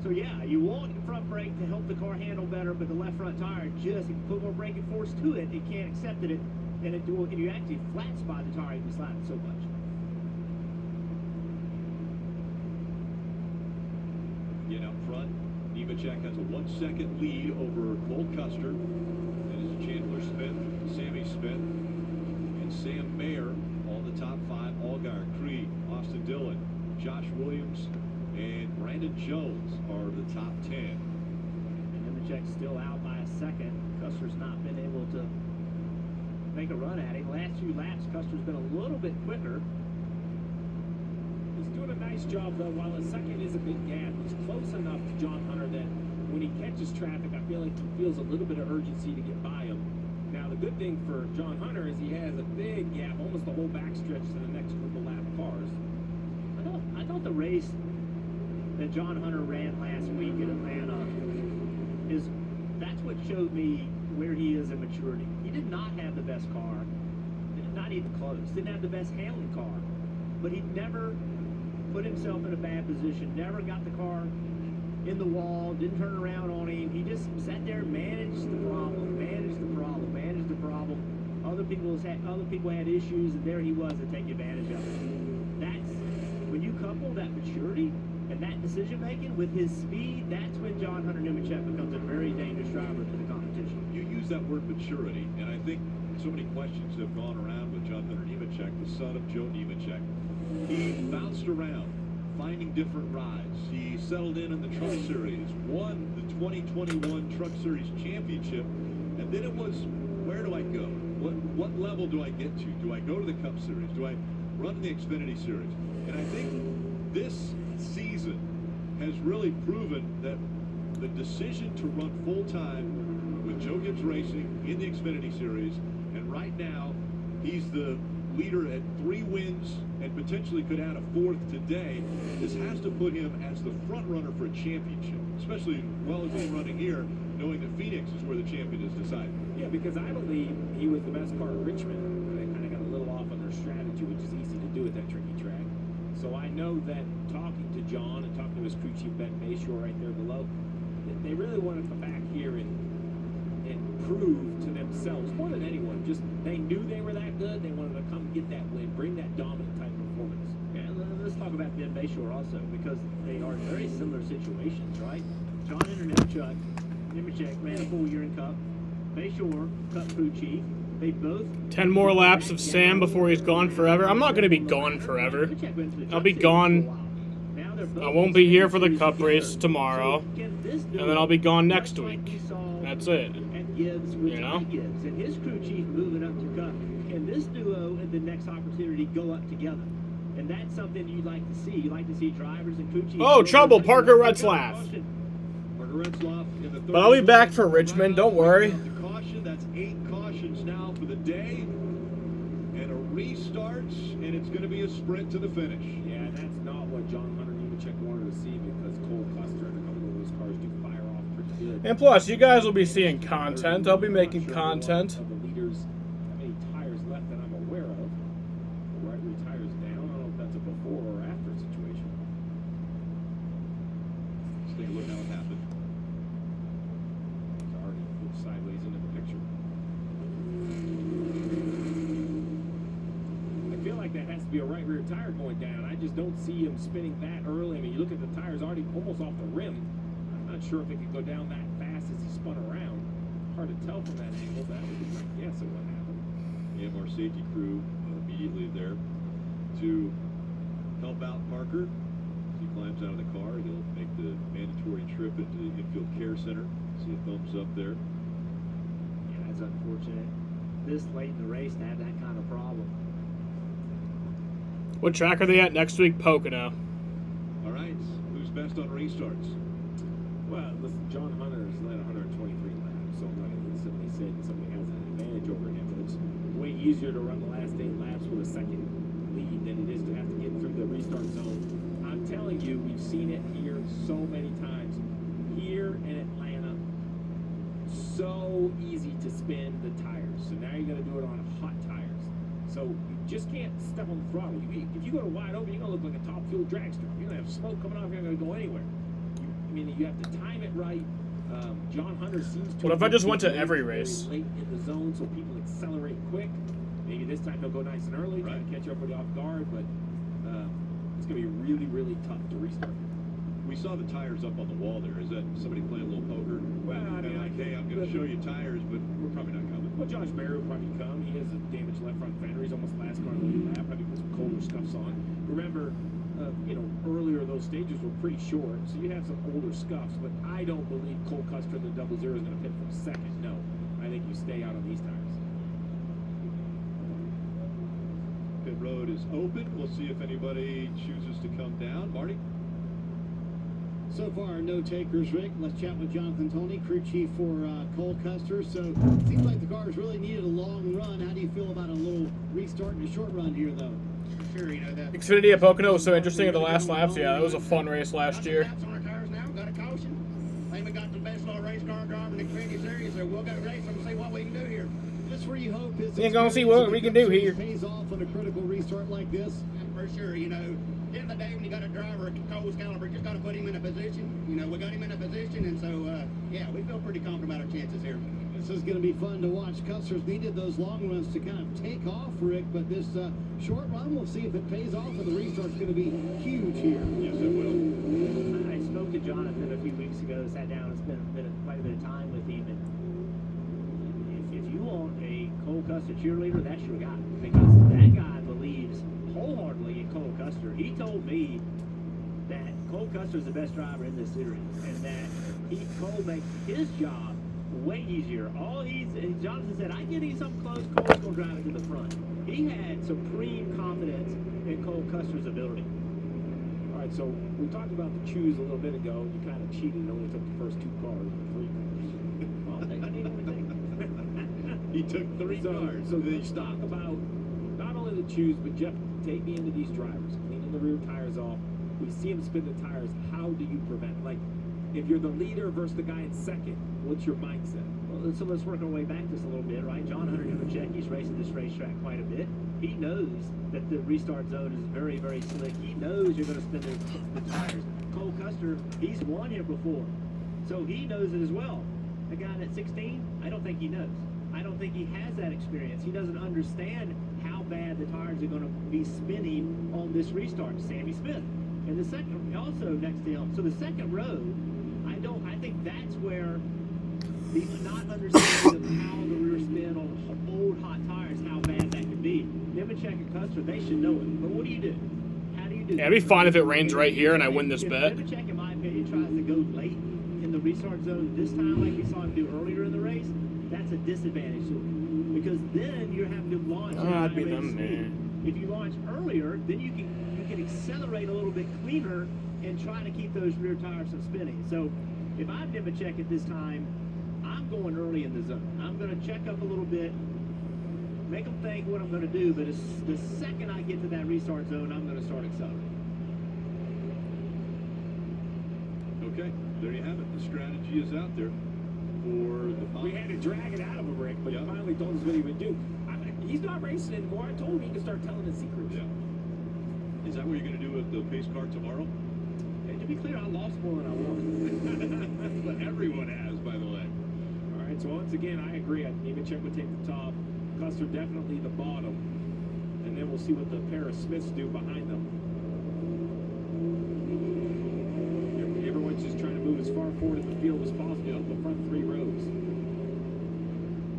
So yeah, you want front brake to help the car handle better, but the left front tire, just if you put more braking force to it, it can't accept it, and you actually flat spot the tire, you can slide it so much. Again out front, Nemechek has a 1-second lead over Cole Custer. That is Chandler Smith, Sammy Smith, and Sam Mayer. All the top 5, Allgaier, Creed, Austin Dillon, Josh Williams, and Brandon Jones are the top 10. And Nemechek's still out by a second. Custer's not been able to make a run at him. Last few laps, Custer's been a little bit quicker. He's doing a nice job, though. While a second is a big gap, he's close enough to John Hunter that when he catches traffic, I feel like he feels a little bit of urgency to get by him. Now, the good thing for John Hunter is he has a big gap, almost the whole backstretch to the next group of lap cars. I thought the race that John Hunter ran last week in Atlanta that's what showed me where he is in maturity. He did not have the best car, not even close. Didn't have the best handling car, but he never put himself in a bad position. Never got the car in the wall. Didn't turn around on him. He just sat there, managed the problem, managed the problem, managed the problem. Other people had issues, and there he was to take advantage of it. That's when you couple that maturity and that decision making with his speed. That's when John Hunter Nemechek becomes a very dangerous driver to the competition. You use that word maturity, and I think so many questions have gone around with John Hunter Nemechek, the son of Joe Nemechek. He bounced around, finding different rides. He settled in the Truck Series, won the 2021 Truck Series Championship, and then it was, where do I go? What level do I get to? Do I go to the Cup Series? Do I run the Xfinity Series? And I think this season has really proven that the decision to run full-time with Joe Gibbs Racing in the Xfinity Series, and right now he's the leader at 3 wins and potentially could add a 4th today. This has to put him as the front runner for a championship, especially well as he's running here, knowing that Phoenix is where the champion is decided. Yeah, because I believe he was the best car at Richmond. They kind of got a little off on their strategy, which is easy to do at that tricky track. So I know that talking to John and talking to his crew chief Ben Bayshore right there below, they really want to come back here and prove to themselves more than anyone. Just they knew they were that good. They wanted to come get that win, bring that dominant type performance. Yeah, let's talk about Ben Bayshore also, because they are in very similar situations, right? John Chuck Nemechek ran a full year in Cup. Bayshore, Cup crew chief. They both 10 more laps of Sam before he's gone forever. I'm not going to be gone forever. I'll be gone. I won't be here for the Cup race tomorrow, and then I'll be gone next week. That's it. You know? And his crew chief moving up to Cup. Can this duo at the next opportunity go up together? And that's something you'd like to see. You like to see drivers and crew chiefs. Oh, trouble! Parker Retzlaff. But I'll be back for Richmond. Don't worry. That's 8 cautions now for the day, and a restart, and it's going to be a sprint to the finish. Yeah, that's not what John Hunter Nemechek wanted to see, because Cole Custer and a couple of those cars do fire off pretty good. And plus, you guys will be seeing content. I'll be making content. Of the leaders, how many tires left that I'm aware of? The right rear tires down. I don't know if that's a before or after situation. Let's take a look at what happened. He's already moved sideways into the picture. I feel like that has to be a right rear tire going down. I just don't see him spinning that early. I mean, you look at the tires already almost off the rim. I'm not sure if it could go down that fast as he spun around. Hard to tell from that angle. That would be my guess of what happened. We have our safety crew immediately there to help out Parker. As he climbs out of the car, he'll make the mandatory trip into the infield care center. See a thumbs up there. Yeah, that's unfortunate. This late in the race to have that kind of problem. What track are they at next week? Pocono. All right, who's best on restarts? Well, listen, John Hunter has led 123 laps, so I'm not going to instantly say that somebody has an advantage over him, but it's way easier to run the last 8 laps with a second lead than it is to have to get through the restart zone. I'm telling you, we've seen it here so many times. Here in Atlanta, so easy to spin the tires. So now you're going to do it on hot tires. So you just can't step on the throttle. If you go to wide open, you're going to look like a top fuel dragster. You're going to have smoke coming off. You're not going to go anywhere. You have to time it right. John Hunter seems to. What if I just went to every race? Late in the zone, so people accelerate quick. Maybe this time they'll go nice and early, try to catch up with you off guard. But it's going to be really, really tough to restart. We saw the tires up on the wall there. Is that somebody playing a little poker? Well, I mean, like, hey, I'm going to show you tires, but we're probably not coming. Well, Josh Berry will probably come. He has a damaged left front fender. He's almost last car on the lead lap. Probably put some colder scuffs on. Remember, earlier those stages were pretty short, so you have some older scuffs. But I don't believe Cole Custer in the 00 is going to pit for second. No, I think you stay out on these tires. Pit road is open. We'll see if anybody chooses to come down. Marty? So far, no takers, Rick. Let's chat with Jonathan Toney, crew chief for Cole Custer. So, it seems like the cars really needed a long run. How do you feel about a little restart and a short run here, though? Sure, that. Xfinity at Pocono was so interesting at the last laps. Yeah, that was a fun race last year. Laps on our cars now. Got a caution. Think we got the best little race car driver in the Xfinity series, so we'll go race them and see what we can do here. Just where you hope is. You're gonna see what we can do here. Pays off on a critical restart like this. For sure, end of the day, when you got a driver at Cole's caliber, just got to put him in a position. We got him in a position, and so, yeah, we feel pretty confident about our chances here. This is going to be fun to watch. Custer's needed those long runs to kind of take off, Rick, but this short run, we'll see if it pays off, and the restart's going to be huge here. Yes, it will. I spoke to Jonathan a few weeks ago, sat down and spent quite a bit of time with him, and if you want a Cole Custer cheerleader, that's your guy, because that guy believes wholeheartedly in Cole Custer. He told me that Cole Custer is the best driver in this series, and that Cole makes his job way easier. Jonathan said, I get him something close, Cole's going to drive it to the front. He had supreme confidence in Cole Custer's ability. All right, so we talked about the choose a little bit ago. You kind of cheated and only took the first 2 cars, 3 cars. Well, I didn't even think. He took 3 cars. So they talk about not only the choose, but Jeff, take me into these drivers, cleaning the rear tires off. We see him spin the tires. How do you prevent? Like, if you're the leader versus the guy in second, What's your mindset? Well, so let's work our way back just a little bit, right? John Hunter Nemechek, he's racing this racetrack quite a bit. He knows that the restart zone is very, very slick. He knows you're going to spin the tires. Cole Custer, he's won here before, so he knows it as well. The guy at 16, I don't think he knows. I don't think he has that experience. He doesn't understand how bad the tires are going to be spinning on this restart. Sammy Smith. And the second, also next to him. So the second row, I think that's where the not understanding of how the rear spin on old hot tires, how bad that can be. Nemechek and Custer, they should know it. But what do you do? How do you do that? Yeah, it'd be fine if it rains right here and I win this bet. If Nemechek, in my opinion, tries to go late in the restart zone this time, like we saw him do earlier in the race, that's a disadvantage to him. Because then you're having to launch. I'd be them, man. If you launch earlier, then you can accelerate a little bit cleaner and try to keep those rear tires from spinning. So if I'm Nemechek at this time, I'm going early in the zone. I'm going to check up a little bit, make them think what I'm going to do, but the second I get to that restart zone, I'm going to start accelerating. Okay, there you have it. The strategy is out there for the We had to drag it out of him, Rick, but he finally told us what he would do. He's not racing anymore. I told him he can start telling his secrets. Yeah. Is that what you're going to do with the pace car tomorrow? And to be clear, I lost more than I won. But everyone has, by the way. All right, so once again, I agree. Nemechek would take the top. Custer definitely the bottom. And then we'll see what the pair of Smiths do behind them. Everyone's just trying to move as far forward in the field as possible, the front three rows.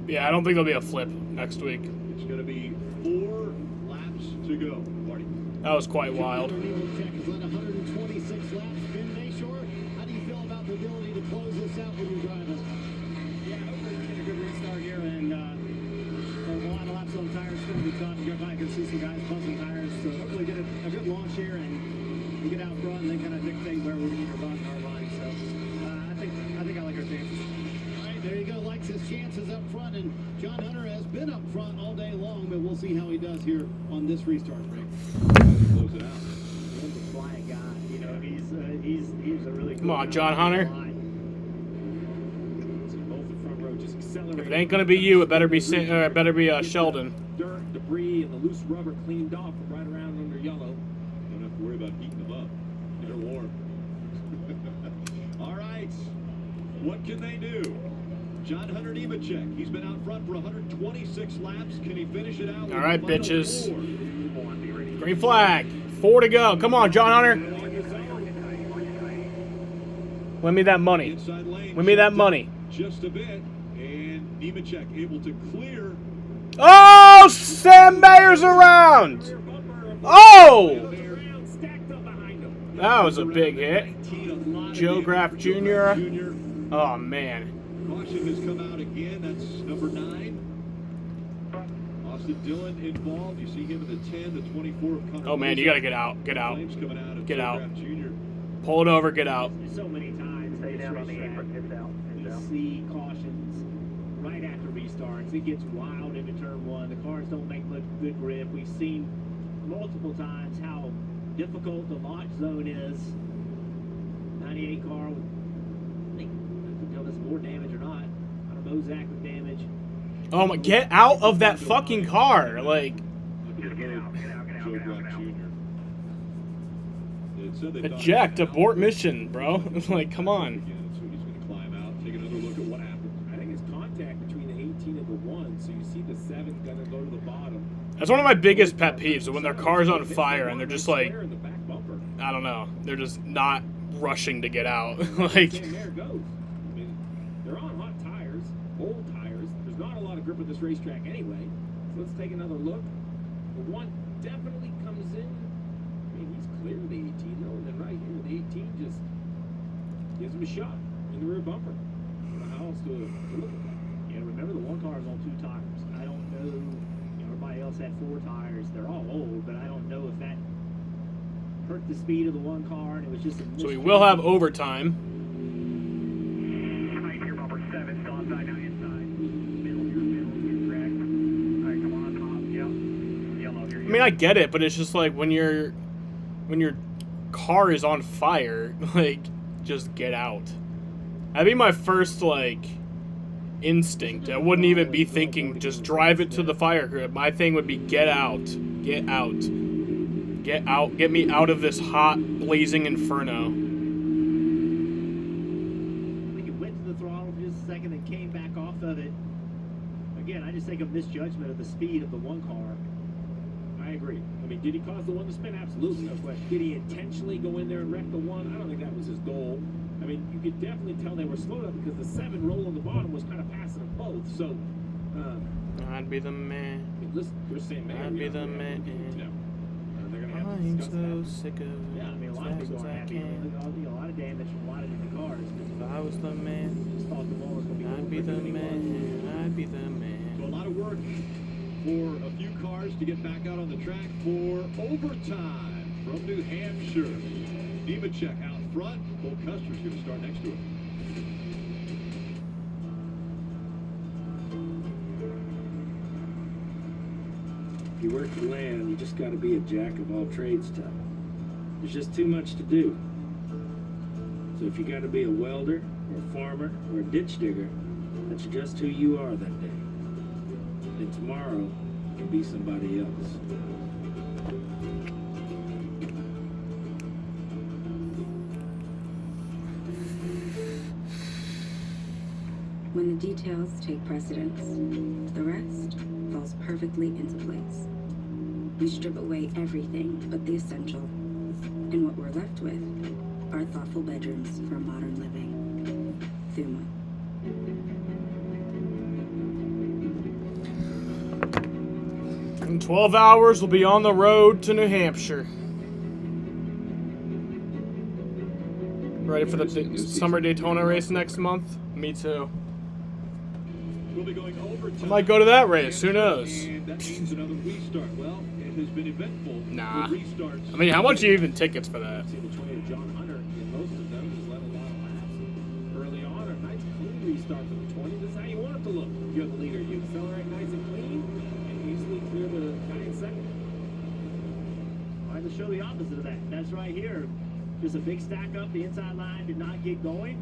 Yeah, I don't think there'll be a flip next week. It's going to be 4 laps to go. Marty. That was quite wild. Nemechek has led 126 laps. Ben Bayshore, how do you feel about the ability to close this out when you're driving? Yeah, hopefully we get a good restart here, and there's a lot of laps on tires. It's going to be tough. You're probably going to see some guys bumping tires, so hopefully get a good launch here and get out front and then kind of dictate where we need to run our line. So I think I like our chances. All right, there you go. Likes his chances up front, and John Hunter has been up front all day long, but we'll see how he does here on this restart break. Close it out. He's a flying guy. You know, he's a really Come on, John Hunter. Both the front row just accelerate. If it ain't gonna be you, it better be Sheldon. Dirt, debris, and the loose rubber cleaned off from right around under yellow. Don't have to worry about heating them up. They're warm. All right. What can they do? John Hunter Nemechek. He's been out front for 126 laps. Can he finish it out? All right, bitches. Green flag. 4 to go. Come on, John Hunter. Win me that money. Win me that money. Just a bit. And Nemechek able to clear. Oh, Sam Mayer's around. Oh! That was a big hit. Joe Graff Jr. Oh, man. Caution has come out again. That's number 9. Austin Dillon involved. You see him in the 10, the 24 of Connor. Oh, man, you got to get out. Get out. Coming out of Get Joe out. Graff Jr. Pull it over. Get out. So many times they down on the apron, gets out. You see cautions right after restarts. It gets wild into turn 1. The cars don't make good grip. We've seen multiple times how difficult the launch zone is. 98 car, I think I can tell this more damage or not. I don't know exactly damage. Oh my! Get out of that fucking car! Like. Just get out. Joe Graff Jr. It said they thought- Eject. Abort mission, bro. Like, come on. Again, so he's going to climb out, take another look at what happened. I think it's contact between the 18 and the 1, so you see the 7 going to go to the bottom. That's one of my biggest pet peeves, when their car's on fire and they're just like, I don't know, they're just not rushing to get out. Like, There it goes. I mean, they're on hot tires, old tires. There's not a lot of grip at this racetrack anyway. So let's take another look. The 1 definitely comes in. I mean, he's clear of the 18 though, and then right here, the 18 just gives him a shot in the rear bumper. I don't know how else to look at that. Yeah, remember the 1 car is on 2 tires. I don't know. Everybody else had 4 tires. They're all old, but I don't know if that hurt the speed of the 1 car, and it was just a so we will have overtime. Right here, bumper 7, still outside, now inside. Middle, you're correct. All right, come on top. Yep. Yellow here. I mean, I get it, but it's just like when your car is on fire, like, just get out. That'd be my first, like, instinct. I wouldn't even be thinking just drive it to the fire grip. My thing would be get out. Get out. Get out. Get me out of this hot, blazing inferno. I think it went to the throttle for just a second and came back off of it. Again, I just think of misjudgment of the speed of the one car. I agree. I mean, did he cause the one to spin? Absolutely, no question. Did he intentionally go in there and wreck the one? I don't think that was his goal. I mean, you could definitely tell they were slowed up because the 7 roll on the bottom was kind of passing them both. So, I'd be the man. I mean, listen, you're saying man. I'd be the man. Yeah. They're gonna have to I'm discuss so that. sick of it. Yeah, I mean, a lot of people aren't happy. A lot of damage from a lot of different cars. If I was the man, Just thought the ball was going to be I'd be the man. I'd be the man. So a lot of work for a few cars to get back out on the track for overtime from New Hampshire. Nemechek out front. Cole Custer's going to start next to him. If you work the land, you just got to be a jack of all trades type. There's just too much to do. So if you got to be a welder, or a farmer, or a ditch digger, that's just who you are that day. And tomorrow, you can be somebody else. When the details take precedence, the rest falls perfectly into place. We strip away everything but the essential, and what we're left with are thoughtful bedrooms for modern living. Thuma. In 12 hours, we'll be on the road to New Hampshire. Ready for the summer Daytona race next month? Me too. We'll be going overtime. I might go to that race. Who knows? And that means another restart. Well, it has been eventful. Nah. with restarts. I mean, how much are even tickets for that? See the 20 of John Hunter, and most of them has led a lot of laps. Early on, a nice clean restart for the 20. This is how you want it to look. You're the leader. You accelerate nice and clean, and easily clear the guy in second. Trying to show the opposite of that. That's right here. Just a big stack up. The inside line did not get going.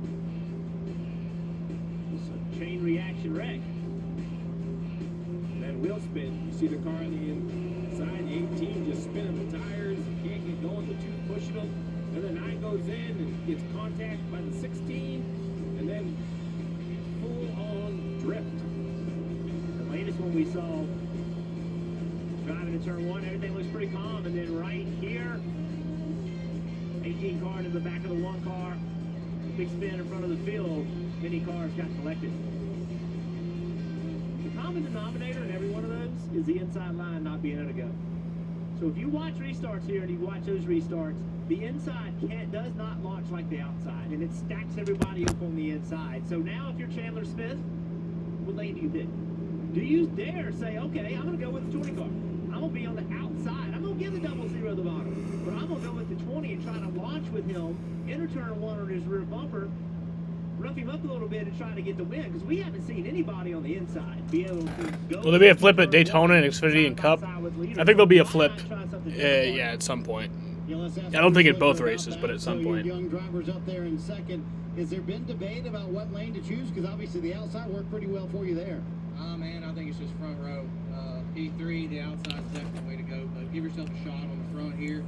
Just a chain reaction wreck. And then wheel spin. You see the car on the inside, the 18 just spinning the tires. You can't get going, the 2 pushing them. And the 9 goes in and gets contact by the 16. And then full on drift. The latest one we saw driving to turn 1, everything looks pretty calm. And then right here, 18 car to the back of the 1 car, big spin in front of the field, many cars got collected. The common denominator in every one of those is the inside line not being able to go. So if you watch restarts here and you watch those restarts, the inside does not launch like the outside, and it stacks everybody up on the inside. So now if you're Chandler Smith, what lane do you pick? Do you dare say, okay, I'm going to go with the 20 car. I'm going to be on the outside. I'm going to give the 00 the bottom. But I'm going to go with the 20 and try to launch with him, enter turn 1 on his rear bumper, rough him up a little bit and try to get the win. Because we haven't seen anybody on the inside be able to go. Will there be a flip at Daytona and Xfinity and Cup? I think there'll be a flip. Yeah, at some point. I don't think at both races, but at some point. Young drivers up there in second. Has there been debate about what lane to choose? Because obviously the outside worked pretty well for you there. Man, I think it's just front row. P3, the outside's definitely the way to go. But give yourself a shot on the front here.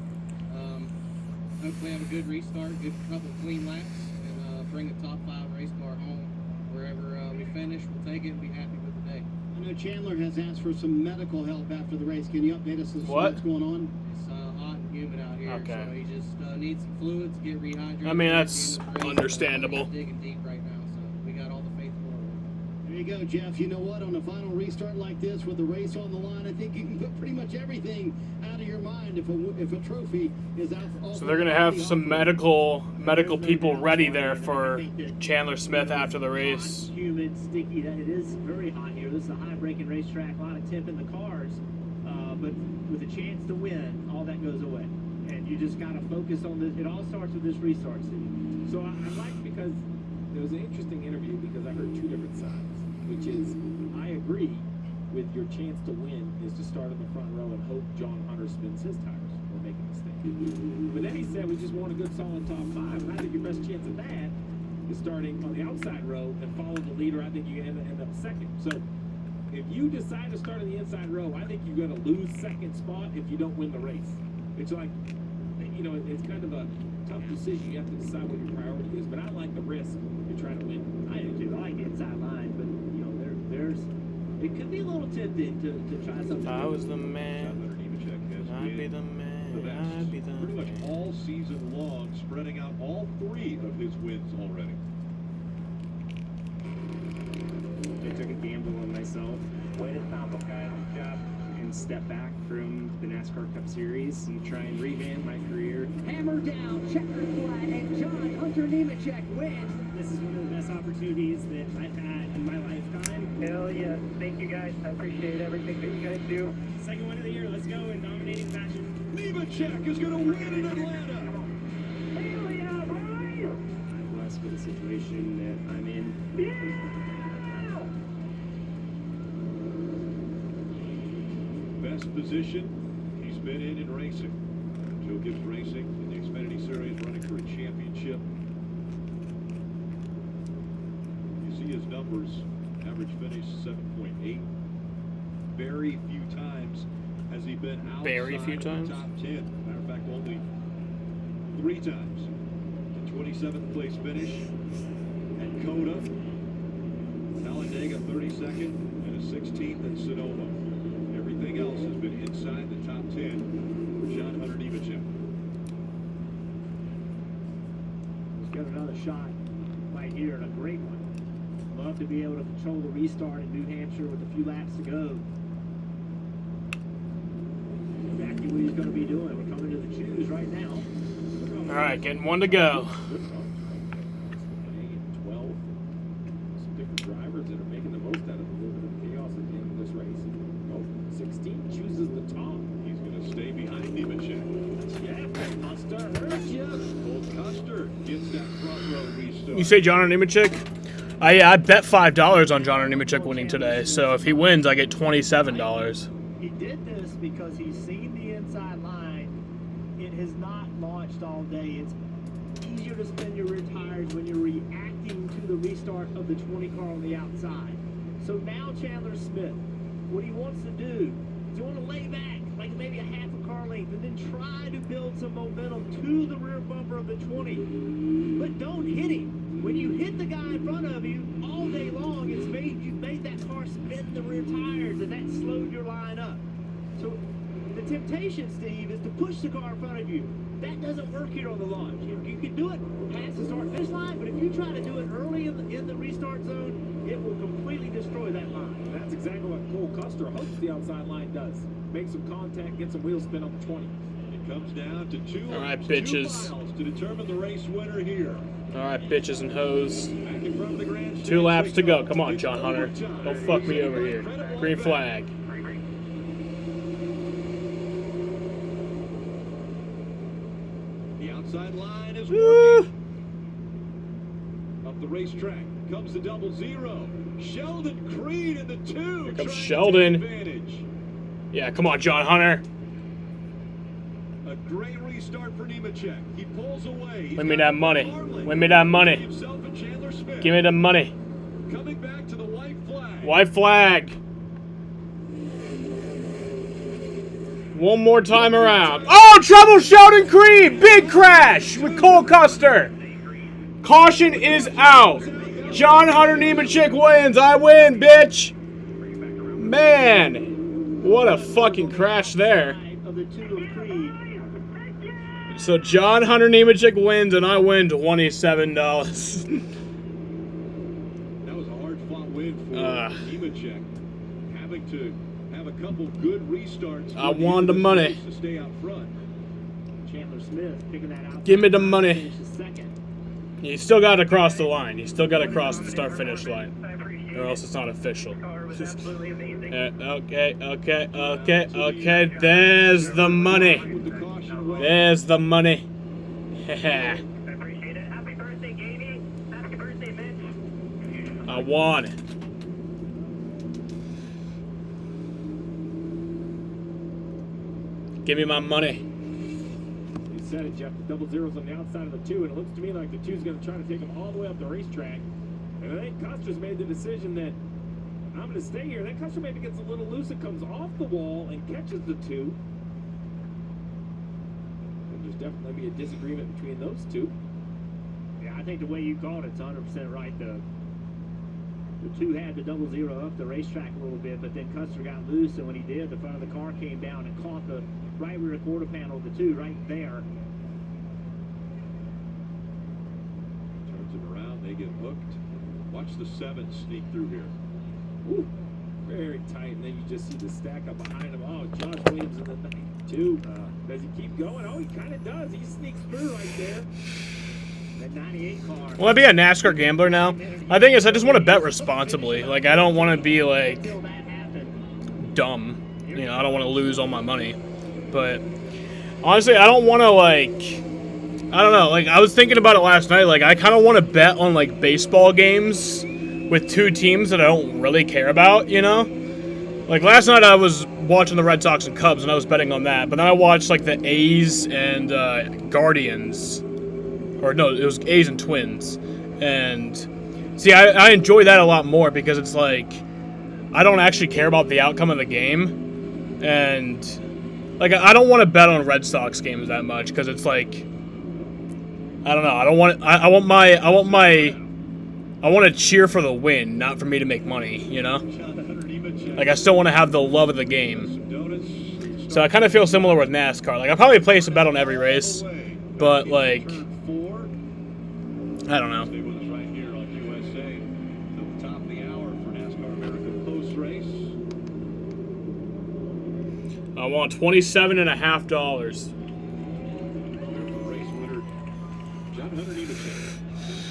Hopefully have a good restart, good couple clean laps, and bring the top 5 race car home. Wherever we finish, we'll take it and be happy with the day. I know Chandler has asked for some medical help after the race. Can you update us as to what's going on? It's hot and humid out here, Okay. so he just needs some fluids, get rehydrated. I mean, that's understandable. He's digging deep right now, so we got all the faith in the world. There you go, Jeff. You know what? On a final restart like this with the race on the line, I think you can put pretty much everything out of your mind if a trophy is out. So they're gonna have some medical people ready there for Chandler Smith after the race. Humid, sticky. It is very hot here. This is a high braking racetrack. A lot of temp in the cars, but with a chance to win, all that goes away. And you just gotta focus on this. It all starts with this restart. So I like, because there was an interesting interview, because I heard 2 different sides, which is, I agree with your chance to win is to start in the front row and hope John Hunter spins his tires or make a mistake. But then he said we just want a good solid top 5, and I think your best chance of that is starting on the outside row and follow the leader, I think you end up second. So if you decide to start on the inside row, I think you're going to lose second spot if you don't win the race. It's like, you know, it's kind of a tough decision. You have to decide what your priority is. But I like the risk to try to win. I do too. I like the inside line, but you know, there's it could be a little tempting to try something. I was the man. I'd be the man. I'd be the pretty much man. all season long, spreading out all 3 of his wins already. I took a gamble on myself, waited top of guy on the job, and step back from the NASCAR Cup Series and try and revamp my career. Hammer down, checkered flag, and John Hunter Nemechek wins. This is one of the best opportunities that I've had in my lifetime. Hell yeah. Thank you guys. I appreciate everything that you guys do. Second win of the year. Let's go in dominating fashion. Nemechek is going to win in Atlanta. Hell yeah, boys! I'm blessed with the situation that I'm in. Best position he's been in racing. Joe Gibbs Racing in the Xfinity Series, running for a championship. You see his numbers. Average finish 7.8. Very few times has he been outside Very few times? the top 10. Matter of fact, only 3 times. The 27th place finish at Coda, Talladega 32nd, and a 16th at Sonoma. Everything else has been inside the top 10 for John Hunter Nemechek. He's got another shot right here, and a great one. Love to be able to control the restart in New Hampshire with a few laps to go. Exactly what he's going to be doing. We're coming to the choose right now. All right, getting one to go. 12. Some different drivers that are making the most out of a little bit of chaos at the end of this race. Oh, 16 chooses the top. He's going to stay behind Nemechek. Yeah, Custer hurts you. Old Custer gets that front row restart. You say John or Nemechek? I bet $5 on John or Nemechek winning today. So if he wins, I get $27. He did this because he's seen the inside line. It has not launched all day. It's easier to spin your rear tires when you're reacting to the restart of the 20 car on the outside. So now Chandler Smith, what he wants to do is he want to lay back like maybe a half a car length and then try to build some momentum to the rear bumper of the 20. But don't hit him. When you hit the guy in front of you all day long, it's made that car spin the rear tires, and that slowed your line up. So the temptation, Steve, is to push the car in front of you. That doesn't work here on the launch. You can do it past the start-finish line, but if you try to do it early in the restart zone, it will completely destroy that line. That's exactly what Cole Custer hopes the outside line does. Make some contact, get some wheel spin on the 20. It comes down to 2 All right, laps, bitches. 2 miles to determine the race winner here. All right, bitches and hoes. Back in front of the grandstand. 2 laps to go. Come on, John Hunter. Don't fuck me over here. Green flag. The outside line is Woo! working. Up the racetrack comes the 00. Sheldon Creed in the 2. Here comes trying to Sheldon. take advantage. Yeah, come on, John Hunter. A great restart for Nemechek. He pulls away. He's Win me got that money. Harlan. Win me that money. Himself and Chandler Smith. Give me the money. Coming back to the white flag. White flag. One more time around. Oh, trouble, Sheldon Creed. Big crash with Cole Custer. Caution is out. John Hunter Nemechek wins. I win, bitch. Man, what a fucking crash there. Of the 2 of Creed. So John Hunter Nemechek wins, and I win $27. That was a hard-fought win for Nemechek. Having to have a couple good restarts. I won the money. To stay out front. Chandler Smith picking that out. Give me the money. Finishes second. You still got to cross the line. You still got to cross the start-finish line, or else it's not official. Okay. There's the money. There's the money. I won. Give me my money. He's said it, Jeff. The double zeros on the outside of the 2, and it looks to me like the 2's going to try to take him all the way up the racetrack. And I think Custer's made the decision that I'm going to stay here. Then Custer maybe gets a little loose and comes off the wall and catches the 2. And there's definitely be a disagreement between those 2. Yeah, I think the way you called it's 100% right. The 2 had the double zero up the racetrack a little bit, but then Custer got loose, and when he did, the front of the car came down and caught the right rear quarter panel of the 2 right there. Turns it around, they get hooked. Watch the 7 sneak through here. Ooh, very tight, and then you just see the stack up behind him. Oh, Josh Williams in the 92. Does he keep going? Oh, he kind of does. He sneaks through right there. That 98 car. Will I be a NASCAR gambler now? My thing is, I just want to bet responsibly. Like, I don't want to be, like, dumb. You know, I don't want to lose all my money. But, honestly, I don't want to, like, I don't know. Like, I was thinking about it last night. Like, I kind of want to bet on, like, baseball games with 2 teams that I don't really care about, you know? Like, last night I was watching the Red Sox and Cubs, and I was betting on that. But then I watched, like, the A's and Guardians. Or no, it was A's and Twins. And see, I enjoy that a lot more because it's like I don't actually care about the outcome of the game. And like I don't want to bet on Red Sox games that much because it's like I don't know, I want to cheer for the win, not for me to make money, you know? Like I still want to have the love of the game. So I kind of feel similar with NASCAR. Like I probably place a bet on every race, but like I don't know. Stay with us right here on USA. At the top of the hour for NASCAR America Post Race. I want $27.50. Race winner John Hunter Nemechek.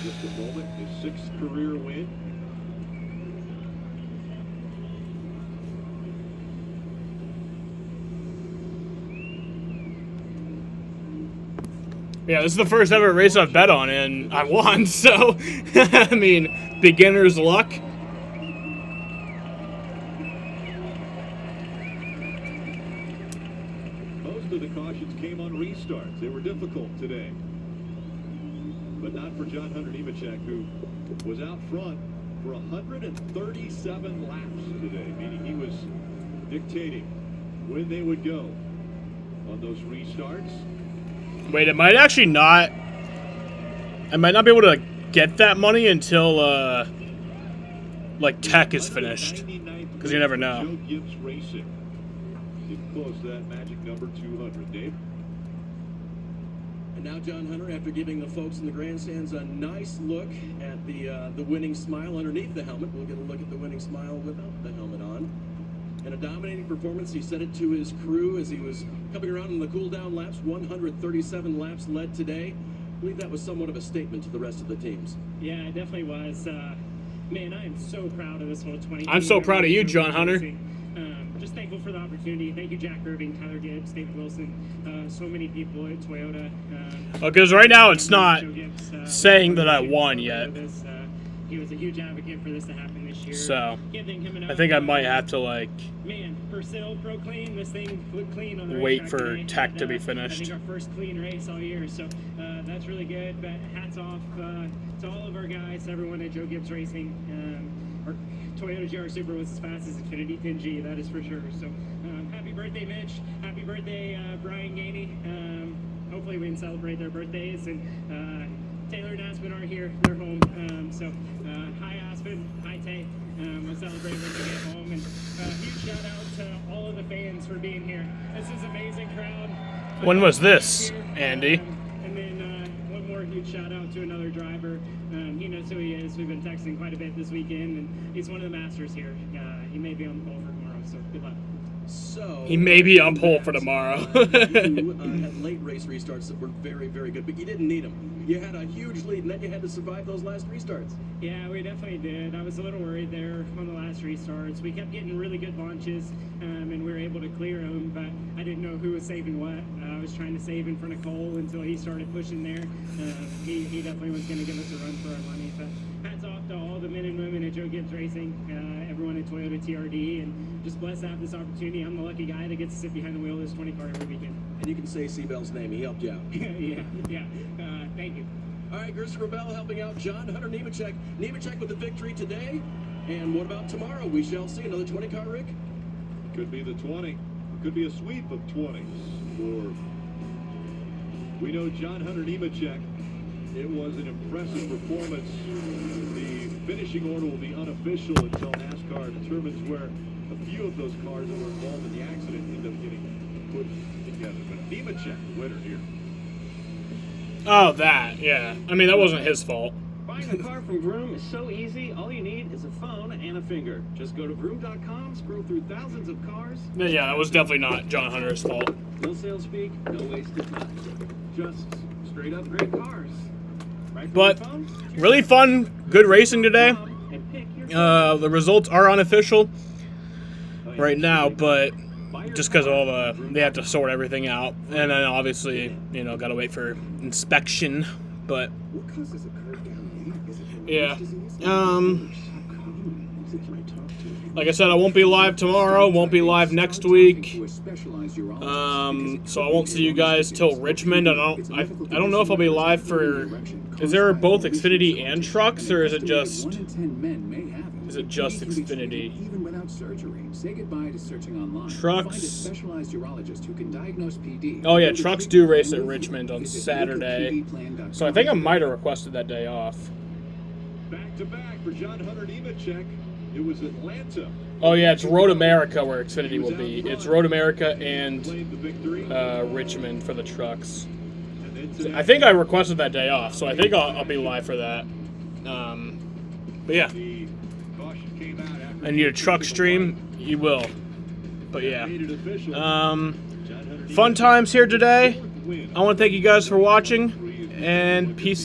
Just a moment, his 6th career win. Yeah, this is the first ever race I've bet on, and I won, so, I mean, beginner's luck. Most of the cautions came on restarts. They were difficult today. But not for John Hunter Nemechek, who was out front for 137 laps today, meaning he was dictating when they would go on those restarts. Wait, it might actually not. I might not be able to get that money until, like, Tech is finished. Because you never know. Joe Gibbs Racing. Getting close to that magic number 200, Dave. And now John Hunter, after giving the folks in the grandstands a nice look at the winning smile underneath the helmet, we'll get a look at the winning smile without the helmet on. In a dominating performance, he said it to his crew as he was coming around in the cool-down laps. 137 laps led today. I believe that was somewhat of a statement to the rest of the teams. Yeah, it definitely was. Man, I am so proud of this whole 20. I'm so proud of you, John Hunter. Just thankful for the opportunity. Thank you, Jack Irving, Tyler Gibbs, David Wilson, so many people at Toyota. Because right now it's not saying that I won yet. He was a huge advocate for this to happen this year. So, I think I might have to, like, man, Purcell Pro Clean, this thing looked clean on the wait for today. Tech to be finished. I think our first clean race all year, so that's really good. But hats off to all of our guys, everyone at Joe Gibbs Racing. Our Toyota GR Super was as fast as Xfinity 10G, that is for sure. So happy birthday, Mitch. Happy birthday, Brian Gainey. Hopefully we can celebrate their birthdays. And Taylor and Aspen aren't here, they're home. Hi Aspen, hi Tay. We'll celebrate when we get home. And huge shout out to all of the fans for being here. This is an amazing crowd. When was this, Andy? And then one more huge shout out to another driver. He knows who he is. We've been texting quite a bit this weekend, and he's one of the masters here. He may be on the pole for tomorrow, so good luck. So he may be on pole for tomorrow. You had late race restarts that were very, very good, but you didn't need them. You had a huge lead, and then you had to survive those last restarts. Yeah, we definitely did. I was a little worried there on the last restarts. We kept getting really good launches, and we were able to clear them, but I didn't know who was saving what. I was trying to save in front of Cole until he started pushing there. He definitely was going to give us a run for our money. But hats off to all the men and women at Joe Gibbs Racing, everyone at Toyota TRD, and just blessed to have this opportunity. I'm the lucky guy that gets to sit behind the wheel of this 20 car every weekend. And you can say Seabell's name. He helped you out. yeah. Thank you. All right, Christopher Bell helping out John Hunter Nemechek. Nemechek with the victory today. And what about tomorrow? We shall see. Another 20 car, Rick? Could be the 20. It could be a sweep of 20s. Or we know John Hunter Nemechek. It was an impressive performance. The finishing order will be unofficial until NASCAR determines where a few of those cars that were involved in the accident end up getting put together. But Nemechek, the winner here. Oh, that, yeah. I mean, that wasn't his fault. Buying a car from Vroom is so easy. All you need is a phone and a finger. Just go to vroom.com, scroll through thousands of cars. Yeah, that was definitely not John Hunter's fault. No sales speak, no wasted time. Just straight up great cars. Right from But your phone, really fun, good racing today. The results are unofficial right now, but just because of all they have to sort everything out, and then obviously, got to wait for inspection. But yeah, like I said, I won't be live tomorrow. Won't be live next week. So I won't see you guys till Richmond. I don't know if I'll be live for. Is there both Xfinity and trucks, or is it just? Is it just Xfinity? Even without surgery, say goodbye to searching online. Trucks. Find a specialized urologist who can diagnose PD. Oh yeah, trucks do race at Richmond on Saturday. So I think I might have requested that day off. Back to back for John Hunter Nemechek. It was Atlanta. Oh yeah, it's Road America where Xfinity will be. It's Road America and Richmond for the trucks. I think I requested that day off, so I think I'll be live for that. But yeah. I need a truck stream. You will. But yeah. Fun times here today. I want to thank you guys for watching, and peace.